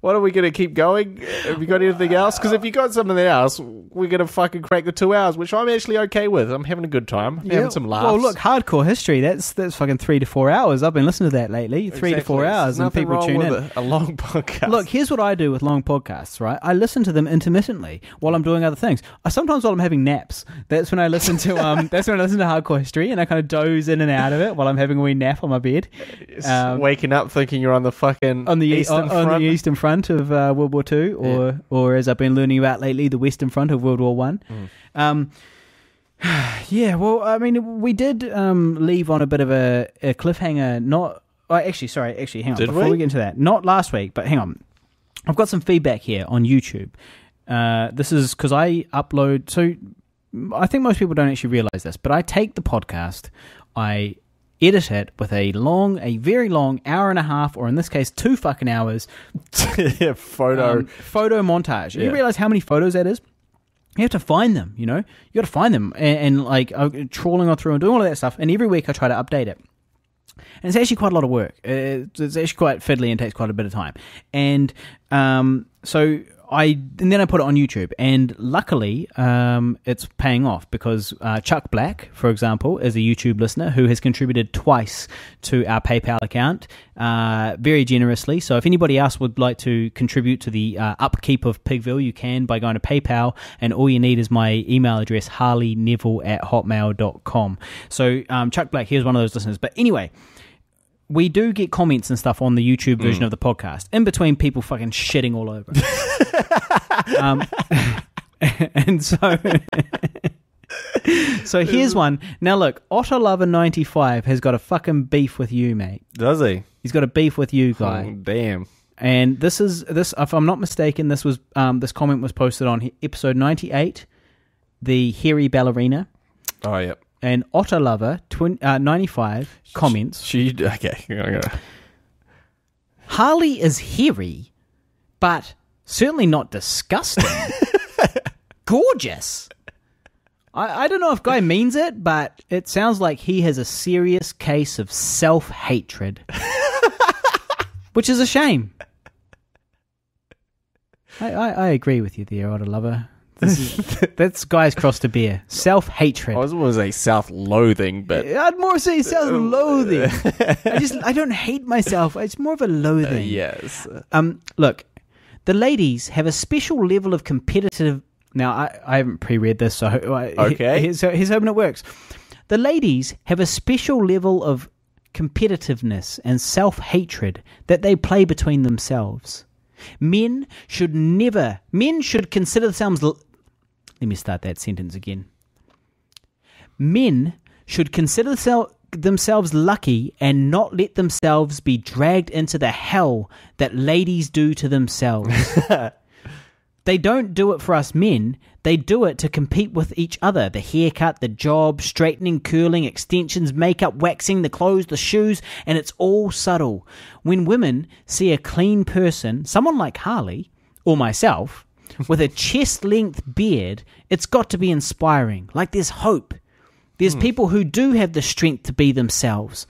What are we going to keep going? Have you got anything else? Because if you got something else, we're going to fucking crack the 2 hours, which I'm actually okay with. I'm having a good time. Having some laughs. Well, look, hardcore history, that's fucking 3 to 4 hours. I've been listening to that lately. 3 to 4 hours, There's and people nothing tune wrong in. with a long podcast. Look, here's what I do with long podcasts, right? I listen to them intermittently while I'm doing other things. Sometimes while I'm having naps. That's when I listen to hardcore history, and I kind of doze in and out of it while I'm having a wee nap on my bed. Waking up thinking you're on the fucking On the Eastern Front. Eastern Front. Front of World War II, or as I've been learning about lately, the Western Front of World War One. Yeah, well, I mean, we did leave on a bit of a cliffhanger. Actually, hang on. Before we get into that, not last week, but hang on. I've got some feedback here on YouTube. This is because I upload. So I think most people don't actually realize this, but I take the podcast, I edit it with a very long hour and a half, or in this case, 2 fucking hours. Photo montage. You realize how many photos that is? You have to find them, you got to find them and like trawling on through and doing all of that stuff. And every week I try to update it. And it's actually quite a lot of work. It's actually quite fiddly and takes quite a bit of time. And then I put it on YouTube, and luckily it's paying off because Chuck Black, for example, is a YouTube listener who has contributed twice to our PayPal account very generously. So if anybody else would like to contribute to the upkeep of Pigville, you can by going to PayPal, and all you need is my email address, harleyneville@hotmail.com. So Chuck Black, here's one of those listeners. But anyway, we do get comments and stuff on the YouTube version of the podcast, in between people fucking shitting all over. And so here's one. Now look, OtterLover95 has got a fucking beef with you, mate. Does he? He's got a beef with you, guy. Oh, damn. And this, if I'm not mistaken, this comment was posted on episode 98, the hairy ballerina. Oh, yep. And OtterLover95 comments. Okay. Harley is hairy, but certainly not disgusting. Gorgeous. I don't know if Guy means it, but it sounds like he has a serious case of self-hatred. Which is a shame. I agree with you there, OtterLover. That's Guy's cross to bear. Self-hatred. I was going to say self-loathing, but I'd more say self-loathing. I don't hate myself. It's more of a loathing. Yes. Look, the ladies have a special level of competitive. Now, I haven't pre-read this, so okay. Here's hoping it works. The ladies have a special level of competitiveness and self-hatred that they play between themselves. Men should consider themselves. Let me start that sentence again. Men should consider themselves lucky and not let themselves be dragged into the hell that ladies do to themselves. They don't do it for us men. They do it to compete with each other. The haircut, the job, straightening, curling, extensions, makeup, waxing, the clothes, the shoes, and it's all subtle. When women see a clean person, someone like Harley, or myself, with a chest-length beard, it's got to be inspiring. Like there's hope. There's people who do have the strength to be themselves.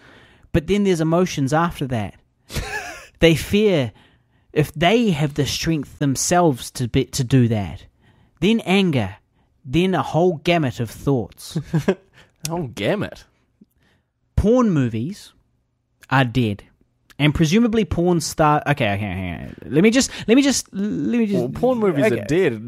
But then there's emotions after that. They fear if they have the strength themselves to do that. Then anger. Then a whole gamut of thoughts. A whole gamut? Porn movies are dead. And presumably porn star. Okay, hang on. Let me just. Well, porn movies are dead,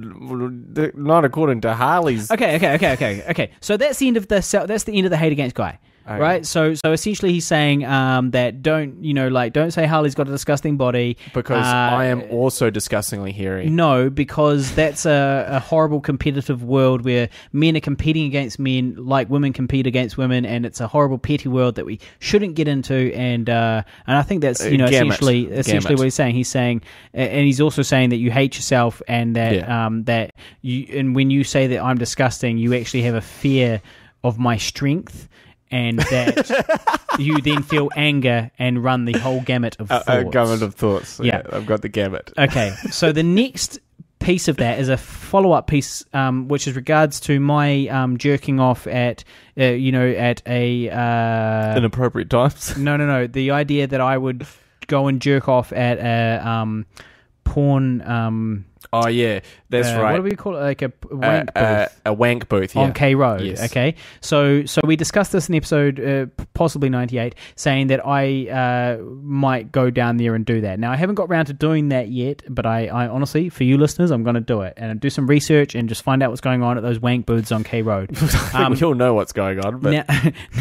not according to Harley's. Okay. So that's the end of the hate against Guy. Okay. Right, so essentially he's saying that don't say Harley's got a disgusting body because I am also disgustingly hairy. No, because that's a horrible competitive world where men are competing against men like women compete against women, and it's a horrible petty world that we shouldn't get into. And I think that's essentially what he's saying. He's saying, and he's also saying that you hate yourself, and that that you, and when you say that I'm disgusting, you actually have a fear of my strength. And that you then feel anger and run the whole gamut of thoughts. A gamut of thoughts. Yeah, I've got the gamut. Okay, so the next piece of that is a follow-up piece, which is regards to my jerking off at inappropriate times. No. The idea that I would go and jerk off at a porn Oh yeah, that's right. What do we call it? Like a wank booth. A wank booth, yeah. On K Road. Yes. Okay. So we discussed this in episode possibly 98, saying that I might go down there and do that. Now I haven't got around to doing that yet, but I honestly, for you listeners, I'm going to do it and do some research and just find out what's going on at those wank booths on K Road. We all know what's going on. But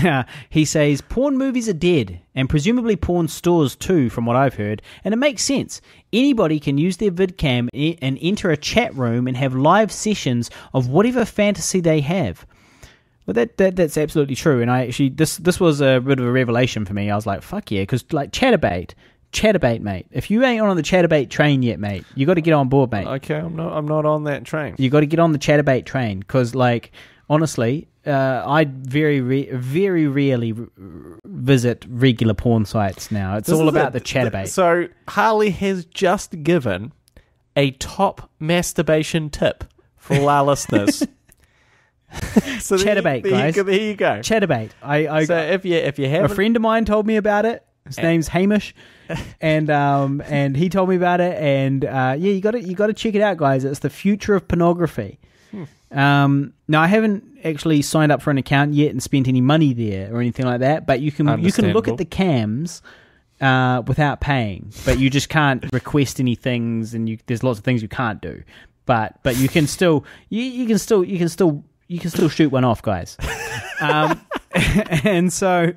Now he says porn movies are dead, and presumably porn stores too, from what I've heard, and it makes sense. Anybody can use their vidcam and enter a chat room and have live sessions of whatever fantasy they have. Well, that's absolutely true. And I actually this was a bit of a revelation for me. I was like, fuck yeah, because like Chatterbait, mate. If you ain't on the Chatterbait train yet, mate, you got to get on board, mate. okay, I'm not on that train. You got to get on the Chatterbait train because, like, honestly, I very rarely visit regular porn sites now. It's all about the Chatterbait. So Harley has just given a top masturbation tip for all our listeners. So Chatterbait, guys. There you go. Chatterbait. So if you have a friend of mine told me about it. His name's Hamish, and he told me about it. And you got to check it out, guys. It's the future of pornography. Now I haven't actually signed up for an account yet and spent any money there or anything like that. But you can look at the cams without paying, but you just can't request any things, and there's lots of things you can't do. But you can still you can still shoot one off, guys. And so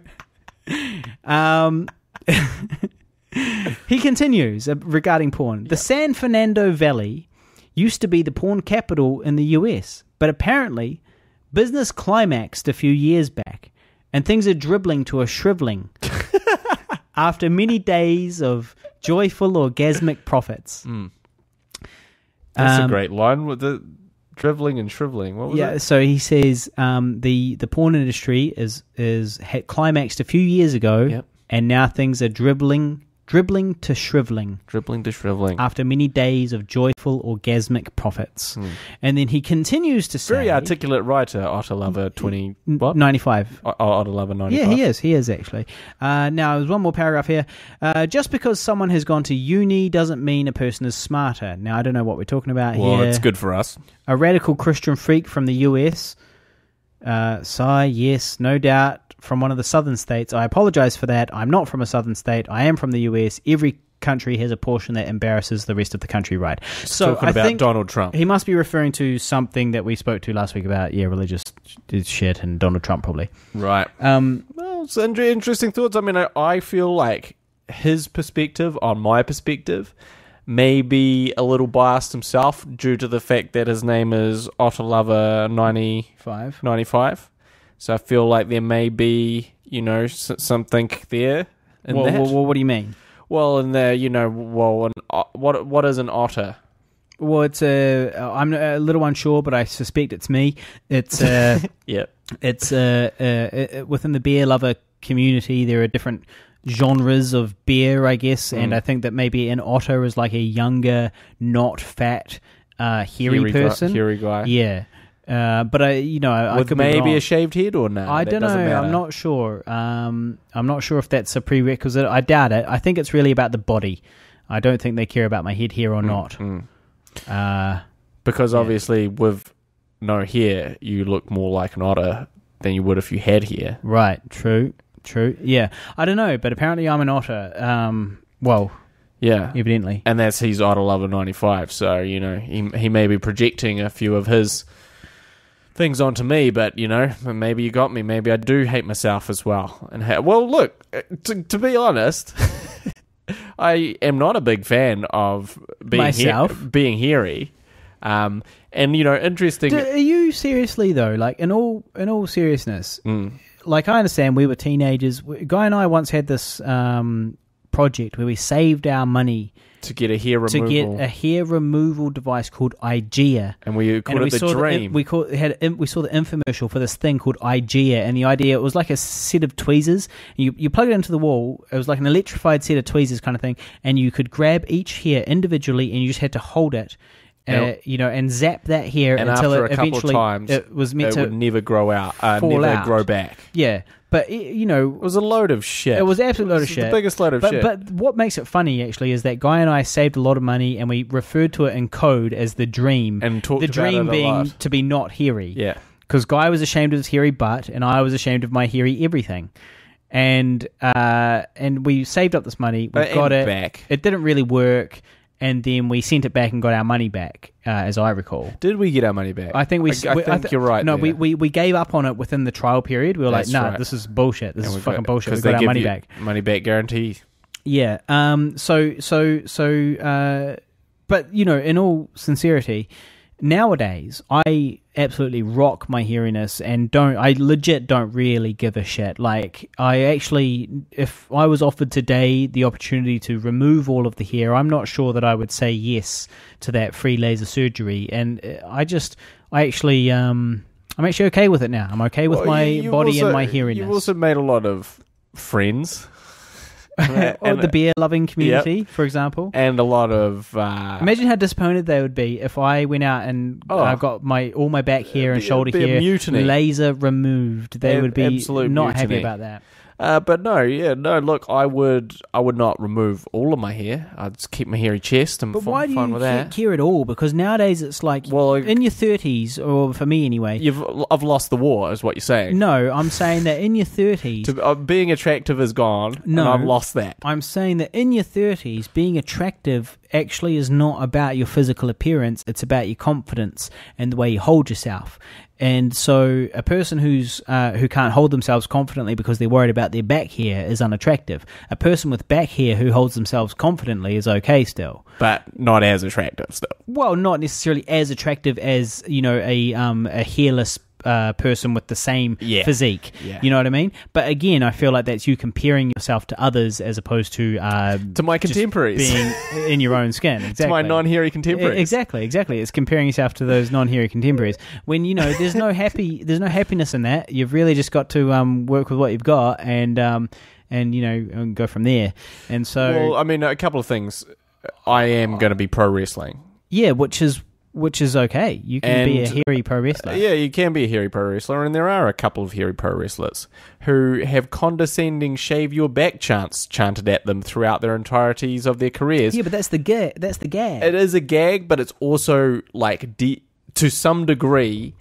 he continues regarding porn. The San Fernando Valley used to be the porn capital in the US, but apparently business climaxed a few years back, and things are dribbling to a shriveling after many days of joyful orgasmic profits. That's a great line with the dribbling and shriveling. What was it? So he says the porn industry had climaxed a few years ago, and now things are dribbling to shriveling. Dribbling to shriveling. After many days of joyful orgasmic profits. And then he continues to say... Very articulate writer, Otter Lover 20... What? 95. Otter Lover 95. Yeah, he is actually. Now, there's one more paragraph here. Just because someone has gone to uni doesn't mean a person is smarter. Now, I don't know what we're talking about here. Well, it's good for us. A radical Christian freak from the US. Sigh, yes, no doubt. From one of the southern states. I apologize for that. I'm not from a southern state. I am from the US. Every country has a portion that embarrasses the rest of the country, right? So talking about Donald Trump. He must be referring to something that we spoke to last week about, religious shit and Donald Trump probably. Right. Well, it's interesting thoughts. I mean, I feel like his perspective on my perspective may be a little biased himself due to the fact that his name is Otter Lover 95. So I feel like there may be, something there in that. What do you mean? Well, in there, what is an otter? Well, I'm a little unsure, but I suspect it's me. It's yeah. It's within the beer lover community, there are different genres of beer, I guess, and I think that maybe an otter is like a younger, not fat, hairy person, hairy guy. Yeah. But I with could maybe be wrong. a shaved head or no? I don't know. I'm not sure. I'm not sure if that's a prerequisite. I doubt it. I think it's really about the body. I don't think they care about my head hair or not. Because obviously with no hair, you look more like an otter than you would if you had hair. Right. True. Yeah. I don't know, but apparently I'm an otter. Yeah, evidently. And he's Otter Lover 95, so, he may be projecting a few of his things onto me, but, maybe you got me. Maybe I do hate myself as well. And look, to be honest, I am not a big fan of being hairy. And, interesting... Are you seriously, though, like, in all seriousness, like, I understand we were teenagers. Guy and I once had this... project where we saved our money to get a hair removal device called IGEA, and we called it the Dream. We saw the infomercial for this thing called IGEA, and the idea, it was like a set of tweezers. You plug it into the wall. It was like an electrified set of tweezers kind of thing, and you could grab each hair individually, and you just had to hold it. And zap that hair and until after it a couple eventually of times, it was meant to would never grow out, fall out. Grow back. Yeah, But you know, It was a load of shit. it was an absolute load of The shit. biggest load of shit. But what makes it funny actually is that Guy and I saved a lot of money, and we referred to it in code as the dream. And talked the about dream it a being lot. to be not hairy. Yeah. Because Guy was ashamed of his hairy butt, and I was ashamed of my hairy everything. And we saved up this money. We got it back. It didn't really work, and then we sent it back and got our money back, as I recall. Did we get our money back? I think I think you're right. No, there. we gave up on it within the trial period. We were That's like, nah, right. this is bullshit. This And is we fucking bullshit. We because got they our give money you back. Money back guarantee. Yeah. But you know, in all sincerity, nowadays I absolutely rock my hairiness and I legit don't really give a shit. Like, I actually, if I was offered today the opportunity to remove all of the hair, I'm not sure that I would say yes to that free laser surgery. And I'm actually okay with it now. I'm okay with my body and my hairiness. You've also made a lot of friends. Or the beer-loving community, for example. And a lot of... Imagine how disappointed they would be if I went out and got all my back hair and shoulder be a hair mutiny. laser removed. They would be absolute not happy mutiny. about that. but no, look, I would not remove all of my hair. I'd just keep my hairy chest and But why do fine you with that. care at all? Because nowadays it's like, Well, in your 30s, or for me anyway. I've lost the war, is what you're saying. No, I'm saying that in your 30s... being attractive is gone, No. and I've lost that. I'm saying that in your 30s, being attractive actually is not about your physical appearance. It's about your confidence and the way you hold yourself. And so a person who can't hold themselves confidently because they're worried about their back hair is unattractive. A person with back hair who holds themselves confidently is okay still. But not as attractive still. Well, not necessarily as attractive as, you know, a hairless person with the same physique. Yeah. You know what I mean? But again, I feel like that's you comparing yourself to others as opposed to my contemporaries. being in your own skin. Exactly. To my non-hairy contemporaries. Exactly. It's comparing yourself to those non-hairy contemporaries. When, you know, there's no happiness in that. You've really just got to work with what you've got and you know, and go from there. And so, Well, I mean, a couple of things. I am going to be pro wrestling. yeah, which is okay. You can be a And, hairy pro wrestler. Yeah, you can be a hairy pro wrestler, and there are a couple of hairy pro wrestlers who have condescending shave your back chants chanted at them throughout their entireties of their careers. Yeah, but that's the gag. That's the gag. It is a gag, but it's also like to some degree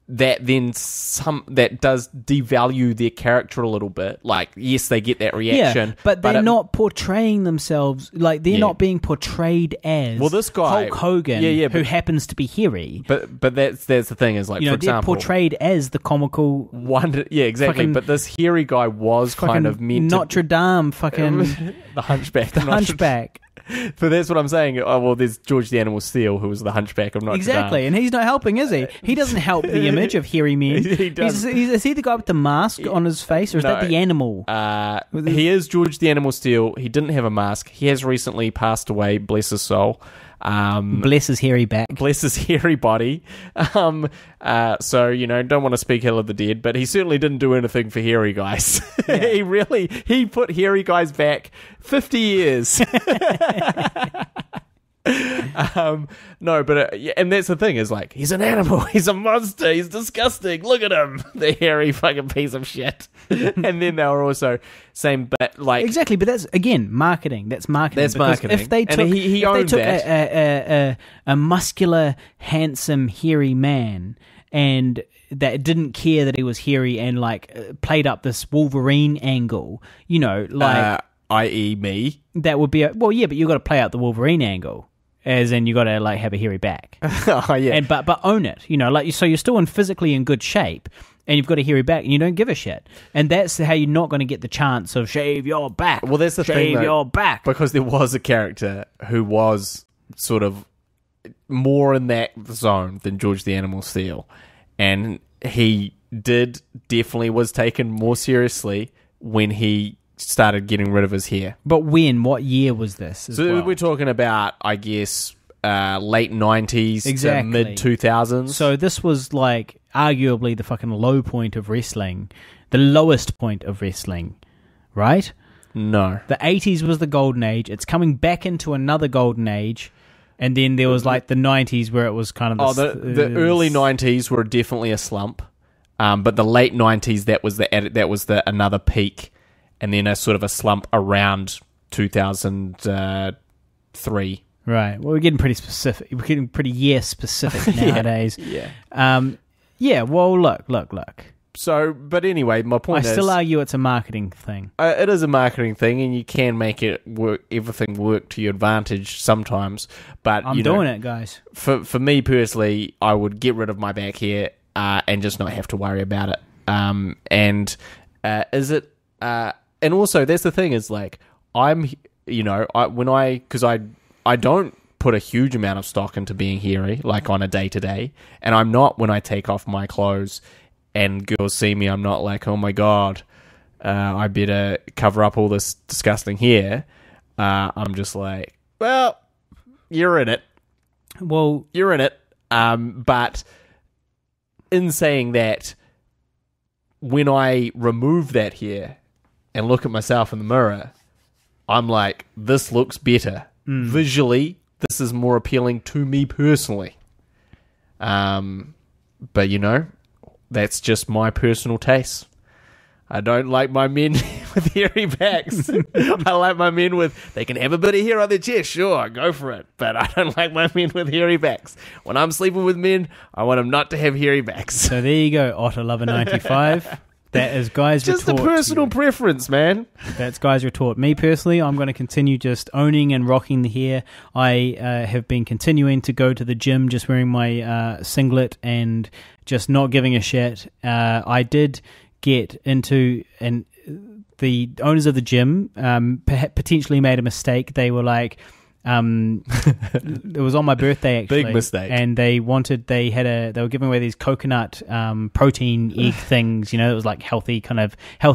that does devalue their character a little bit. Like, yes, they get that reaction, Yeah, but they're not portraying themselves like they're not being portrayed as. Well, this guy, Hulk Hogan, who happens to be hairy. But that's the thing is, like, You know, for example, they're portrayed as the comical yeah, exactly. fucking- But this hairy guy was kind of meant Notre Dame, fucking the Hunchback. the Hunchback. But that's what I'm saying. Oh, well, there's George the Animal Steel, who was the Hunchback of Notre Exactly, Dame. and he's not helping, is he? He doesn't help the image of hairy men. He doesn't. Is he the guy with the mask on his face, or is No. that the animal? He is George the Animal Steel. He didn't have a mask. He has recently passed away, bless his soul. Bless his hairy back. Bless his hairy body. So, you know, don't want to speak ill of the dead, but he certainly didn't do anything for hairy guys. He put hairy guys back 50 years. No, but and that's the thing is, like, he's an animal, he's a monster, he's disgusting, look at him, the hairy fucking piece of shit. And then they were also saying, but like, Exactly, but that's again marketing. That's marketing. That's because marketing. If they And took, he if they owned took that. a muscular, handsome, hairy man and that didn't care that he was hairy and like played up this Wolverine angle, you know, like i.e. me. that would be well, yeah, but you got to play out the Wolverine angle. As in, you got to like have a hairy back, Oh yeah. and but own it, you know, like so you're still physically in good shape, and you've got a hairy back, and you don't give a shit, and that's how you're not going to get the chance of shave your back. Well, that's the shave thing, though, your back because there was a character who was sort of more in that zone than George the Animal Steel, and he definitely was taken more seriously when he started getting rid of his hair. But when? What year was this? As So well? we're talking about, I guess, late 90s Exactly. to mid 2000s. So this was like arguably the fucking low point of wrestling, the lowest point of wrestling, right? No. The 80s was the golden age. It's coming back into another golden age. And then there was like the 90s where it was kind of The early 90s were definitely a slump. But the late 90s, that was the another peak, and then a sort of a slump around 2003. Right. Well, we're getting pretty specific. We're getting pretty specific nowadays. Yeah. Yeah. Well, look. So, but anyway, my point I is, still argue it's a marketing thing. it is a marketing thing, and you can make it work, everything work to your advantage sometimes. But I'm doing it, guys. For me personally, I would get rid of my back hair and just not have to worry about it. And also that's the thing is like I don't put a huge amount of stock into being hairy, like on a day to day, and I'm not when I take off my clothes and girls see me. I'm not like, oh my god, I better cover up all this disgusting hair. I'm just like, well, you're in it. Well, You're in it. But in saying that, when I remove that hair and look at myself in the mirror, I'm like, this looks better. Visually, this is more appealing to me personally. But that's just my personal taste. I don't like my men with hairy backs. I like my men they can have a bit of hair on their chest, sure, go for it. But I don't like my men with hairy backs. When I'm sleeping with men, I want them not to have hairy backs. so there you go, Otter Lover 95. That is Guy's Just a retort. personal preference, man. That's Guy's retort. Me personally, I'm going to continue just owning and rocking the hair. I have been continuing to go to the gym just wearing my singlet and just not giving a shit. I did get into, and the owners of the gym potentially made a mistake. They were like, it was on my birthday actually. Big mistake. And they were giving away these coconut protein egg things, it was like healthy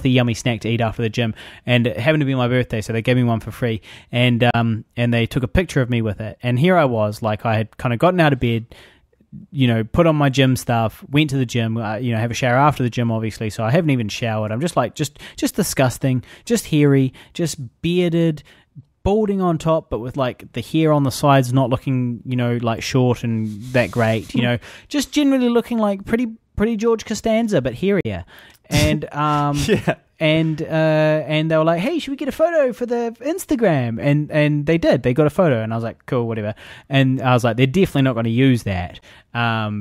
yummy snack to eat after the gym, and it happened to be my birthday, so they gave me one for free, and they took a picture of me with it, and here I was, like I had kind of gotten out of bed, put on my gym stuff, went to the gym, have a shower after the gym, obviously, so I haven't even showered. I'm just like, just disgusting, just hairy, just bearded, balding on top, but with like the hair on the sides not looking, like short and that great, just generally looking like pretty George Costanza, but hairier. And Yeah. And they were like, hey, should we get a photo for the Instagram? And they did. They got a photo, and I was like, cool, whatever. And I was like, they're definitely not going to use that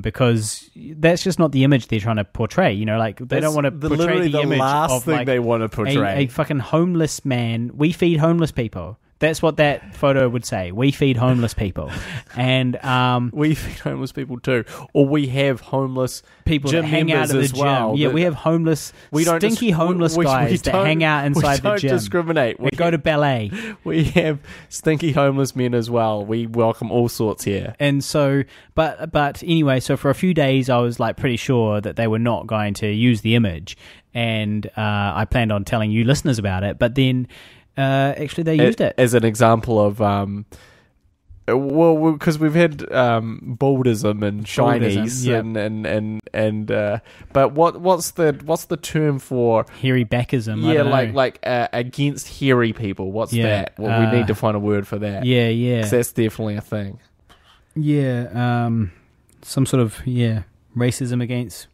because that's just not the image they're trying to portray. Like they don't want to portray the image last of thing like they want to portray. a fucking homeless man. We feed homeless people. That's what that photo would say. We feed homeless people. And we feed homeless people too. Or we have homeless people gym that hang out members at the as gym. well. Yeah, we have homeless, stinky homeless guys that hang out inside the gym. We don't discriminate. We go to ballet. We have stinky homeless men as well. We welcome all sorts here. And so, but anyway, so for a few days I was like pretty sure that they were not going to use the image. And I planned on telling you listeners about it. But then... actually, they used it as an example of, because we've had baldism and shinies, yep. and but what's the term for hairy backism? Yeah, like against hairy people. What's that? Well, we need to find a word for that. Yeah. 'Cause that's definitely a thing. Yeah, some sort of racism against.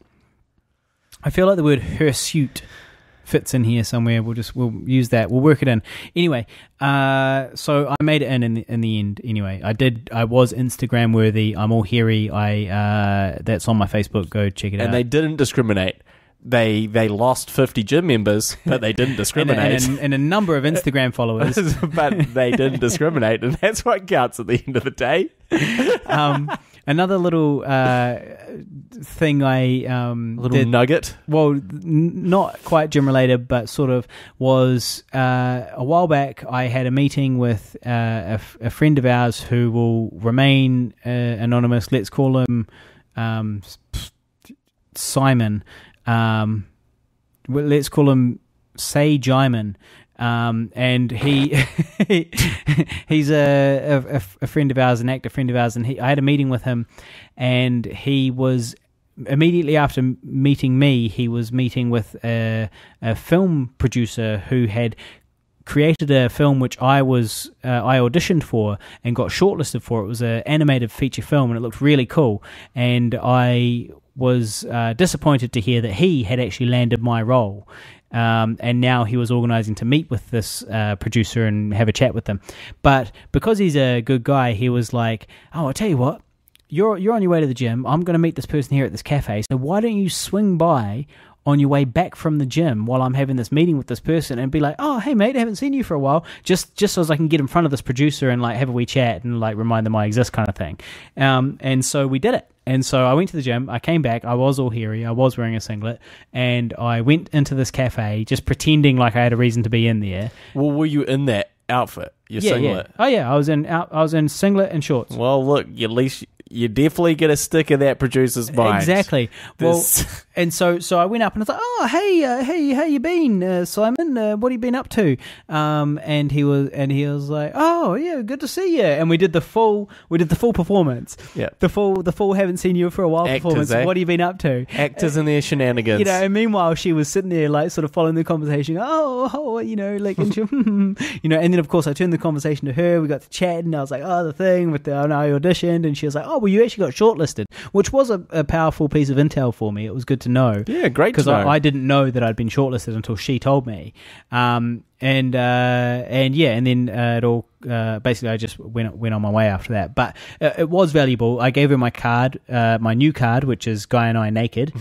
I feel like the word hirsute fits in here somewhere. We'll use that. We'll work it in. Anyway, so I made it in the end. Anyway, I was Instagram worthy. I'm all hairy. That's on my Facebook. Go check it out. And they didn't discriminate. They lost 50 gym members, but they didn't discriminate. and a number of Instagram followers. But they didn't discriminate, and that's what counts at the end of the day. Another little thing nugget. Well, not quite gym related, but sort of was a while back. I had a meeting with a friend of ours who will remain anonymous. Let's call him Simon. Let's call him Say Jaiman. And he's a friend of ours, an active friend of ours, and I had a meeting with him, and he was immediately after meeting me, he was meeting with a film producer who had created a film which I auditioned for and got shortlisted for. It was an animated feature film, and it looked really cool, and I was disappointed to hear that he had actually landed my role. And now he was organising to meet with this producer and have a chat with them. But because he's a good guy, he was like, oh, I'll tell you what, you're on your way to the gym. I'm going to meet this person here at this cafe. So why don't you swing by on your way back from the gym while I'm having this meeting with this person and be like, oh, hey, mate, I haven't seen you for a while. Just so as I can get in front of this producer and like have a wee chat and like remind them I exist kind of thing. And so we did it. And so I went to the gym, I came back, I was all hairy, I was wearing a singlet, and I went into this cafe just pretending like I had a reason to be in there. Well, were you in that outfit? Your singlet? Yeah. Oh yeah, I was in singlet and shorts. Well, look, at least you definitely get a stick of that producer's mind. Exactly. Well, and so I went up and I was like, oh, hey, how you been, Simon? What have you been up to? And he was like, oh yeah, good to see you. And we did the full performance. Yeah. The full haven't seen you for a while Actors, performance. eh? What have you been up to? Actors and their shenanigans. You know, and meanwhile she was sitting there like sort of following the conversation. Oh, you know, like, and you know, and then of course I turned the conversation to her. We got to chat, and I was like, oh, the thing with I auditioned, and she was like, oh, well, you actually got shortlisted, which was a powerful piece of intel for me. It was good to know. Yeah, great to because know. I didn't know that I'd been shortlisted until she told me. And then it all basically I just went on my way after that. But it was valuable. I gave her my card, my new card, which is Guy and I Naked.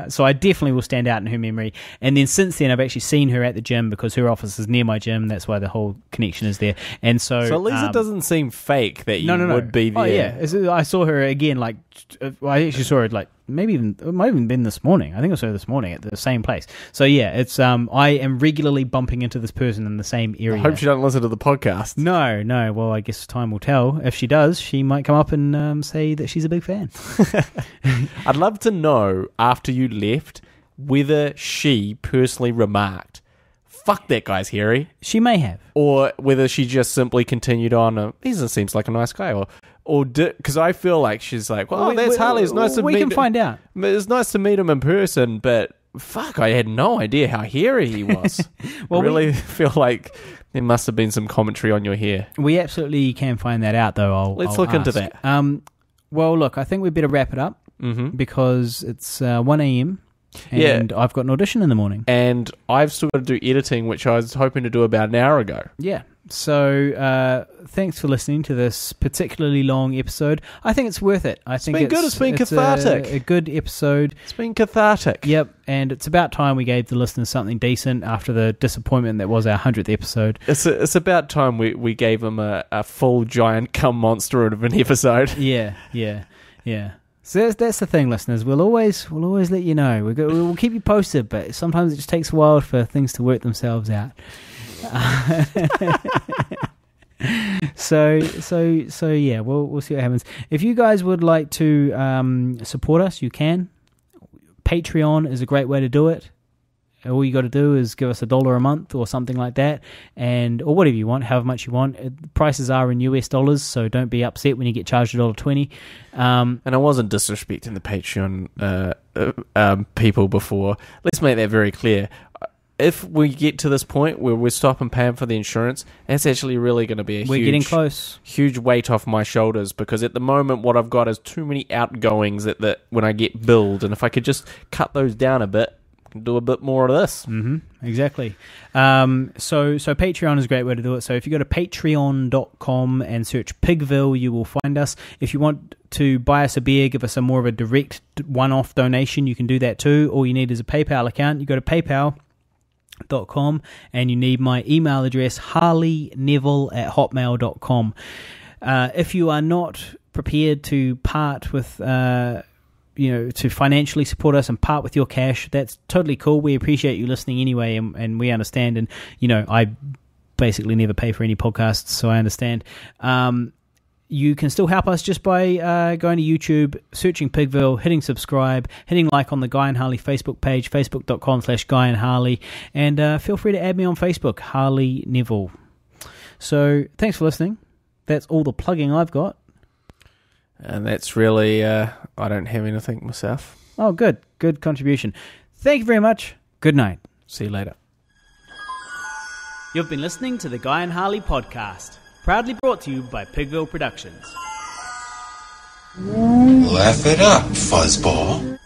So I definitely will stand out in her memory. And then since then, I've actually seen her at the gym because her office is near my gym. That's why the whole connection is there. And so at least it doesn't seem fake that you would be there. Oh yeah, I saw her again. Like I actually saw her like. Maybe even it might have even been this morning. I think I saw her this morning at the same place. So yeah, it's I am regularly bumping into this person in the same area. I hope she doesn't listen to the podcast. No. Well, I guess time will tell. If she does, she might come up and say that she's a big fan. I'd love to know after you left whether she personally remarked, "Fuck that guy's hairy," She may have, or whether she just simply continued on. He seems like a nice guy, or because I feel like she's like, well, that's Harley. It's nice to meet him. We can find out. It's nice to meet him in person, but fuck, I had no idea how hairy he was. Well, I really feel like there must have been some commentary on your hair. We absolutely can find that out, though. Let's I'll look into ask. that. Well, look, I think we better wrap it up because it's 1 a.m. and I've got an audition in the morning. And I've still got to do editing, which I was hoping to do about an hour ago. Yeah. So thanks for listening to this particularly long episode. I think it's worth it. It's been good. It's been cathartic. A good episode. It's been cathartic. Yep. And it's about time we gave the listeners something decent after the disappointment that was our 100th episode. It's about time we gave them a full giant cum monster of an episode. Yeah. So that's the thing, listeners. We'll always let you know. We'll keep you posted, but sometimes it just takes a while for things to work themselves out. So yeah, we'll see what happens. If you guys would like to support us, you can. Patreon is a great way to do it. All you got to do is give us $1 a month or something like that, or whatever you want, however much you want. Prices are in US dollars, so don't be upset when you get charged $1.20. And I wasn't disrespecting the Patreon people before. Let's make that very clear. If we get to this point where we're stopping paying for the insurance, that's actually really going to be we're getting close. Huge weight off my shoulders, because at the moment what I've got is too many outgoings that when I get billed, and if I could just cut those down a bit, I can do a bit more of this. Exactly. So Patreon is a great way to do it. So if you go to patreon.com and search Pigville, you will find us. If you want to buy us a beer, give us a more of a direct one-off donation, you can do that too. All you need is a PayPal account. You go to PayPal.com and you need my email address, harleyneville@hotmail.com. If you are not prepared to part with to financially support us and part with your cash, that's totally cool. We appreciate you listening anyway, and we understand. And I basically never pay for any podcasts, so I understand. You can still help us just by going to YouTube, searching Pigville, hitting subscribe, hitting like on the Guy and Harley Facebook page, facebook.com/Guy and Harley, and feel free to add me on Facebook, Harley Neville. So thanks for listening. That's all the plugging I've got. And that's really, I don't have anything myself. Oh, good contribution. Thank you very much. Good night. See you later. You've been listening to the Guy and Harley podcast. Proudly brought to you by Pigville Productions. Laugh it up, fuzzball.